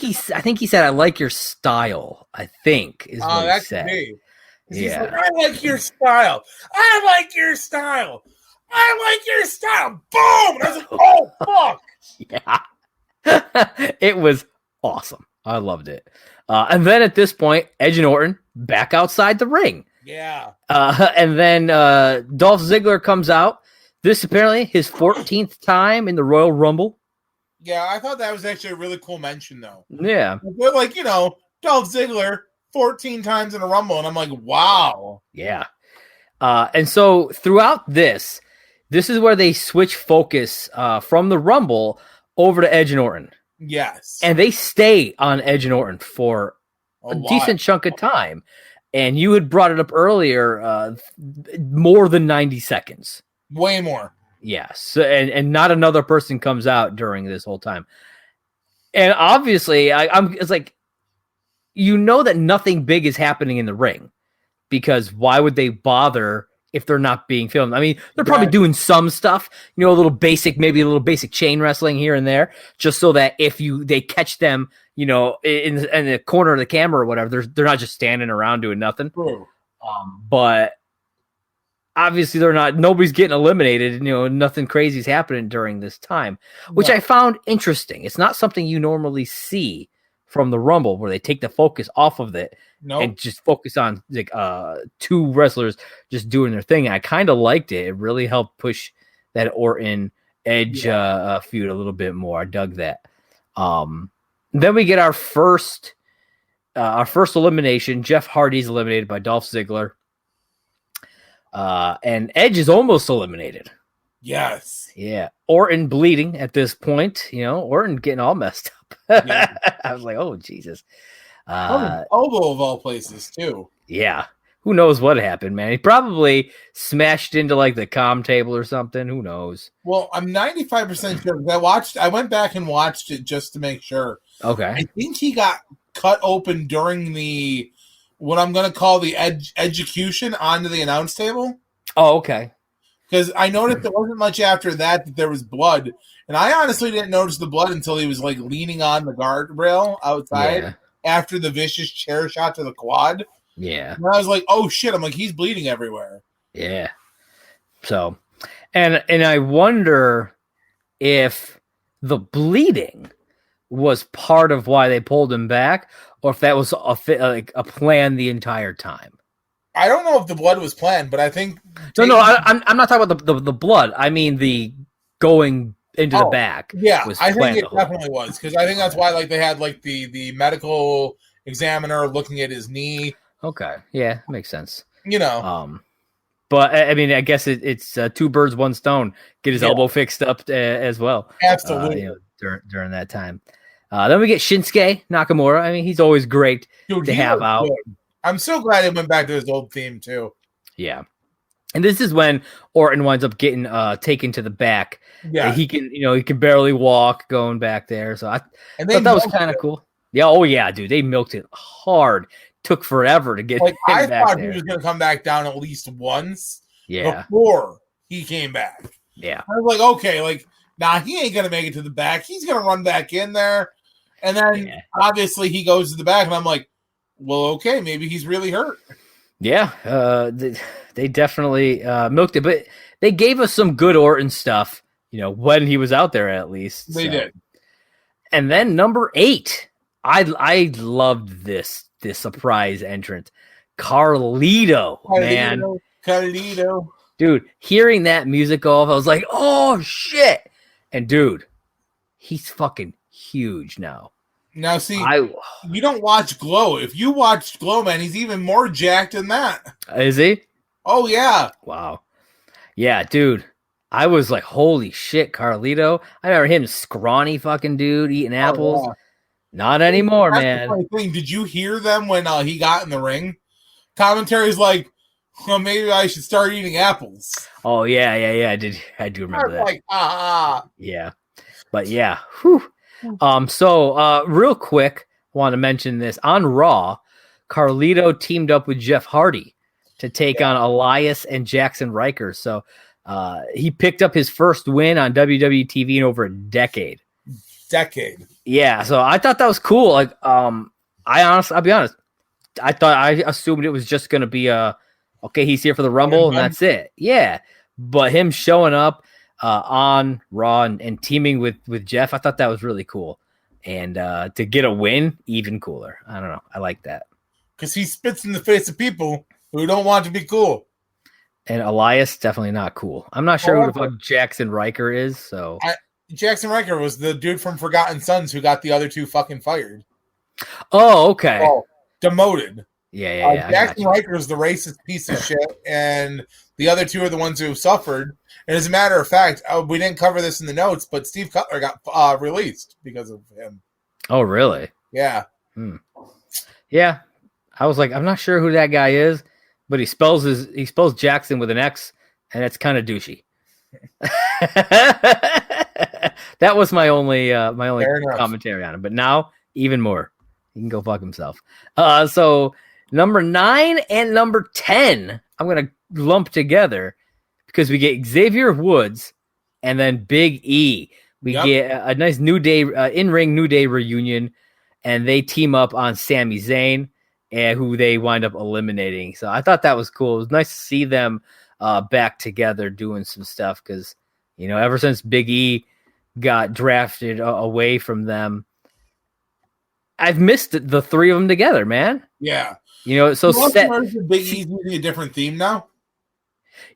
he said, I like your style. I think is what he said. Me. He's like, I like your style. I like your style. I like your style. Boom! And I was like, oh fuck. Yeah. It was awesome. I loved it. And then at this point, Edge and Orton back outside the ring. Yeah. And then Dolph Ziggler comes out. This apparently his 14th time in the Royal Rumble. Yeah, I thought that was actually a really cool mention, though. Yeah. But like, Dolph Ziggler 14 times in a Rumble, and I'm like, wow. Yeah. And so throughout this is where they switch focus from the Rumble over to Edge and Orton. Yes. And they stay on Edge and Orton for a decent chunk of time. And you had brought it up earlier, more than 90 seconds. Way more. Yes. And not another person comes out during this whole time. And obviously, it's like, that nothing big is happening in the ring, because why would they bother if they're not being filmed? I mean, they're probably doing some stuff, maybe a little basic chain wrestling here and there, just so that if they catch them, in the corner of the camera or whatever, they're not just standing around doing nothing. But obviously nobody's getting eliminated. Nothing crazy is happening during this time, which I found interesting. It's not something you normally see from the Rumble, where they take the focus off of it and just focus on like 2 wrestlers just doing their thing. I kind of liked it. It really helped push that Orton Edge feud a little bit more. I dug that. Then we get our first elimination. Jeff Hardy's eliminated by Dolph Ziggler. And Edge is almost eliminated. Yes. Yeah. Orton bleeding at this point. Orton getting all messed up. Yeah. I was like, oh, Jesus. Elbow of all places, too. Yeah. Who knows what happened, man? He probably smashed into like the comm table or something. Who knows? Well, I'm 95% sure. I went back and watched it just to make sure. Okay. I think he got cut open during what I'm going to call the execution onto the announce table. Oh, okay. Because I noticed there wasn't much after that there was blood. And I honestly didn't notice the blood until he was like leaning on the guardrail outside after the vicious chair shot to the quad. Yeah. And I was like, oh shit. I'm like, he's bleeding everywhere. Yeah. So, and I wonder if the bleeding was part of why they pulled him back, or if that was a plan the entire time. I don't know if the blood was planned, but I think I'm not talking about the blood. I mean the going into the back. Yeah, I think it definitely was, because I think that's why they had the medical examiner looking at his knee. Okay, yeah, makes sense. But I mean, I guess it's 2 birds, 1 stone. Get his elbow fixed up as well. Absolutely. During that time. Then we get Shinsuke Nakamura. I mean, he's always great to have out. Good. I'm so glad it went back to his old theme too. Yeah. And this is when Orton winds up getting taken to the back. Yeah. He can barely walk going back there. So I thought that was kind of cool. Yeah. Oh yeah, dude. They milked it hard. Took forever to get him I back thought there. He was going to come back down at least once before he came back. Yeah. I was like, okay, he ain't going to make it to the back. He's going to run back in there. And then obviously he goes to the back, and I'm like, well, okay, maybe he's really hurt. Yeah, they definitely milked it, but they gave us some good Orton stuff, when he was out there at least. They did. And then number 8, I loved this surprise entrant, Carlito, man. Carlito. Dude, hearing that music go off, I was like, oh, shit. And, dude, he's fucking huge now. Now, see, you don't watch Glow. If you watched Glow, man, he's even more jacked than that. Is he? Oh, yeah. Wow. Yeah, dude. I was like, holy shit, Carlito. I remember him, scrawny fucking dude, eating apples. Yeah. Not anymore, man. The thing. Did you hear them when he got in the ring? Commentary's like, well, maybe I should start eating apples. Oh, yeah. I do remember that. Like, Yeah. But yeah. Whew. So real quick, I want to mention this. On Raw, Carlito teamed up with Jeff Hardy to take on Elias and Jackson Riker. So he picked up his first win on WWE TV in over a decade. Yeah, so I thought that was cool. Like, I'll be honest. I assumed it was just gonna be okay, he's here for the Rumble and that's it. Yeah. But him showing up on Raw and teaming with Jeff, I thought that was really cool. And to get a win, even cooler. I don't know. I like that. Because he spits in the face of people who don't want to be cool. And Elias, definitely not cool. I'm not sure who the fuck Jackson Riker is. So Jackson Riker was the dude from Forgotten Sons who got the other two fucking fired. Oh, okay. Oh, demoted. Yeah. Jackson Riker is the racist piece of shit, and the other two are the ones who suffered. And as a matter of fact, we didn't cover this in the notes, but Steve Cutler got released because of him. Oh, really? Yeah. Yeah. I was like, I'm not sure who that guy is, but he spells Jackson with an X, and it's kind of douchey. That was my only commentary on him. But now, even more. He can go fuck himself. So number 9 and number 10, I'm gonna lump together because we get Xavier Woods and then Big E. We get a nice New Day in-ring New Day reunion, and they team up on Sami Zayn, and who they wind up eliminating. So I thought that was cool. It was nice to see them back together doing some stuff because, you know, ever since Big E got drafted away from them, I've missed the three of them together, man. Yeah. You know, so Big E's using a different theme now.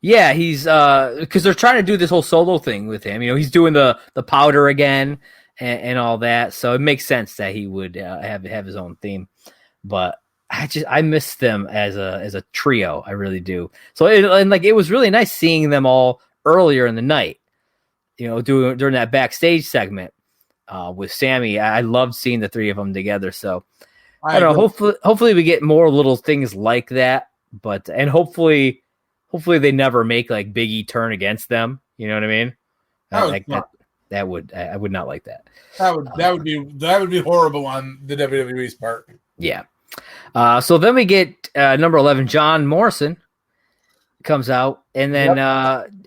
Yeah, he's because they're trying to do this whole solo thing with him. You know, he's doing the powder again and all that. So it makes sense that he would have his own theme. But I miss them as a trio. I really do. So it was really nice seeing them all earlier in the night. You know, during that backstage segment with Sammy. I loved seeing the three of them together. So I don't know. Hopefully we get more little things like that. But hopefully they never make like Big E turn against them. You know what I mean? I would not like that. That would be horrible on the WWE's part. Yeah. So then we get number 11, John Morrison comes out, and then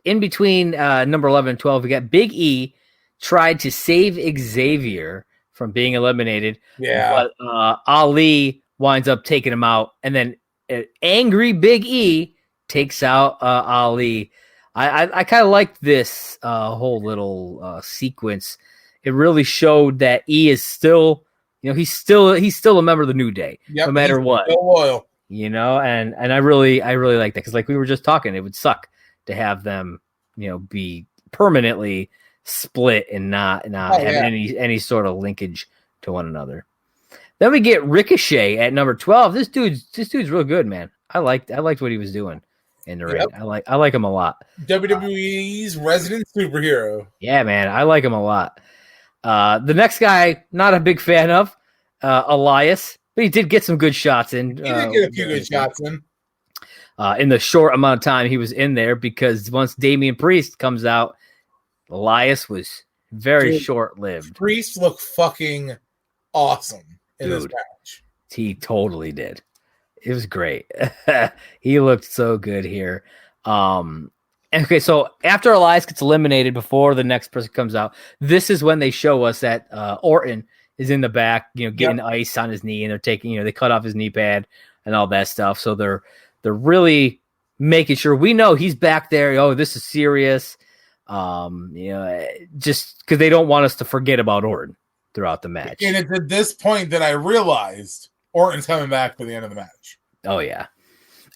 in between number 11 and 12, we got Big E tried to save Xavier from being eliminated. Yeah. But Ali winds up taking him out, and then angry Big E takes out Ali. I kind of liked this whole little sequence. It really showed that E is still, you know, he's still a member of the New Day, no matter what. Still loyal. You know, and I really like that because, like we were just talking, it would suck to have them, you know, be permanently split and not have any sort of linkage to one another. Then we get Ricochet at number 12. This dude's real good, man. I liked what he was doing in the ring. I like him a lot. WWE's resident superhero. Yeah, man, I like him a lot. The next guy, not a big fan of, Elias, but he did get some good shots in. He did get a few good shots in. In the short amount of time he was in there, because once Damian Priest comes out, Elias was very short-lived. Priest looked fucking awesome in this match. He totally did. It was great. He looked so good here. Okay, so after Elias gets eliminated before the next person comes out, this is when they show us that Orton is in the back, you know, getting ice on his knee, and they're taking, you know, they cut off his knee pad and all that stuff. So they're really making sure we know he's back there. Oh, this is serious. You know, just because they don't want us to forget about Orton throughout the match. And it's at this point that I realized Orton's coming back for the end of the match. Oh yeah.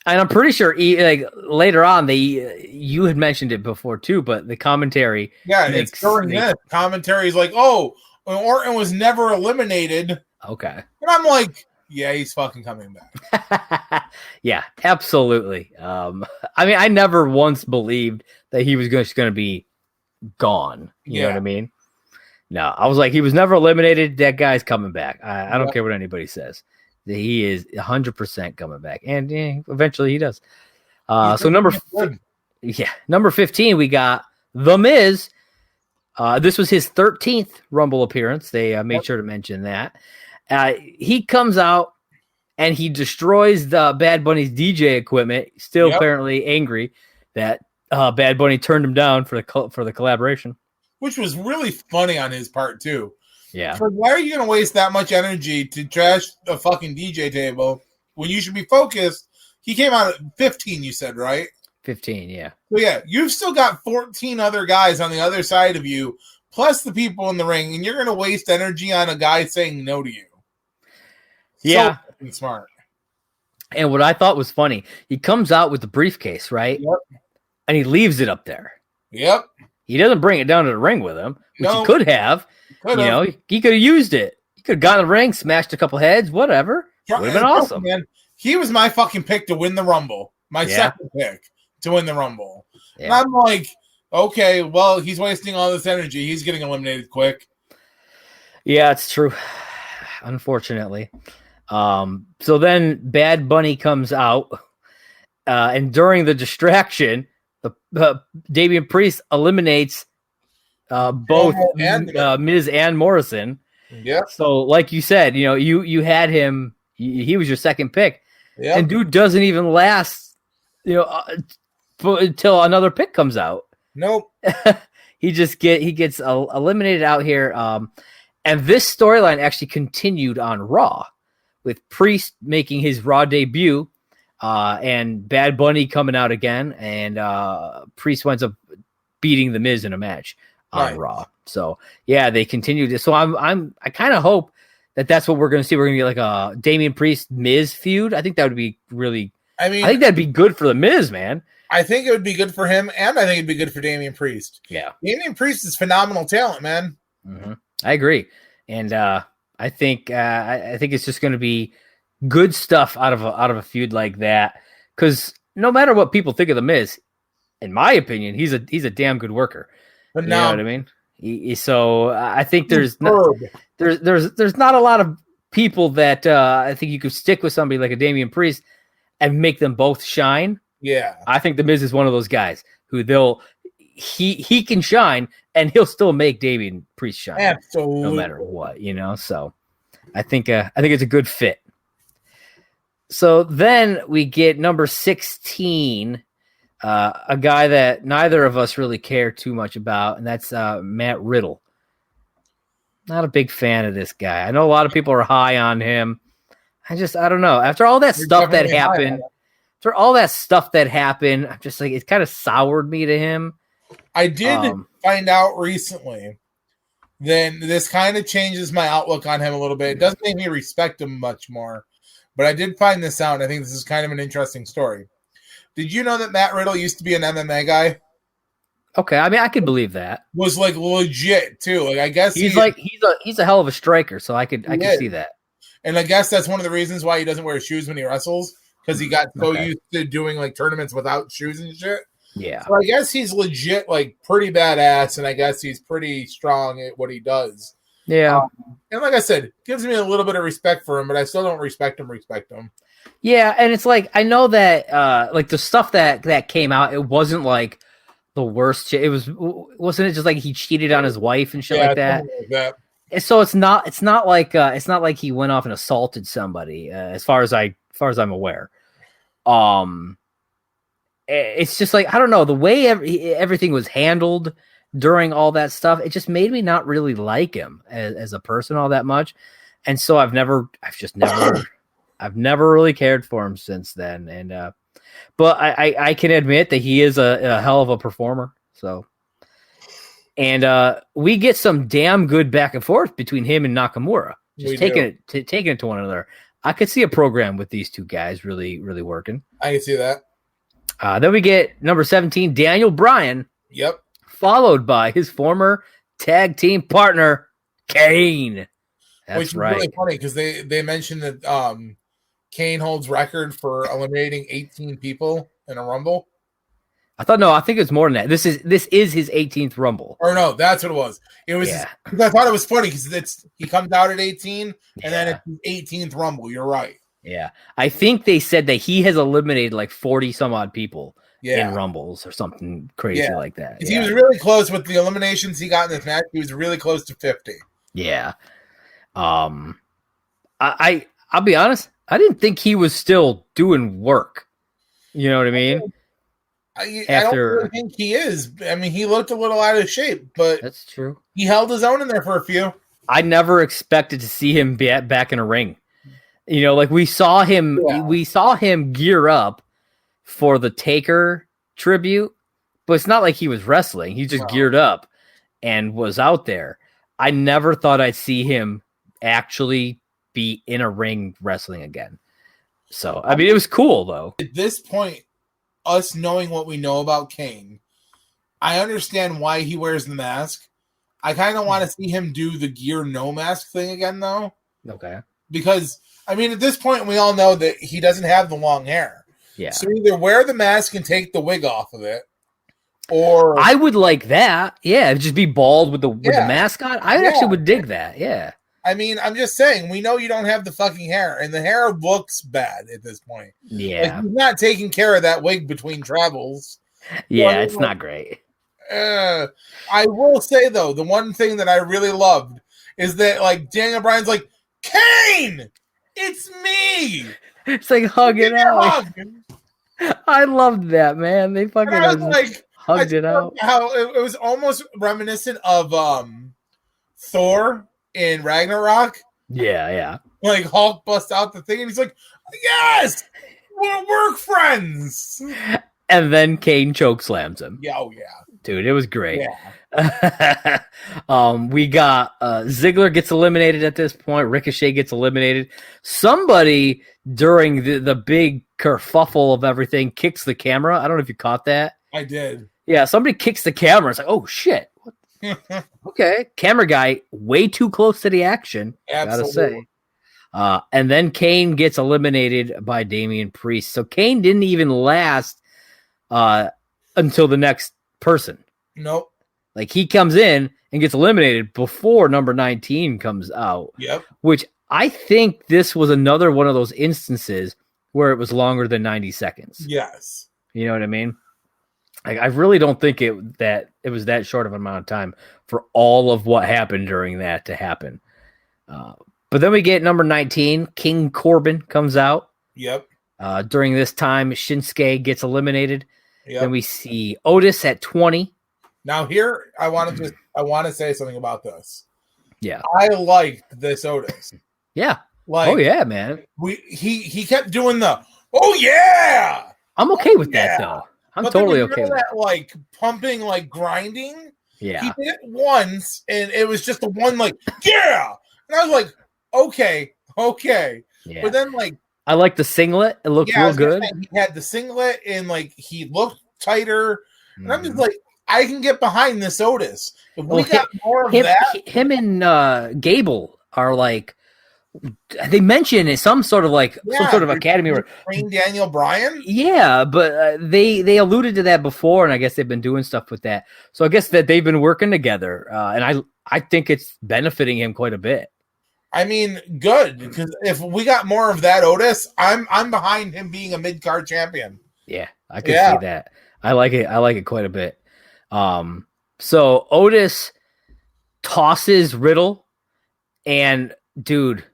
And I'm pretty sure, like later on, you had mentioned it before too, but the commentary, it's during this commentary is like, "Oh, Orton was never eliminated." Okay, and I'm like, "Yeah, he's fucking coming back." Yeah, absolutely. I mean, I never once believed that he was just going to be gone. You know what I mean? No, I was like, he was never eliminated. That guy's coming back. I don't care what anybody says. He is 100% coming back, and eventually he does. So number 15, we got The Miz. This was his 13th Rumble appearance. They made sure to mention that. He comes out and he destroys the Bad Bunny's DJ equipment. Still apparently angry that Bad Bunny turned him down for the collaboration, which was really funny on his part too. Yeah. So why are you going to waste that much energy to trash a fucking DJ table when you should be focused? He came out at 15, you said, right? 15, yeah. So, yeah, you've still got 14 other guys on the other side of you, plus the people in the ring, and you're going to waste energy on a guy saying no to you. Yeah. So smart. And what I thought was funny, he comes out with the briefcase, right? Yep. And he leaves it up there. Yep. He doesn't bring it down to the ring with him, which he could have. He could have used it. He could have gotten in the ring, smashed a couple heads, whatever. Would have been awesome. Man, he was my fucking pick to win the Rumble. My second pick to win the Rumble. Yeah. And I'm like, okay, well, he's wasting all this energy. He's getting eliminated quick. Yeah, it's true. Unfortunately. So then Bad Bunny comes out, and during the distraction, the Damian Priest eliminates both Miz and Morrison. Yeah. So, like you said, you had him. He was your second pick, and dude doesn't even last, until another pick comes out. Nope. he gets eliminated out here. And this storyline actually continued on Raw, with Priest making his Raw debut, and Bad Bunny coming out again, and Priest winds up beating The Miz in a match on Raw. So yeah, they continued this. So I kind of hope that that's what we're going to see. We're going to get like a Damian Priest Miz feud. I think that would be really. I think that'd be good for The Miz, man. I think it would be good for him, and I think it'd be good for Damian Priest. Yeah, Damian Priest is phenomenal talent, man. Mm-hmm. I agree, and I think it's just going to be good stuff out of a feud like that. Because no matter what people think of The Miz, in my opinion, he's a damn good worker. But you know what I mean? So I think there's not a lot of people that I think you could stick with somebody like a Damian Priest and make them both shine. Yeah, I think The Miz is one of those guys who he can shine and he'll still make Damian Priest shine. Absolutely, no matter what, So I think it's a good fit. So then we get number 16. A guy that neither of us really care too much about, and that's Matt Riddle. Not a big fan of this guy. I know a lot of people are high on him. I don't know. After all that stuff that happened, I'm just like, it kind of soured me to him. I did find out recently. Then this kind of changes my outlook on him a little bit. It doesn't make me respect him much more, but I did find this out, and I think this is kind of an interesting story. Did you know that Matt Riddle used to be an MMA guy? Okay, I mean, I could believe that. Was like legit too. Like, I guess he's a hell of a striker, so I could see that. And I guess that's one of the reasons why he doesn't wear shoes when he wrestles, because he got so used to doing like tournaments without shoes and shit. Yeah. So I guess he's legit, like pretty badass, and I guess he's pretty strong at what he does. Yeah. And like I said, gives me a little bit of respect for him, but I still don't respect him. Yeah, and it's like, I know that like the stuff that came out, it wasn't like the worst shit. Wasn't it just like he cheated on his wife and shit like that? Like that. And so it's not like he went off and assaulted somebody, as far as I'm aware. It's just like, I don't know, the way everything was handled during all that stuff, it just made me not really like him as a person all that much. And so I've never really cared for him since then. And but I can admit that he is a hell of a performer. So, and we get some damn good back and forth between him and Nakamura, just taking it to one another. I could see a program with these two guys really, really working. I can see that. Then we get number 17, Daniel Bryan. Yep. Followed by his former tag team partner, Kane. That's Which is right. really funny because they mentioned that Kane holds record for eliminating 18 people in a Rumble. I think it's more than that. This is his 18th Rumble. Or no, that's what it was. It was. Yeah. I thought it was funny because he comes out at 18, and then it's his 18th Rumble. You're right. Yeah, I think they said that he has eliminated like 40 some odd people in Rumbles or something crazy like that. He was really close with the eliminations he got in this match. He was really close to 50. Yeah. I'll be honest. I didn't think he was still doing work. You know what I mean? I don't really think he is. I mean, he looked a little out of shape, but that's true. He held his own in there for a few. I never expected to see him back in a ring. You know, like we saw him gear up for the Taker tribute, but it's not like he was wrestling. He just geared up and was out there. I never thought I'd see him actually be in a ring wrestling again. So, I mean, it was cool though. At this point, us knowing what we know about Kane, I understand why he wears the mask. I kind of want to see him do the gear no mask thing again, though. Okay. Because, I mean, at this point, we all know that he doesn't have the long hair. Yeah. So either wear the mask and take the wig off of it, or... I would like that. Yeah, just be bald with the mask on. I actually would dig that. Yeah. I mean, I'm just saying, we know you don't have the fucking hair, and the hair looks bad at this point. Yeah. Like, he's not taking care of that wig between travels. Yeah, it's not great. I will say, though, the one thing that I really loved is that, like, Daniel Bryan's like, Kane! It's me! It's like hugging out. I loved that, man. They fucking hugged it out. How it was almost reminiscent of Thor in Ragnarok. Yeah. Like Hulk busts out the thing and he's like, yes! We're work friends! And then Kane choke slams him. Yeah, oh yeah. Dude, it was great. Yeah. We got Ziggler gets eliminated at this point. Ricochet gets eliminated. Somebody during the big kerfuffle of everything kicks the camera. I don't know if you caught that. I did. Yeah, somebody kicks the camera. It's like, oh shit. Okay. Camera guy way too close to the action. Absolutely. Gotta say. And then Kane gets eliminated by Damian Priest. So Kane didn't even last until the next person. Nope. Like he comes in and gets eliminated before number 19 comes out. Yep. Which I think this was another one of those instances where it was longer than 90 seconds. Yes. You know what I mean? I really don't think it was that short of an amount of time for all of what happened during that to happen. But then we get number 19, King Corbin comes out. Yep. During this time, Shinsuke gets eliminated. Yep. Then we see Otis at 20. Now here, I want to say something about this. Yeah. I liked this Otis. Yeah. Like, oh yeah, man. He kept doing the yeah. I'm okay with that though. I'm totally okay with that. Like pumping, like grinding. Yeah. He did it once, and it was just the one like yeah, and I was like, okay. Yeah. But then like I like the singlet. It looked real good. He had the singlet, and like he looked tighter, and I'm just like, I can get behind this Otis. If we got more of that, him and Gable are like. They mention some sort of some sort of academy or train Daniel Bryan. Yeah, but they alluded to that before, and I guess they've been doing stuff with that. So I guess that they've been working together, and I think it's benefiting him quite a bit. I mean, good, because if we got more of that Otis, I'm behind him being a mid-card champion. Yeah, I can see that. I like it. I like it quite a bit. So Otis tosses Riddle, and dude.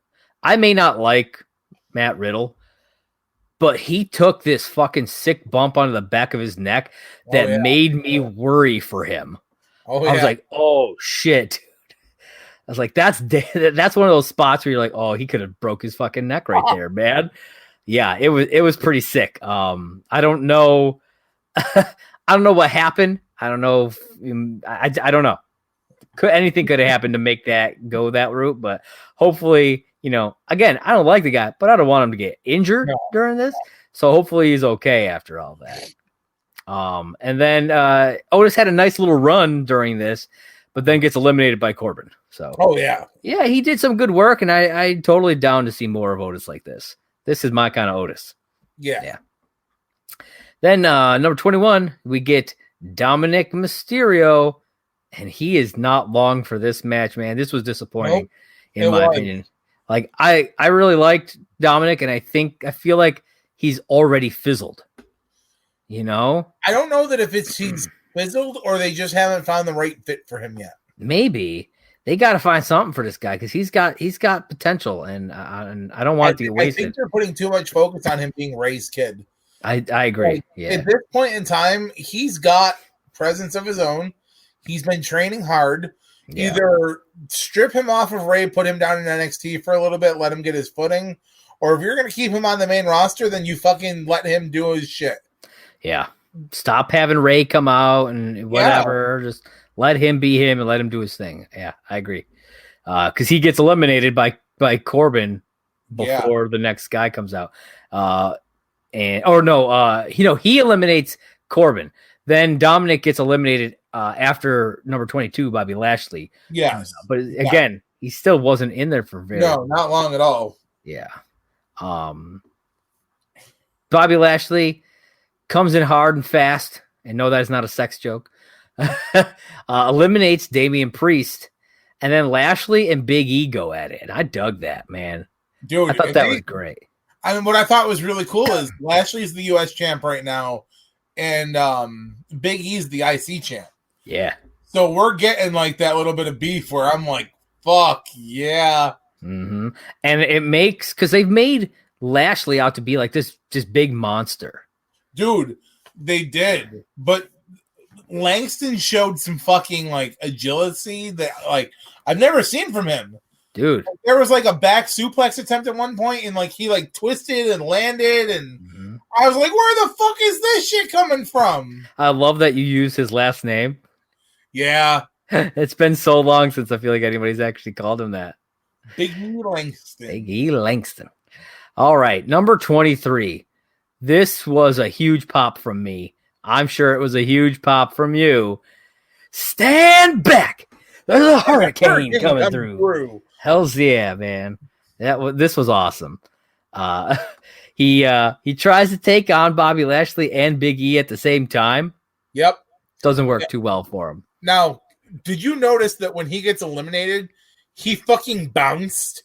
I may not like Matt Riddle, but he took this fucking sick bump onto the back of his neck that made me worry for him. I was like, oh shit, dude. I was like, that's one of those spots where you're like, oh, he could have broke his fucking neck right there, man. Yeah, it was pretty sick. I don't know. I don't know what happened. I don't know. I don't know. Anything could have happened to make that go that route, but hopefully again, I don't like the guy, but I don't want him to get injured No. during this. So hopefully he's okay after all that. And then Otis had a nice little run during this, but then gets eliminated by Corbin. So, yeah, he did some good work, and I totally down to see more of Otis like this. This is my kind of Otis. Yeah. Then number 21, we get Dominic Mysterio, and he is not long for this match, man. This was disappointing in my opinion. Like I really liked Dominic, and I feel like he's already fizzled. I don't know that if he's fizzled or they just haven't found the right fit for him yet. Maybe they got to find something for this guy because he's got potential, and I don't want it to get wasted. I think they're putting too much focus on him being Ray's kid. I agree. At this point in time, he's got presence of his own. He's been training hard. Yeah. Either strip him off of Ray, put him down in NXT for a little bit, let him get his footing, or if you're going to keep him on the main roster, then you fucking let him do his shit. Yeah. Stop having Ray come out and whatever. Yeah. Just let him be him and let him do his thing. Yeah, I agree. Because he gets eliminated by Corbin before the next guy comes out. He eliminates Corbin. Then Dominic gets eliminated after number 22, Bobby Lashley. Yes. But again, he still wasn't in there for very long. No, not long at all. Yeah. Bobby Lashley comes in hard and fast, and no, that is not a sex joke. Eliminates Damian Priest, and then Lashley and Big E go at it. And I dug that, man. Dude, I thought that was great. I mean, what I thought was really cool is Lashley's the U.S. champ right now, and Big E's the IC champ. Yeah. So we're getting like that little bit of beef where I'm like, fuck yeah. Mm-hmm. And it makes, because they've made Lashley out to be like this big monster. Dude, they did. But Langston showed some fucking like agility that like I've never seen from him. Dude. There was like a back suplex attempt at one point, and like he like twisted and landed, and I was like, where the fuck is this shit coming from? I love that you use his last name. Yeah. It's been so long since I feel like anybody's actually called him that. Big E Langston. Big E Langston. All right, number 23. This was a huge pop from me. I'm sure it was a huge pop from you. Stand back. There's a hurricane coming through. Hells yeah, man. This was awesome. He tries to take on Bobby Lashley and Big E at the same time. Yep. Doesn't work too well for him. Now, did you notice that when he gets eliminated, he fucking bounced?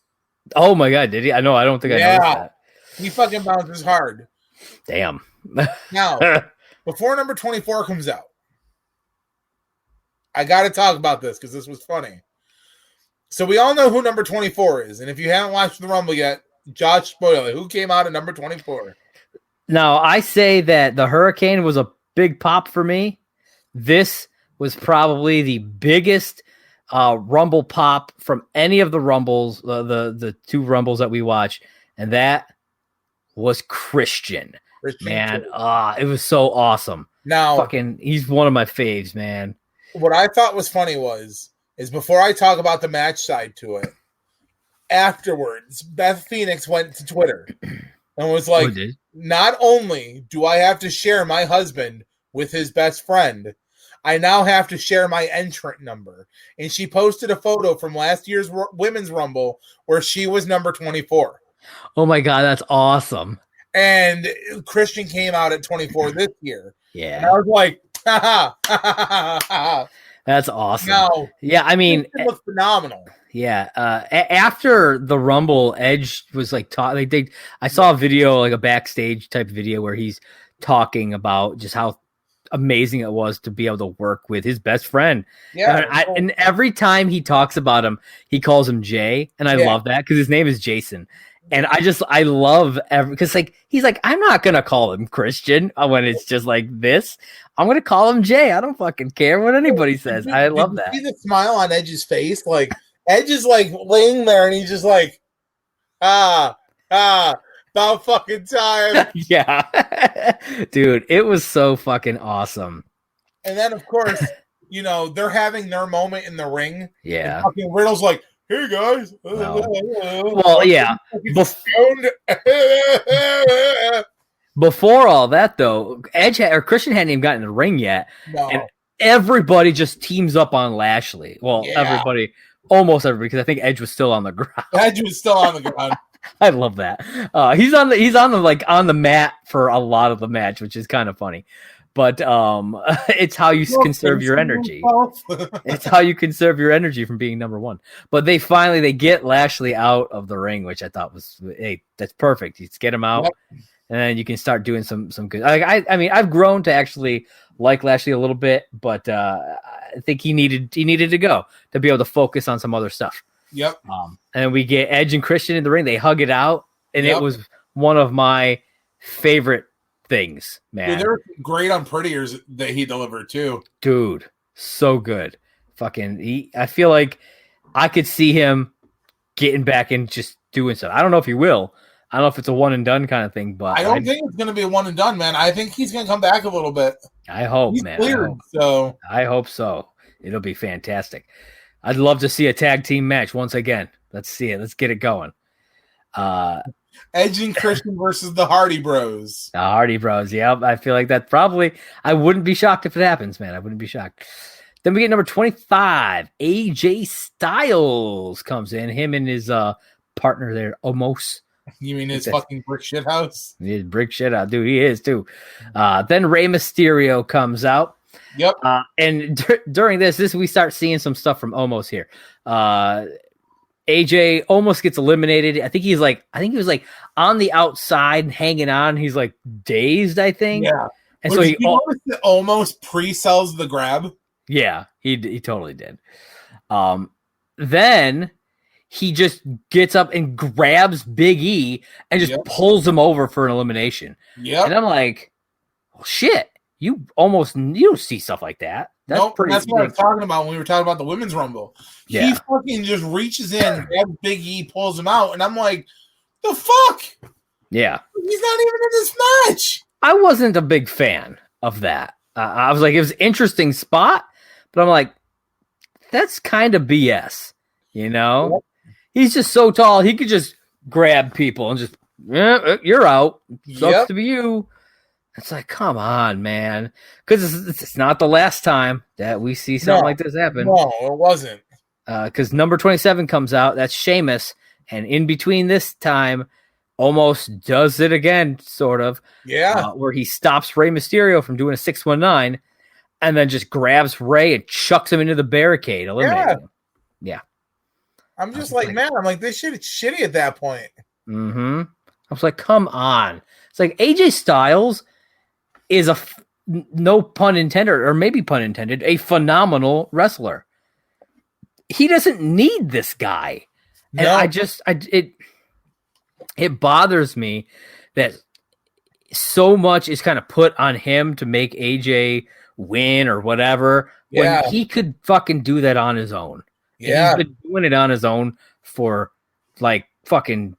Oh my god, did he? I don't think I noticed that. He fucking bounces hard. Damn. Now, before number 24 comes out, I got to talk about this because this was funny. So we all know who number 24 is. And if you haven't watched the Rumble yet, Josh, spoiler, who came out at number 24? Now, I say that the Hurricane was a big pop for me. This was probably the biggest Rumble pop from any of the Rumbles, the two Rumbles that we watched. And that was Christian. Man, it was so awesome. Now, he's one of my faves, man. What I thought was funny is before I talk about the match side to it, afterwards, Beth Phoenix went to Twitter and was like, not only do I have to share my husband with his best friend, I now have to share my entrant number. And she posted a photo from last year's Women's Rumble where she was number 24. Oh my God, that's awesome. And Christian came out at 24 this year. Yeah. And I was like, ha ha, ha ha, ha. That's awesome. No, yeah, I mean, it looks phenomenal. Yeah. After the Rumble, Edge was like talking. I saw a video, like a backstage type video, where he's talking about just how amazing it was to be able to work with his best friend. Yeah. And every time he talks about him, he calls him Jay, and I love that because his name is Jason. And I love because like he's like, I'm not gonna call him Christian when it's just like this. I'm gonna call him Jay. I don't fucking care what anybody says. I love that. See the smile on Edge's face? Like Edge is like laying there and he's just like, about fucking time. Yeah. Dude, it was so fucking awesome. And then of course, they're having their moment in the ring. Yeah. And fucking Riddle's like, hey guys. No. Well, yeah. Before all that, though, Christian hadn't even gotten in the ring yet, and everybody just teams up on Lashley. Well, almost everybody, because I think Edge was still on the ground. Edge was still on the ground. I love that. He's on the mat for a lot of the match, which is kind of funny. But it's how you conserve your energy. It's how you conserve your energy from being number one. But they get Lashley out of the ring, which I thought was, hey, that's perfect. You just get him out, and then you can start doing some good. I mean, I've grown to actually like Lashley a little bit, but I think he needed to go to be able to focus on some other stuff. Yep. And we get Edge and Christian in the ring. They hug it out, and it was one of my favorite things, man. Dude, they were great on Prettiers that he delivered too. Dude, so good. I feel like I could see him getting back and just doing stuff. I don't know if he will. I don't know if it's a one and done kind of thing, but I don't think it's going to be a one and done, man. I think he's going to come back a little bit. I hope, he's man. Cleared, I hope so. It'll be fantastic. I'd love to see a tag team match once again. Let's see it. Let's get it going. Edge and Christian versus the Hardy Bros. The Hardy Bros. Yeah, I feel like that probably. I wouldn't be shocked if it happens, man. I wouldn't be shocked. Then we get number 25. AJ Styles comes in. Him and his partner there, Omos. You mean his fucking brick shit house? His brick shit out, dude. He is too. Then Rey Mysterio comes out. Yep. And during this we start seeing some stuff from Omos here. AJ almost gets eliminated. I think he was like on the outside hanging on. He's like dazed, I think. Yeah. And so he almost pre-sells the grab. Yeah, he totally did. Then he just gets up and grabs Big E and just pulls him over for an elimination. And I'm like, well, shit. You don't see stuff like that. That's what I was talking about when we were talking about the Women's Rumble. Yeah. He fucking just reaches in, grabs Big E, pulls him out, and I'm like, the fuck? Yeah. He's not even in this match. I wasn't a big fan of that. I was like, it was an interesting spot, but I'm like, that's kind of BS, you know? Yep. He's just so tall, he could just grab people and just, you're out. Sucks to be you. It's like, come on, man. Because it's not the last time that we see something like this happen. No, it wasn't. Because number 27 comes out. That's Sheamus. And in between this time, almost does it again, sort of. Yeah. Where he stops Rey Mysterio from doing a 619 and then just grabs Rey and chucks him into the barricade, eliminating him. Yeah. I'm just like, man, this shit is shitty at that point. Mm-hmm. I was like, come on. It's like AJ Styles is no pun intended, or maybe pun intended, a phenomenal wrestler. He doesn't need this guy. No. And it bothers me that so much is kind of put on him to make AJ win or whatever, when he could fucking do that on his own. Yeah. And he's been doing it on his own for like fucking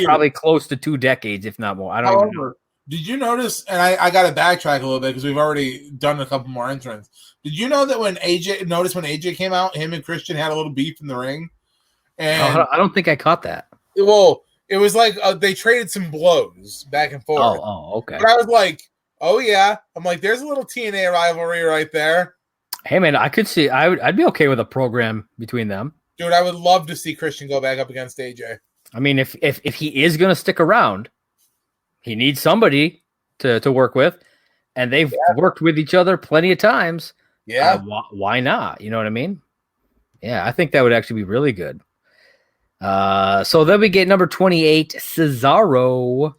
probably close to 2 decades, if not more. I don't even know. Did you notice, and I got to backtrack a little bit because we've already done a couple more entrants. Did you know that when AJ came out, him and Christian had a little beef in the ring? And I don't think I caught that. Well, it was like they traded some blows back and forth. Oh, okay. But I was like, oh yeah. I'm like, there's a little TNA rivalry right there. Hey man, I could see. I'd be okay with a program between them. Dude, I would love to see Christian go back up against AJ. I mean, if he is going to stick around, he needs somebody to work with, and they've worked with each other plenty of times. Yeah. Why not? You know what I mean? Yeah, I think that would actually be really good. So then we get number 28, Cesaro.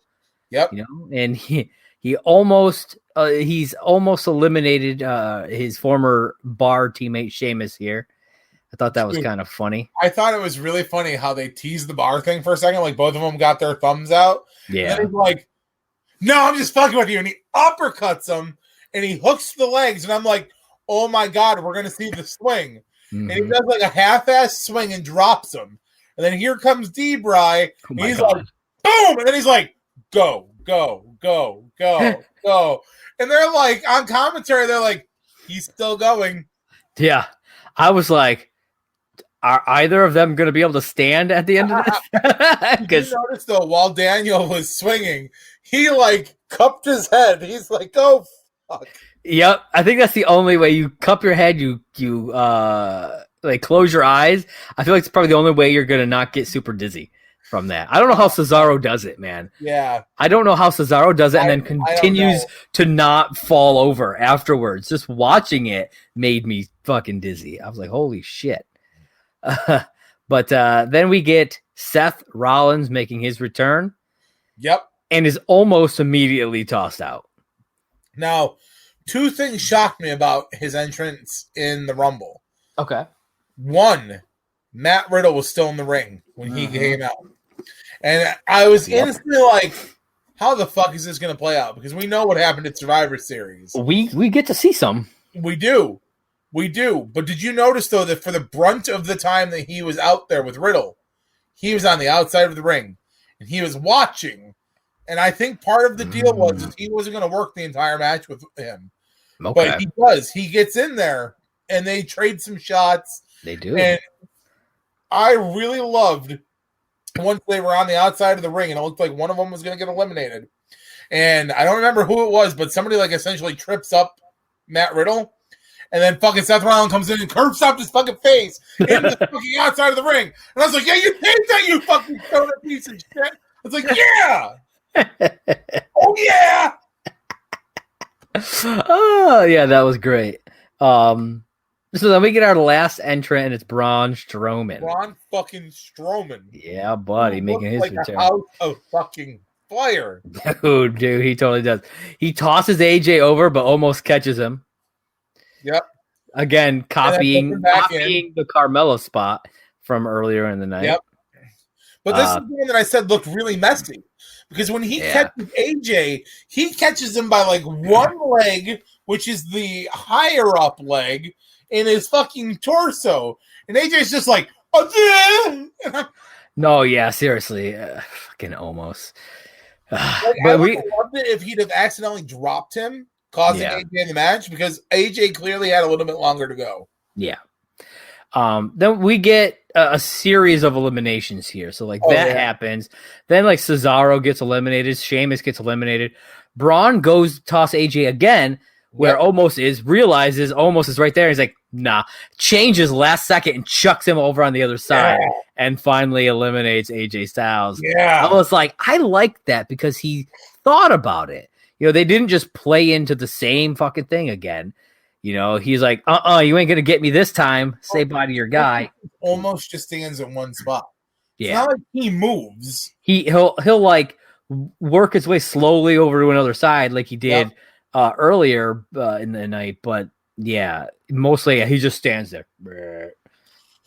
Yep. You know, and he's almost eliminated his former bar teammate Sheamus here. I thought that was kind of funny. I thought it was really funny how they teased the bar thing for a second. Like both of them got their thumbs out. Yeah. And he's like, no, I'm just fucking with you. And he uppercuts him and he hooks the legs. And I'm like, oh my God, we're going to see the swing. Mm-hmm. And he does like a half-ass swing and drops him. And then here comes D-Bry. And he's like, boom. And then he's like, go, go, go, go, go. And they're like, on commentary, they're like, he's still going. Yeah. I was like, are either of them going to be able to stand at the end of this? Did you notice though, while Daniel was swinging, he like cupped his head. He's like, "Oh fuck." Yep, I think that's the only way. You cup your head, you like close your eyes. I feel like it's probably the only way you're going to not get super dizzy from that. I don't know how Cesaro does it, man. Yeah. I don't know how Cesaro does it and then continues to not fall over afterwards. Just watching it made me fucking dizzy. I was like, holy shit. But then we get Seth Rollins making his return. Yep. And is almost immediately tossed out. Now, two things shocked me about his entrance in the Rumble. Okay. One, Matt Riddle was still in the ring when he came out. And I was instantly like, how the fuck is this going to play out? Because we know what happened at Survivor Series. We get to see some. We do. But did you notice, though, that for the brunt of the time that he was out there with Riddle, he was on the outside of the ring. And he was watching. And I think part of the deal was he wasn't going to work the entire match with him. Okay. But he does. He gets in there, and they trade some shots. They do. And I really loved once they were on the outside of the ring, and it looked like one of them was going to get eliminated. And I don't remember who it was, but somebody like essentially trips up Matt Riddle, and then fucking Seth Rollins comes in and curb stomped his fucking face in the fucking outside of the ring. And I was like, yeah, you take that, you fucking stoner piece of shit. I was like, yeah. Oh, yeah. Oh, yeah, that was great. So then we get our last entrant, and it's Braun Strowman. Braun fucking Strowman. Yeah, buddy, making his return. A house of fucking fire. Dude, he totally does. He tosses AJ over, but almost catches him. Yep. Again, copying the Carmella spot from earlier in the night. Yep. But this is the one that I said looked really messy. Because when he catches AJ, he catches him by like one leg, which is the higher up leg, in his fucking torso. And AJ's just like, oh, yeah. No, yeah, seriously. Fucking almost. But I would have loved it if he'd have accidentally dropped him, causing AJ in the match, because AJ clearly had a little bit longer to go. Yeah. Then we get a series of eliminations here. So like happens. Then like Cesaro gets eliminated. Sheamus gets eliminated. Braun goes to toss AJ again, where Almost realizes Almost is right there. He's like, nah, changes last second and chucks him over on the other side and finally eliminates AJ Styles. Yeah. I was like, I like that because he thought about it. You know, they didn't just play into the same fucking thing again. You know, he's like, you ain't going to get me this time. Say bye to your guy. Almost just stands in one spot. Yeah. It's not like he moves. He'll like work his way slowly over to another side like he did earlier in the night. But yeah, mostly he just stands there.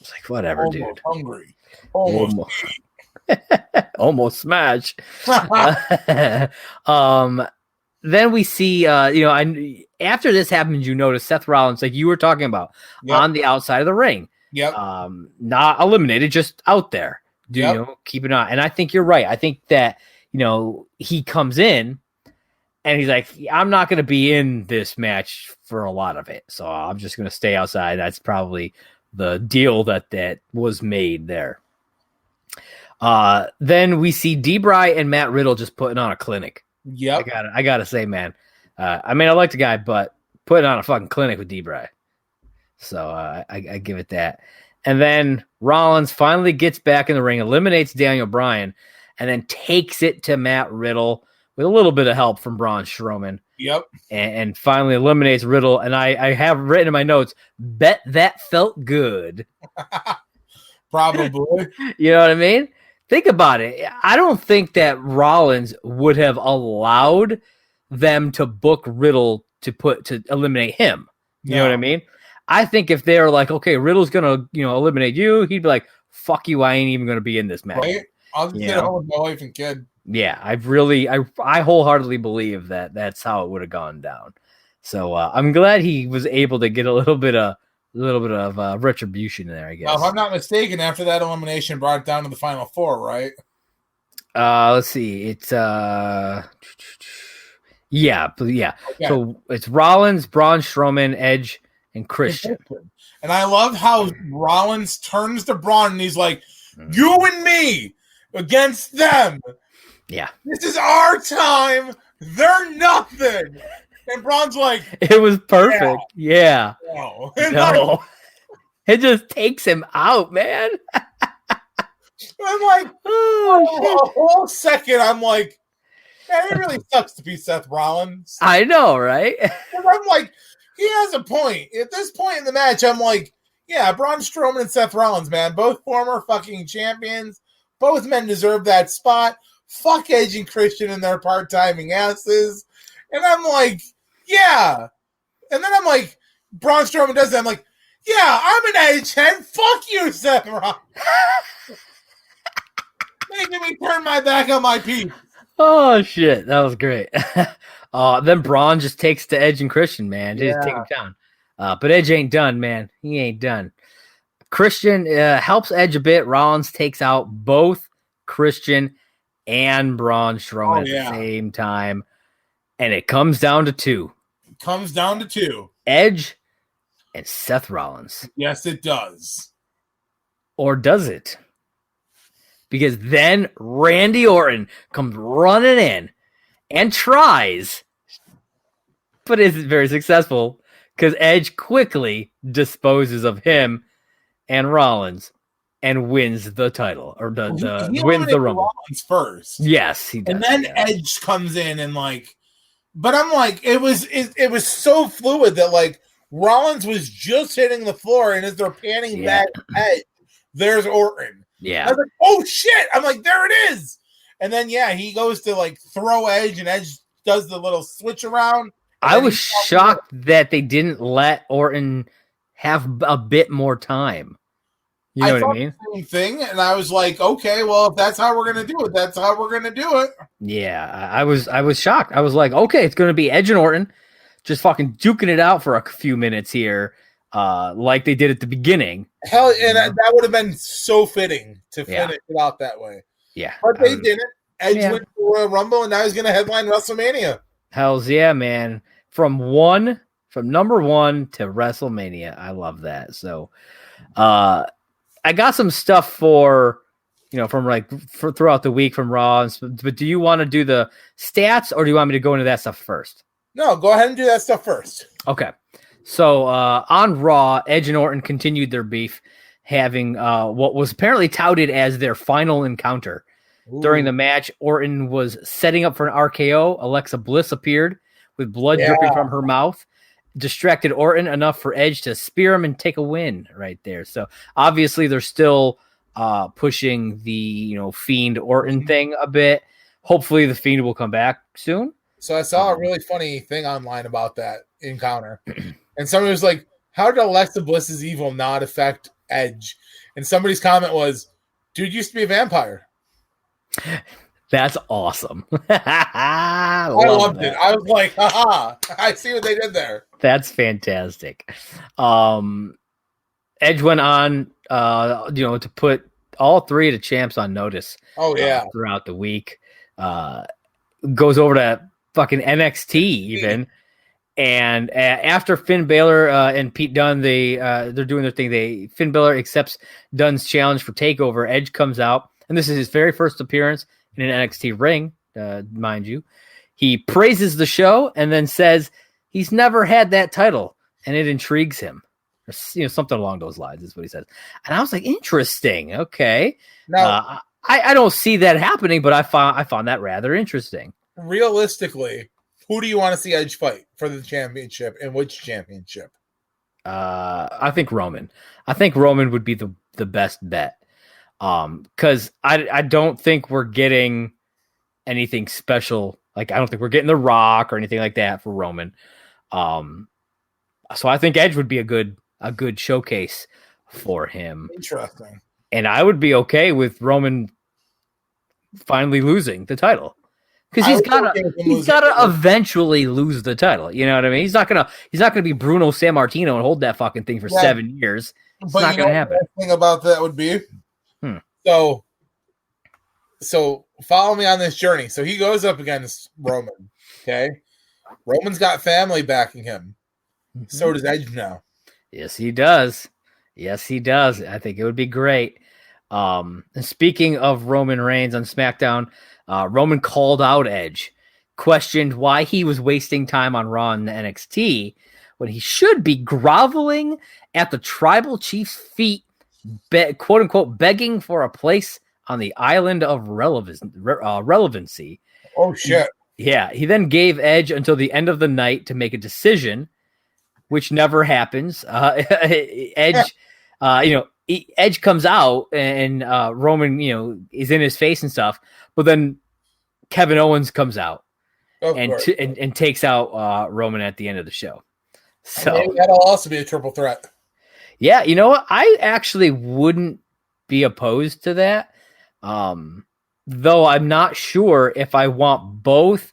It's like, whatever, almost dude. Hungry. Almost. Almost smash. Then we see, after this happens, you notice Seth Rollins, like you were talking about, on the outside of the ring. Yep. Not eliminated, just out there. You know, keep an eye. And I think you're right. I think that, he comes in and he's like, I'm not going to be in this match for a lot of it. So I'm just going to stay outside. That's probably the deal that was made there. Then we see D-Bry and Matt Riddle just putting on a clinic. Yep. I gotta say, man. I mean, I like the guy, but putting on a fucking clinic with D-Bry. So I give it that. And then Rollins finally gets back in the ring, eliminates Daniel Bryan, and then takes it to Matt Riddle with a little bit of help from Braun Strowman. Yep. And finally eliminates Riddle. And I have written in my notes, bet that felt good. Probably. You know what I mean? Think about it. I don't think that Rollins would have allowed them to book Riddle to eliminate him. You know what I mean? I think if they were like, okay, Riddle's gonna eliminate you, he'd be like, fuck you, I ain't even gonna be in this match. Right? I'll just get home with my wife and kid. Yeah, I wholeheartedly believe that that's how it would have gone down. So I'm glad he was able to get a little bit of retribution there, I guess. Now, if I'm not mistaken, after that elimination brought it down to the final four, right? Let's see. It's yeah. Okay. So it's Rollins, Braun Strowman, Edge, and Christian. And I love how Rollins turns to Braun and he's like, you and me against them. Yeah. This is our time. They're nothing. And Braun's like, it was perfect. Yeah. No. No. It just takes him out, man. I'm like, a whole second, I'm like, man, it really sucks to be Seth Rollins. I know, right? And I'm like, he has a point. At this point in the match, I'm like, yeah, Braun Strowman and Seth Rollins, man. Both former fucking champions. Both men deserve that spot. Fuck Edge and Christian and their part-timing asses. And I'm like, yeah. And then I'm like, Braun Strowman does that. I'm like, yeah, I'm an Edge head. Fuck you, Seth Rollins. Making me turn my back on my piece. Oh, shit. That was great. Then Braun just takes to Edge and Christian, man. Just take him down. But Edge ain't done, man. He ain't done. Christian helps Edge a bit. Rollins takes out both Christian and Braun Strowman at the same time. And it comes down to two. Edge and Seth Rollins. Yes, it does. Or does it? Because then Randy Orton comes running in and tries, but isn't very successful because Edge quickly disposes of him and Rollins and wins the title, or he wins the Rumble. Rollins first. Yes, he does. And then Edge comes in and like, but I'm like, it was so fluid that like Rollins was just hitting the floor, and as they're panning back Edge, there's Orton. Yeah. I was like, oh shit. I'm like, there it is. And then, he goes to like throw Edge, and Edge does the little switch around. I was shocked that they didn't let Orton have a bit more time. You know what I mean? The same thing. And I was like, okay, well, if that's how we're going to do it, that's how we're going to do it. Yeah. I was shocked. I was like, okay, it's going to be Edge and Orton just fucking duking it out for a few minutes here. Like they did at the beginning. Hell, and that would have been so fitting to finish it out that way. Yeah. But they didn't. Edge went to Royal Rumble, and now he's going to headline WrestleMania. Hells yeah, man. From number 1 to WrestleMania. I love that. So, I got some stuff from throughout the week from Raw. But do you want to do the stats, or do you want me to go into that stuff first? No, go ahead and do that stuff first. Okay. So on Raw, Edge and Orton continued their beef, having what was apparently touted as their final encounter. Ooh. During the match, Orton was setting up for an RKO. Alexa Bliss appeared with blood dripping from her mouth, distracted Orton enough for Edge to spear him and take a win right there. So obviously they're still pushing the Fiend Orton thing a bit. Hopefully the Fiend will come back soon. So I saw a really funny thing online about that encounter. And somebody was like, how did Alexa Bliss's evil not affect Edge? And somebody's comment was, dude used to be a vampire. That's awesome. I loved it. I was like, haha, I see what they did there. That's fantastic. Edge went on, to put all three of the champs on notice. Oh, yeah. Throughout the week. Goes over to fucking NXT even. And after Finn Balor and Pete Dunne, they're doing their thing. Finn Balor accepts Dunne's challenge for TakeOver. Edge comes out, and this is his very first appearance in an NXT ring, mind you. He praises the show and then says he's never had that title, and it intrigues him. Or, something along those lines is what he says. And I was like, interesting. Okay. Now, I don't see that happening, but I found that rather interesting. Realistically, who do you want to see Edge fight for the championship, and which championship? I think Roman. I think Roman would be the best bet. Because I don't think we're getting anything special. Like, I don't think we're getting The Rock or anything like that for Roman. So I think Edge would be a good showcase for him. Interesting. And I would be okay with Roman finally losing the title. Because he's got to eventually lose the title. You know what I mean? He's not gonna be Bruno Sammartino and hold that fucking thing for 7 years. It's not gonna happen. The thing about that would be, so follow me on this journey. So he goes up against Roman. Okay, Roman's got family backing him. Mm-hmm. So does Edge now. Yes, he does. Yes, he does. I think it would be great. And speaking of Roman Reigns on SmackDown, Roman called out Edge, questioned why he was wasting time on Raw and NXT when he should be groveling at the tribal chief's feet, quote unquote, begging for a place on the island of relevancy. Oh, shit. He then gave Edge until the end of the night to make a decision, which never happens. Edge, Edge comes out and Roman, is in his face and stuff, but then Kevin Owens comes out and takes out Roman at the end of the show. So that'll also be a triple threat. Yeah, you know what? I actually wouldn't be opposed to that. Though I'm not sure if I want both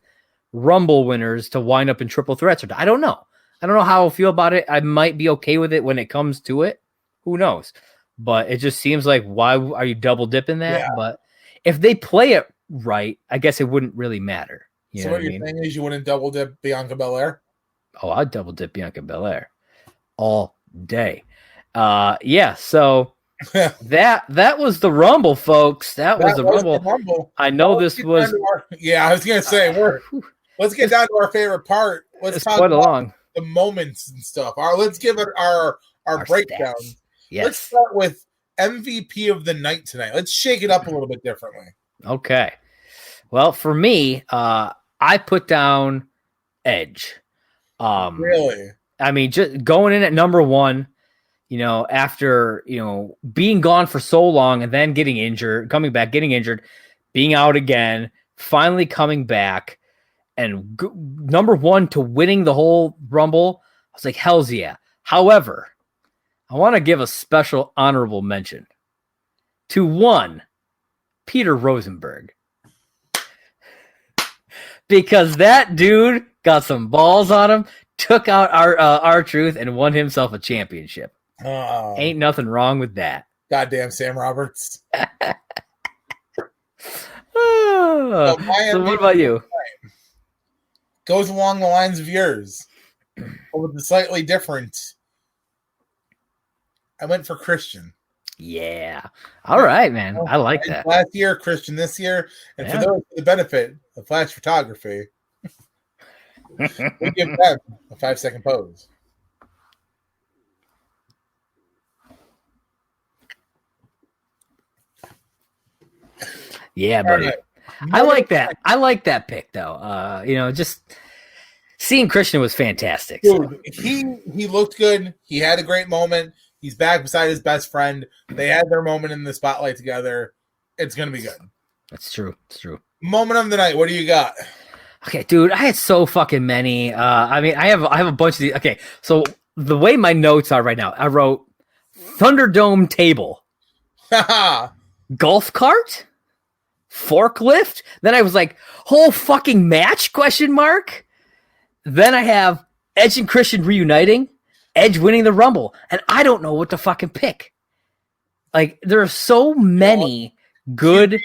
Rumble winners to wind up in triple threats. I don't know. I don't know how I'll feel about it. I might be okay with it when it comes to it. Who knows? But it just seems like, why are you double dipping that? Yeah. But if they play it right, I guess it wouldn't really matter. So what you're saying is you wouldn't double dip Bianca Belair? Oh, I'd double dip Bianca Belair all day. So that was the Rumble, folks. That was the Rumble. I know this was. I was gonna say let's get down to our favorite part. Let's talk about the moments and stuff. Let's give it our breakdown. Yes. Let's start with MVP of the night tonight. Let's shake it up a little bit differently. Okay. Well, for me, I put down Edge. Really? I mean, just going in at number one. After, being gone for so long and then getting injured, being out again, finally coming back, and number one to winning the whole Rumble, I was like, hell's yeah. However, I want to give a special honorable mention to one, Peter Rosenberg. Because that dude got some balls on him, took out our R-Truth, and won himself a championship. Ain't nothing wrong with that. Goddamn Sam Roberts. So what about you? Goes along the lines of yours, but with a slightly different. I went for Christian. Yeah. All right, man. I like that. Last year, Christian this year. And for those with the benefit of flash photography, we give them a 5-second pose. Yeah, buddy. Right. I like that. I like that pick, though. Just seeing Christian was fantastic. Dude, he looked good. He had a great moment. He's back beside his best friend. They had their moment in the spotlight together. It's going to be good. That's true. It's true. Moment of the night. What do you got? Okay, dude, I had so fucking many. I have a bunch of these. Okay, so the way my notes are right now, I wrote Thunderdome table, golf cart, forklift. Then I was like, whole fucking match ? Then I have Edge and Christian reuniting, Edge winning the Rumble, and I don't know what to fucking pick. Like, there are so many good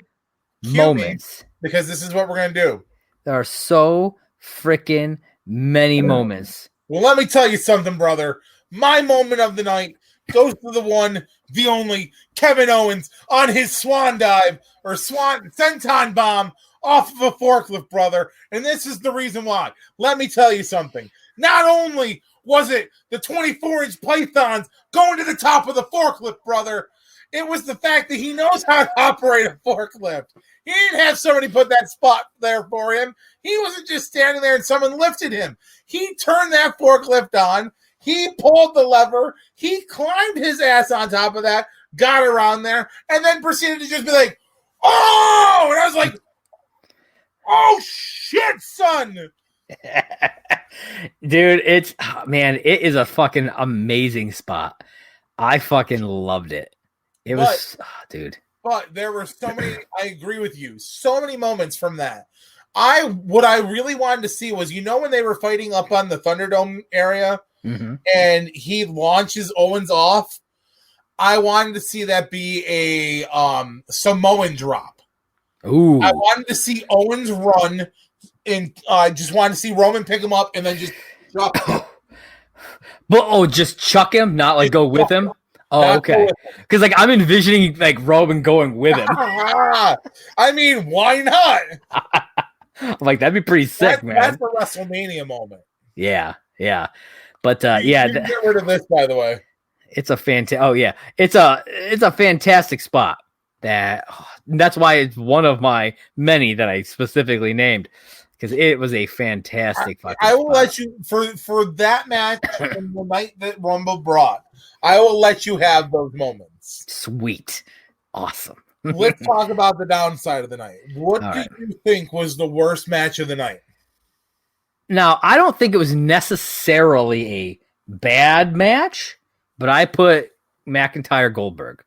moments. Because this is what we're going to do. There are so freaking many moments. Well, let me tell you something, brother. My moment of the night goes to the one, the only, Kevin Owens on his swan dive or senton bomb off of a forklift, brother. And this is the reason why. Let me tell you something. Not only was it the 24-inch pythons going to the top of the forklift, brother, it was the fact that he knows how to operate a forklift. He didn't have somebody put that spot there for him. He wasn't just standing there and someone lifted him. He turned that forklift on. He pulled the lever. He climbed his ass on top of that, got around there, and then proceeded to just be like, oh! And I was like, oh, shit, son! Dude, it is a fucking amazing spot. I fucking loved it. Dude. But there were so many, I agree with you, so many moments from that. What I really wanted to see was, when they were fighting up on the Thunderdome area, and he launches Owens off, I wanted to see that be a Samoan drop. Ooh. I wanted to see Owens run, and I just wanted to see Roman pick him up and then just drop him. But just chuck him, not like go with him. Oh, okay. Because like I'm envisioning like Roman going with him. I mean, why not? I'm like that'd be pretty sick, man. That's a WrestleMania moment. Yeah. But you get rid of this, by the way. It's a it's a fantastic spot. That's why it's one of my many that I specifically named because it was a fantastic. I will let you for that match and the night that Rumble brought. I will let you have those moments. Sweet, awesome. Let's talk about the downside of the night. What did you think was the worst match of the night? Now, I don't think it was necessarily a bad match, but I put McIntyre Goldberg.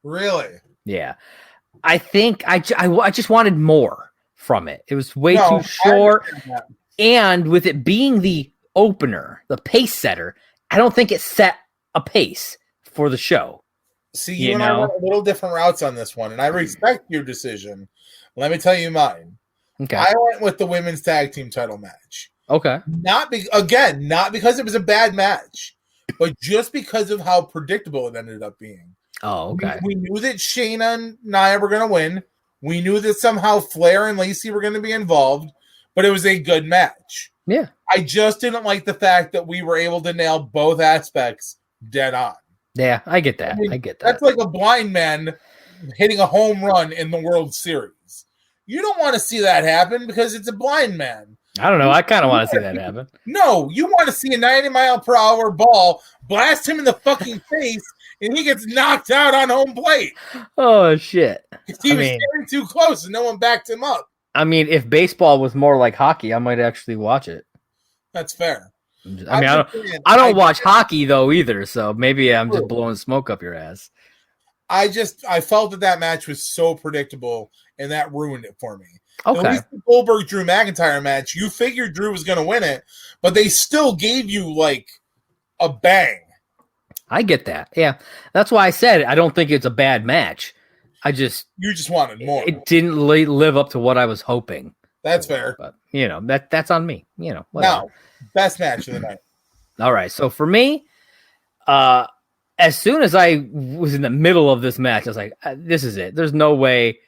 Really? Yeah. I think I just wanted more from it. It was way too short. And with it being the opener, the pace setter, I don't think it set a pace for the show. See, you and I went a little different routes on this one, and I respect your decision. Let me tell you mine. Okay. I went with the women's tag team title match. Okay. Not because it was a bad match, but just because of how predictable it ended up being. Oh, okay. We knew that Shayna and Nia were going to win. We knew that somehow Flair and Lacey were going to be involved, but it was a good match. Yeah. I just didn't like the fact that we were able to nail both aspects dead on. Yeah, I get that. I get that. That's like a blind man hitting a home run in the World Series. You don't want to see that happen because it's a blind man. I don't know. I kind of want to see that happen. No, you want to see a 90-mile-per-hour ball blast him in the fucking face, and he gets knocked out on home plate. Oh, shit. He was getting too close, and no one backed him up. I mean, if baseball was more like hockey, I might actually watch it. That's fair. I mean, I don't watch hockey, though, either, so maybe I'm just blowing smoke up your ass. I felt that match was so predictable, and that ruined it for me. Okay. At least the Goldberg-Drew McIntyre match, you figured Drew was going to win it, but they still gave you, like, a bang. I get that. Yeah. That's why I said I don't think it's a bad match. You just wanted more. It didn't live up to what I was hoping. That's fair. But, that's on me. Whatever. Now, best match of the night. All right. So for me, as soon as I was in the middle of this match, I was like, this is it. There's no way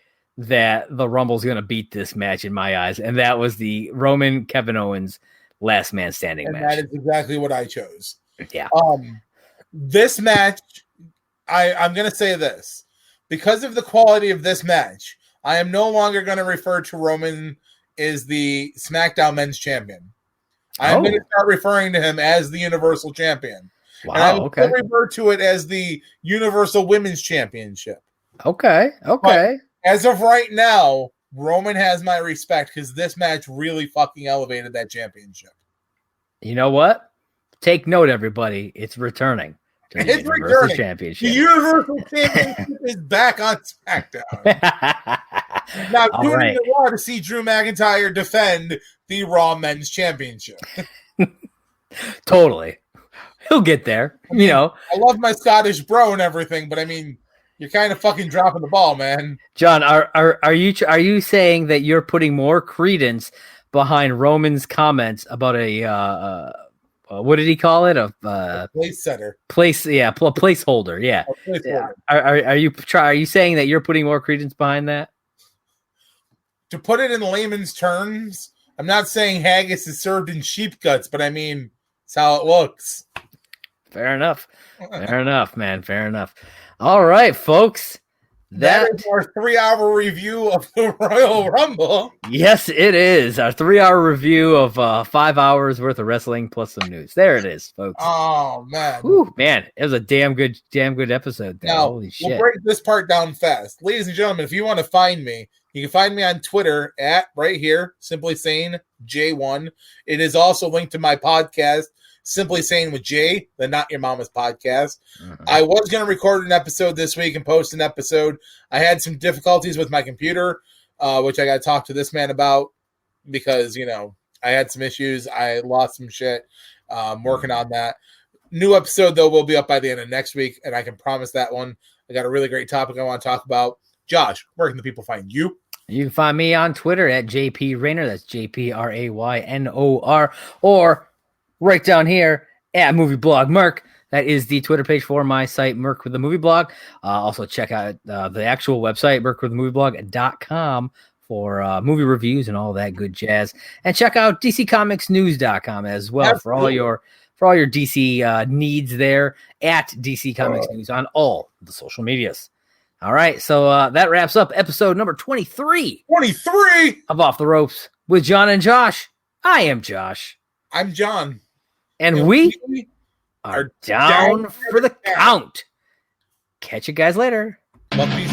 that the Rumble's going to beat this match in my eyes. And that was the Roman Kevin Owens last man standing match. That is exactly what I chose. Yeah. This match, I'm going to say this. Because of the quality of this match, I am no longer going to refer to Roman as the SmackDown Men's Champion. I'm going to start referring to him as the Universal Champion. Wow, and I will refer to it as the Universal Women's Championship. Okay. But as of right now, Roman has my respect because this match really fucking elevated that championship. You know what? Take note, everybody. It's returning. It's returning. Championship. The Universal Championship is back on SmackDown. Now, tune in to Raw to see Drew McIntyre defend the Raw Men's Championship. Totally. He'll get there. I love my Scottish bro and everything, but I mean, you're kind of fucking dropping the ball, man. John, are you saying that you're putting more credence behind Roman's comments about a what did he call it? A place setter. Placeholder. Yeah. Placeholder. Are you saying that you're putting more credence behind that? To put it in layman's terms, I'm not saying haggis is served in sheep guts, but I mean, it's how it looks. Fair enough. Fair enough, man. Fair enough. All right, folks. That is our 3-hour review of the Royal Rumble. Yes, it is. Our 3-hour review of 5 hours worth of wrestling plus some news. There it is, folks. Oh, man. Whew, man, it was a damn good episode there. Now, holy shit. We'll break this part down fast. Ladies and gentlemen, if you want to find me, you can find me on Twitter at right here, Simply Sane J1. It is also linked to my podcast, Simply Saying with Jay, the Not Your Mama's podcast. I was going to record an episode this week and post an episode. I had some difficulties with my computer, which I got to talk to this man about because, I had some issues. I lost some shit. Working on that. New episode, though, will be up by the end of next week, and I can promise that one. I got a really great topic I want to talk about. Josh, where can the people find you? You can find me on Twitter at JP Raynor. That's JPRAYNOR. Or right down here at Movie Blog Merc. That is the Twitter page for my site, Merc with the Movie Blog. Also check out the actual website, mercwiththemovieblog.com, for movie reviews and all that good jazz. And check out DCComicsNews.com as well. Absolutely. for all your DC needs there, at DC Comics News on all the social medias. All right, so that wraps up episode number 23. 23 of Off the Ropes with John and Josh. I am Josh. I'm John. And we are down for the count. Catch you guys later. Bucky's